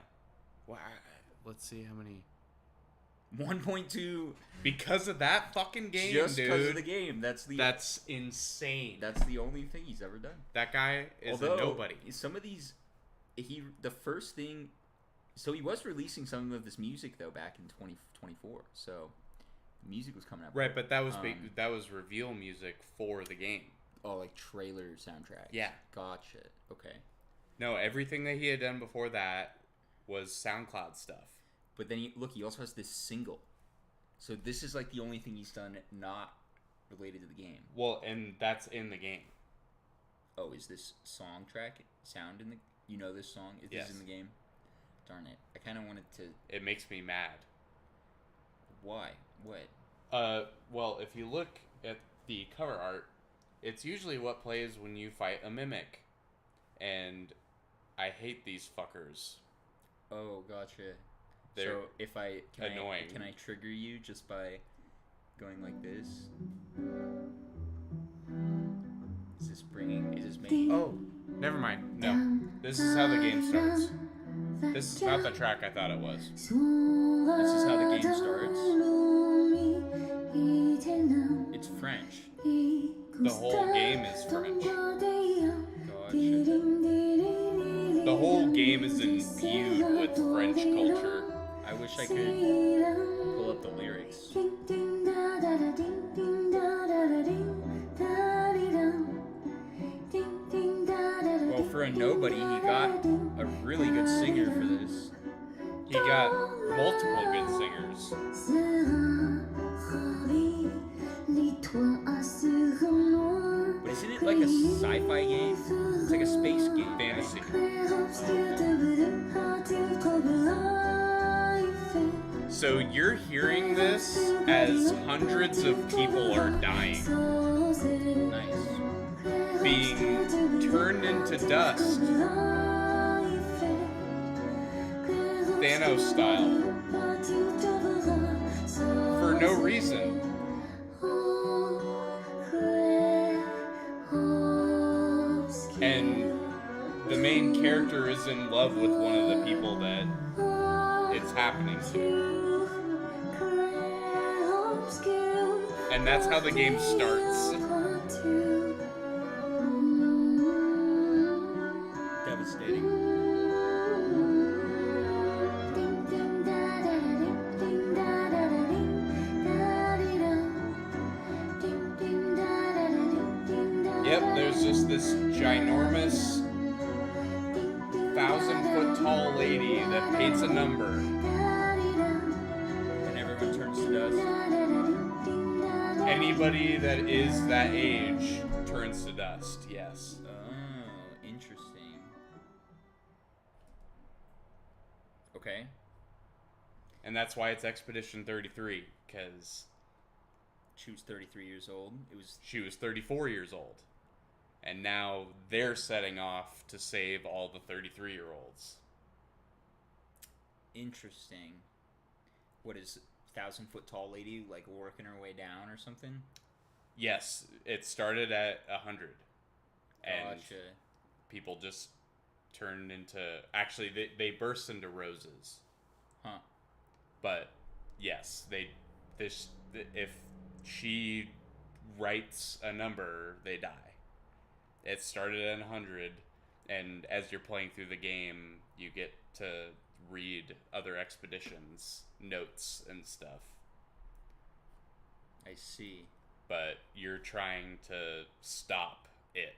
Wow. Let's see how many. 1.2 Because of that fucking game, just dude. because of the game. That's insane. That's the only thing he's ever done. That guy is Although, a nobody. Some of these, the first thing, so he was releasing some of this music though back in 2024. So the music was coming out. Right, but that was reveal music for the game. Oh, like trailer soundtrack. Yeah. Gotcha. Okay. No, everything that he had done before that was SoundCloud stuff. But then he also has this single. So this is like the only thing he's done not related to the game. Well, and that's in the game. Oh, is this sound in the? You know this song? Is Yes. this in the game? Darn it! I kind of wanted to. It makes me mad. Why? What? Well, if you look at the cover art, it's usually what plays when you fight a mimic, and I hate these fuckers. Oh, gotcha. They're so if annoying. Can I trigger you just by going like this? Is this making? Oh, never mind. No, this is how the game starts. This is not the track I thought it was. This is how the game starts. It's French. The whole game is French. Gotcha. The whole game is imbued with French culture. I wish I could pull up the lyrics. Well, for a nobody, he got a really good singer for this. He got multiple good singers. But isn't it like a sci-fi game? It's like a space game. Fantasy. So you're hearing this as hundreds of people are dying, Nice. being turned into dust, Thanos style, for no reason. And the main character is in love with one of the people that it's happening to. And that's how the game starts. Devastating. Yep, there's just this ginormous 1,000-foot tall lady that paints a number. And everyone turns to dust. Anybody that is that age turns to dust, yes. Oh, interesting. Okay. And that's why it's Expedition 33, because She was 33 years old. she was 34 years old. And now they're setting off to save all the 33-year-olds. Interesting. What is 1,000-foot tall lady like working her way down or something? Yes, it started at 100. And Gotcha. people just turned into... Actually, they burst into roses. Huh. But, yes, if she writes a number, they die. It started at 100, and as you're playing through the game, you get to read other expeditions, notes, and stuff. I see. But you're trying to stop it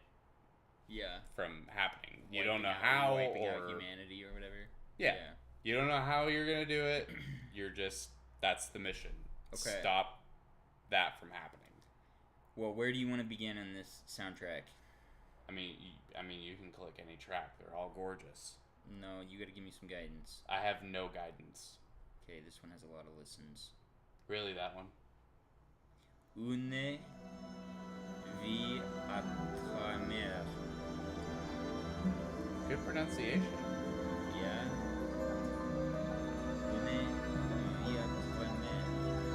Yeah. from happening. You Wiping don't know out- how, wiping out or... humanity or whatever. Yeah. You don't know how you're going to do it. You're just... That's the mission. Okay. Stop that from happening. Well, where do you want to begin on this soundtrack? I mean, you can click any track. They're all gorgeous. No, you got to give me some guidance. I have no guidance. Okay, this one has a lot of listens. Really, that one? Une vie à travers. Good pronunciation. Yeah. Une vie à travers.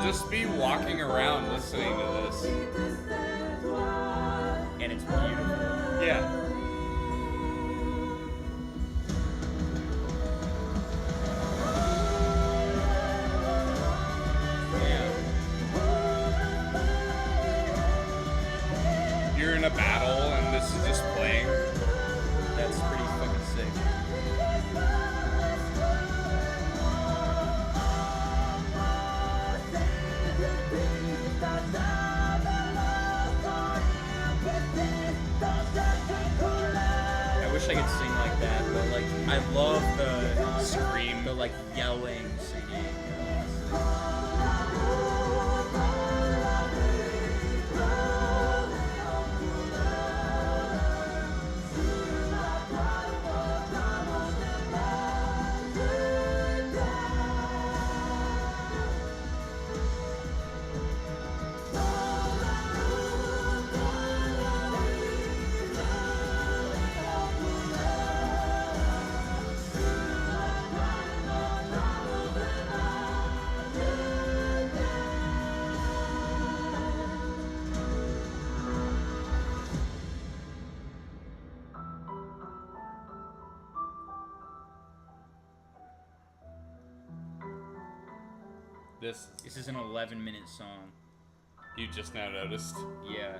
I'll just be walking around listening to this. And it's beautiful. Yeah. You're in a battle and this is just playing. That's pretty fucking sick. I wish I could sing like that, but like I love the scream, the like yelling singing. This is an 11-minute song. You just now noticed. Yeah.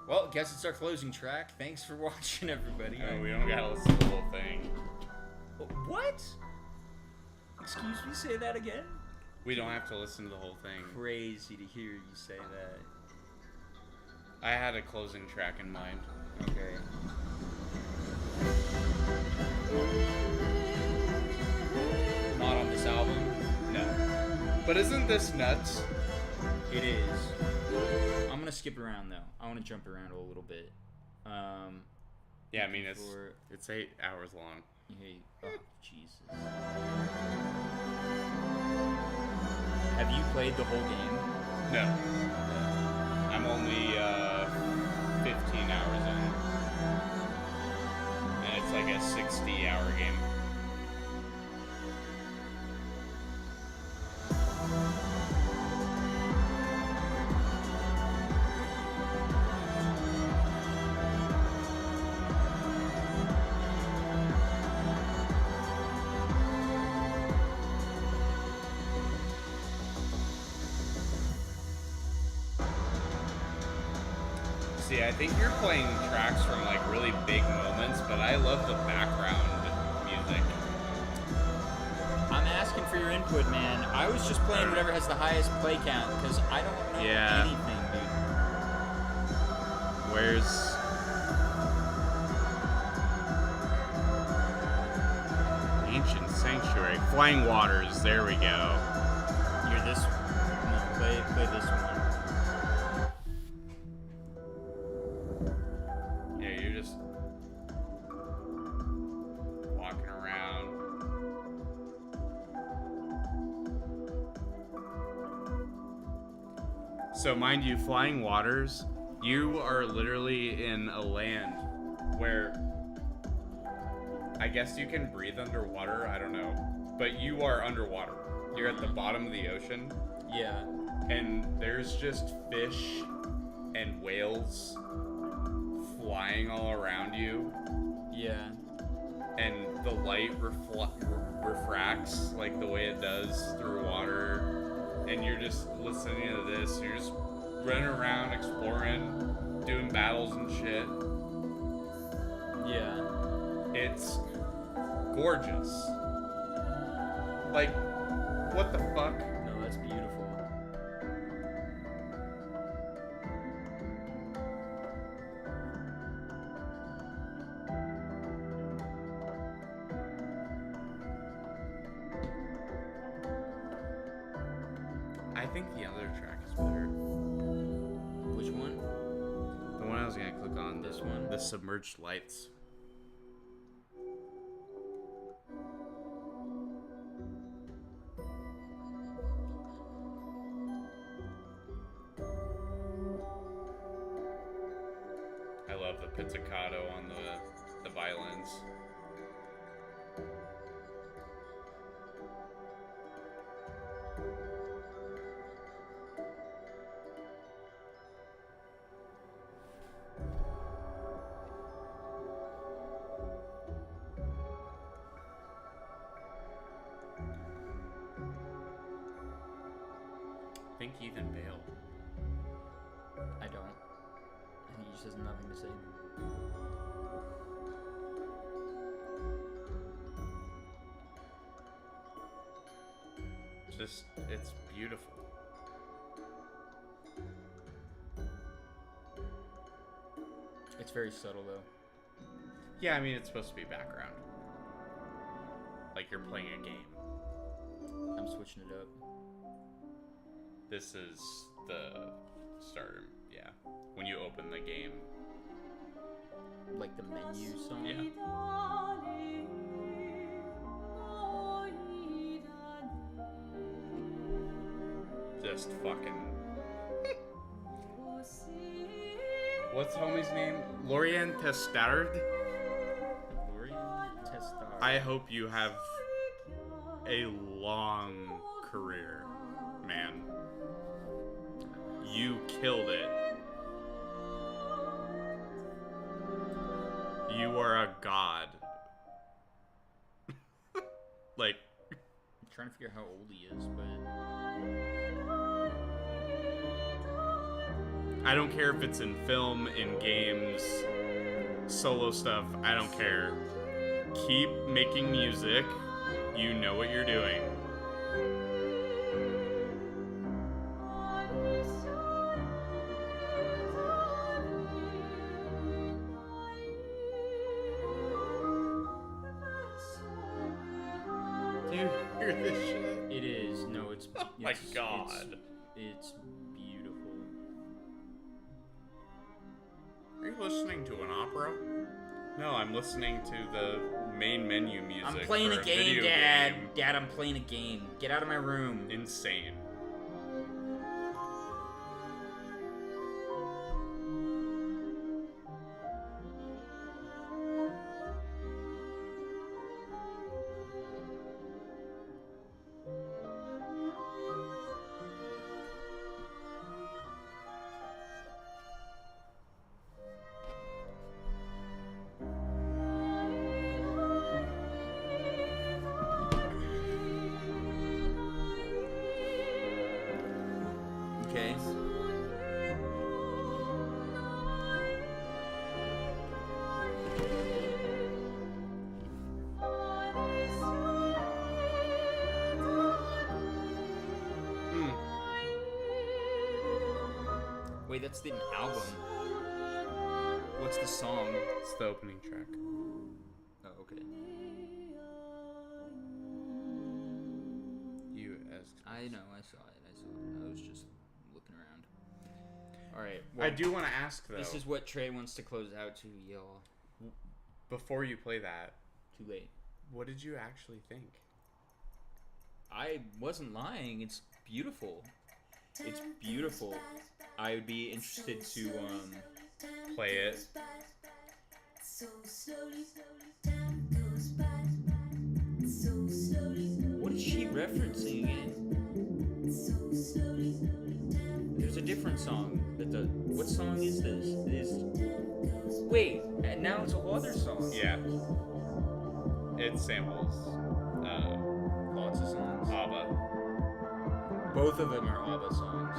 Well, guess it's our closing track. Thanks for watching, everybody. No, we don't gotta listen to the whole thing. What? Excuse me, say that again? We don't have to listen to the whole thing. Crazy to hear you say that. I had a closing track in mind. Okay. Not on this album? No. But isn't this nuts? It is. I'm gonna skip around though. I want to jump around a little bit. Yeah, I mean it's 8 hours long. Hey, oh Jesus. Have you played the whole game? No. I'm only 15 hours in. And it's like a 60-hour game. See, I think you're playing tracks from like really big moments, but I love the background music. I'm asking for your input, man. I was just playing whatever has the highest play count because I don't know anything, dude. Where's... Ancient Sanctuary. Flying Waters, there we go. You're this... No, play this one. Yeah, you're just walking around. So mind you, Flying Waters, you are literally in a land where I guess you can breathe underwater, I don't know. But you are underwater. You're at the bottom of the ocean. Yeah. And there's just fish and whales flying all around you. Yeah. And the light refracts like the way it does through water. And you're just listening to this. You're just running around, exploring, doing battles and shit. Yeah. It's gorgeous. Like, what the fuck? No, that's beautiful. I think the other track is better. Which one? The one I was gonna click on. This one? The Submerged Lights. I love the pizzicato on the violins. think Ethan bailed. I don't. I think he just has nothing to say. It's beautiful. It's very subtle though. Yeah, I mean, it's supposed to be background. Like you're playing a game. I'm switching it up. This is the start, yeah. When you open the game. Like the menu song. Yeah. Just fucking. What's homie's name? Lorien Testard? Lorien Testard. I hope you have a long career, man. You killed it. You are a god. Like, I'm trying to figure out how old he is, but I don't care if it's in film, in games, solo stuff, I don't care. Keep making music. You know what you're doing. Do you hear this shit? it is. No, it's. Oh my it's- God. It's beautiful. Are you listening to an opera? No, I'm listening to the main menu music. I'm playing for a game, video Dad. game. Dad, I'm playing a game. Get out of my room. Insane. Okay. Wait, that's the album. What's the song? It's the opening track. Oh, okay. You as I know, I saw it. I was just looking around. All right. I do want to ask though. This is what Trey wants to close out to, y'all. Before you play that, Too late. what did you actually think? I wasn't lying. It's beautiful. It's beautiful. I would be interested to Play it. What is she referencing again? There's a different song that does. What song is this? Wait, and now it's a whole other song. Yeah. It samples Lots of songs. ABBA. Both of them are ABBA songs.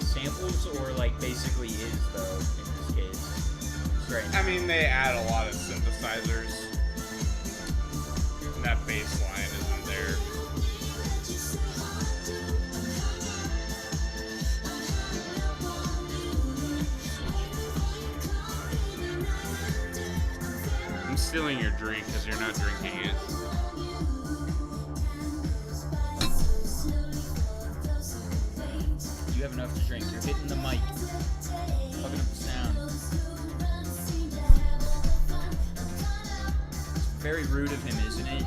Samples or like basically is though in this case. Right. I mean, they add a lot of synthesizers. And that bass line isn't there. I'm stealing your drink because you're not drinking it. You have enough to drink. You're hitting the mic. Fucking up the sound. Very rude of him, isn't it?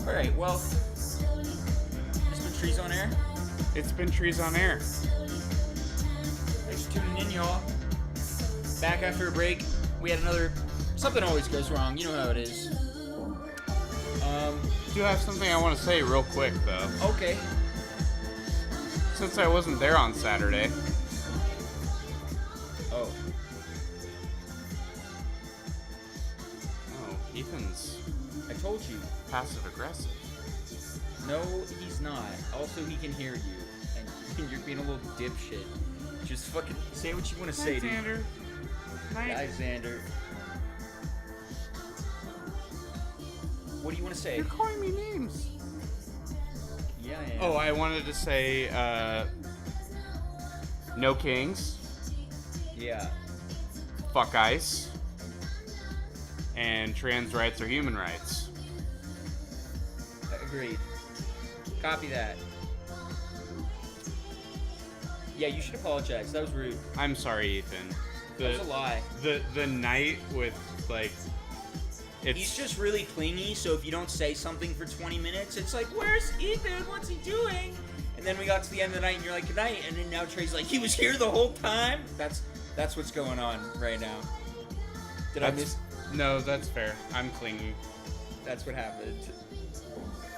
Alright, well. It's been Trees on Air. It's been Trees on Air. Thanks for tuning in, y'all. Back after a break. We had another. Something always goes wrong. You know how it is. I do have something I want to say real quick, though. Okay. since I wasn't there on Saturday. Oh. Oh, Ethan's I told you. passive aggressive. No, he's not. Also, he can hear you. And you're being a little dipshit. Just fucking say what you want to say, dude. Xander. Night. Hi, Xander. What do you want to say? You're calling me names. Yeah, I am. Oh, I wanted to say, no kings, Yeah. fuck ICE, and trans rights are human rights. Agreed. Copy that. Yeah, you should apologize. That was rude. I'm sorry, Ethan. That was a lie. The night with, like, it's... He's just really clingy, so if you don't say something for 20 minutes, it's like, where's Ethan? What's he doing? And then we got to the end of the night, and you're like, good night. And then now Trey's like, he was here the whole time? That's what's going on right now. Did I miss? No, that's fair. I'm clingy. That's what happened.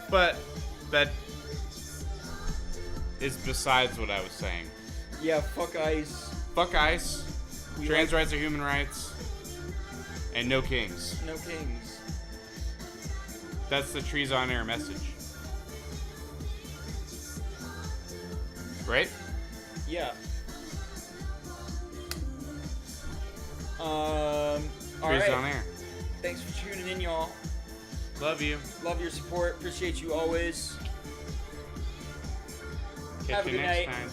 But that is besides what I was saying. Yeah, fuck ICE. Fuck ICE, We trans like- rights are human rights, and no kings. No kings. That's the Trees on Air message. Right? Yeah. All Trees right. on Air. Thanks for tuning in, y'all. Love you. Love your support. Appreciate you always. Catch Have a you good next night. time.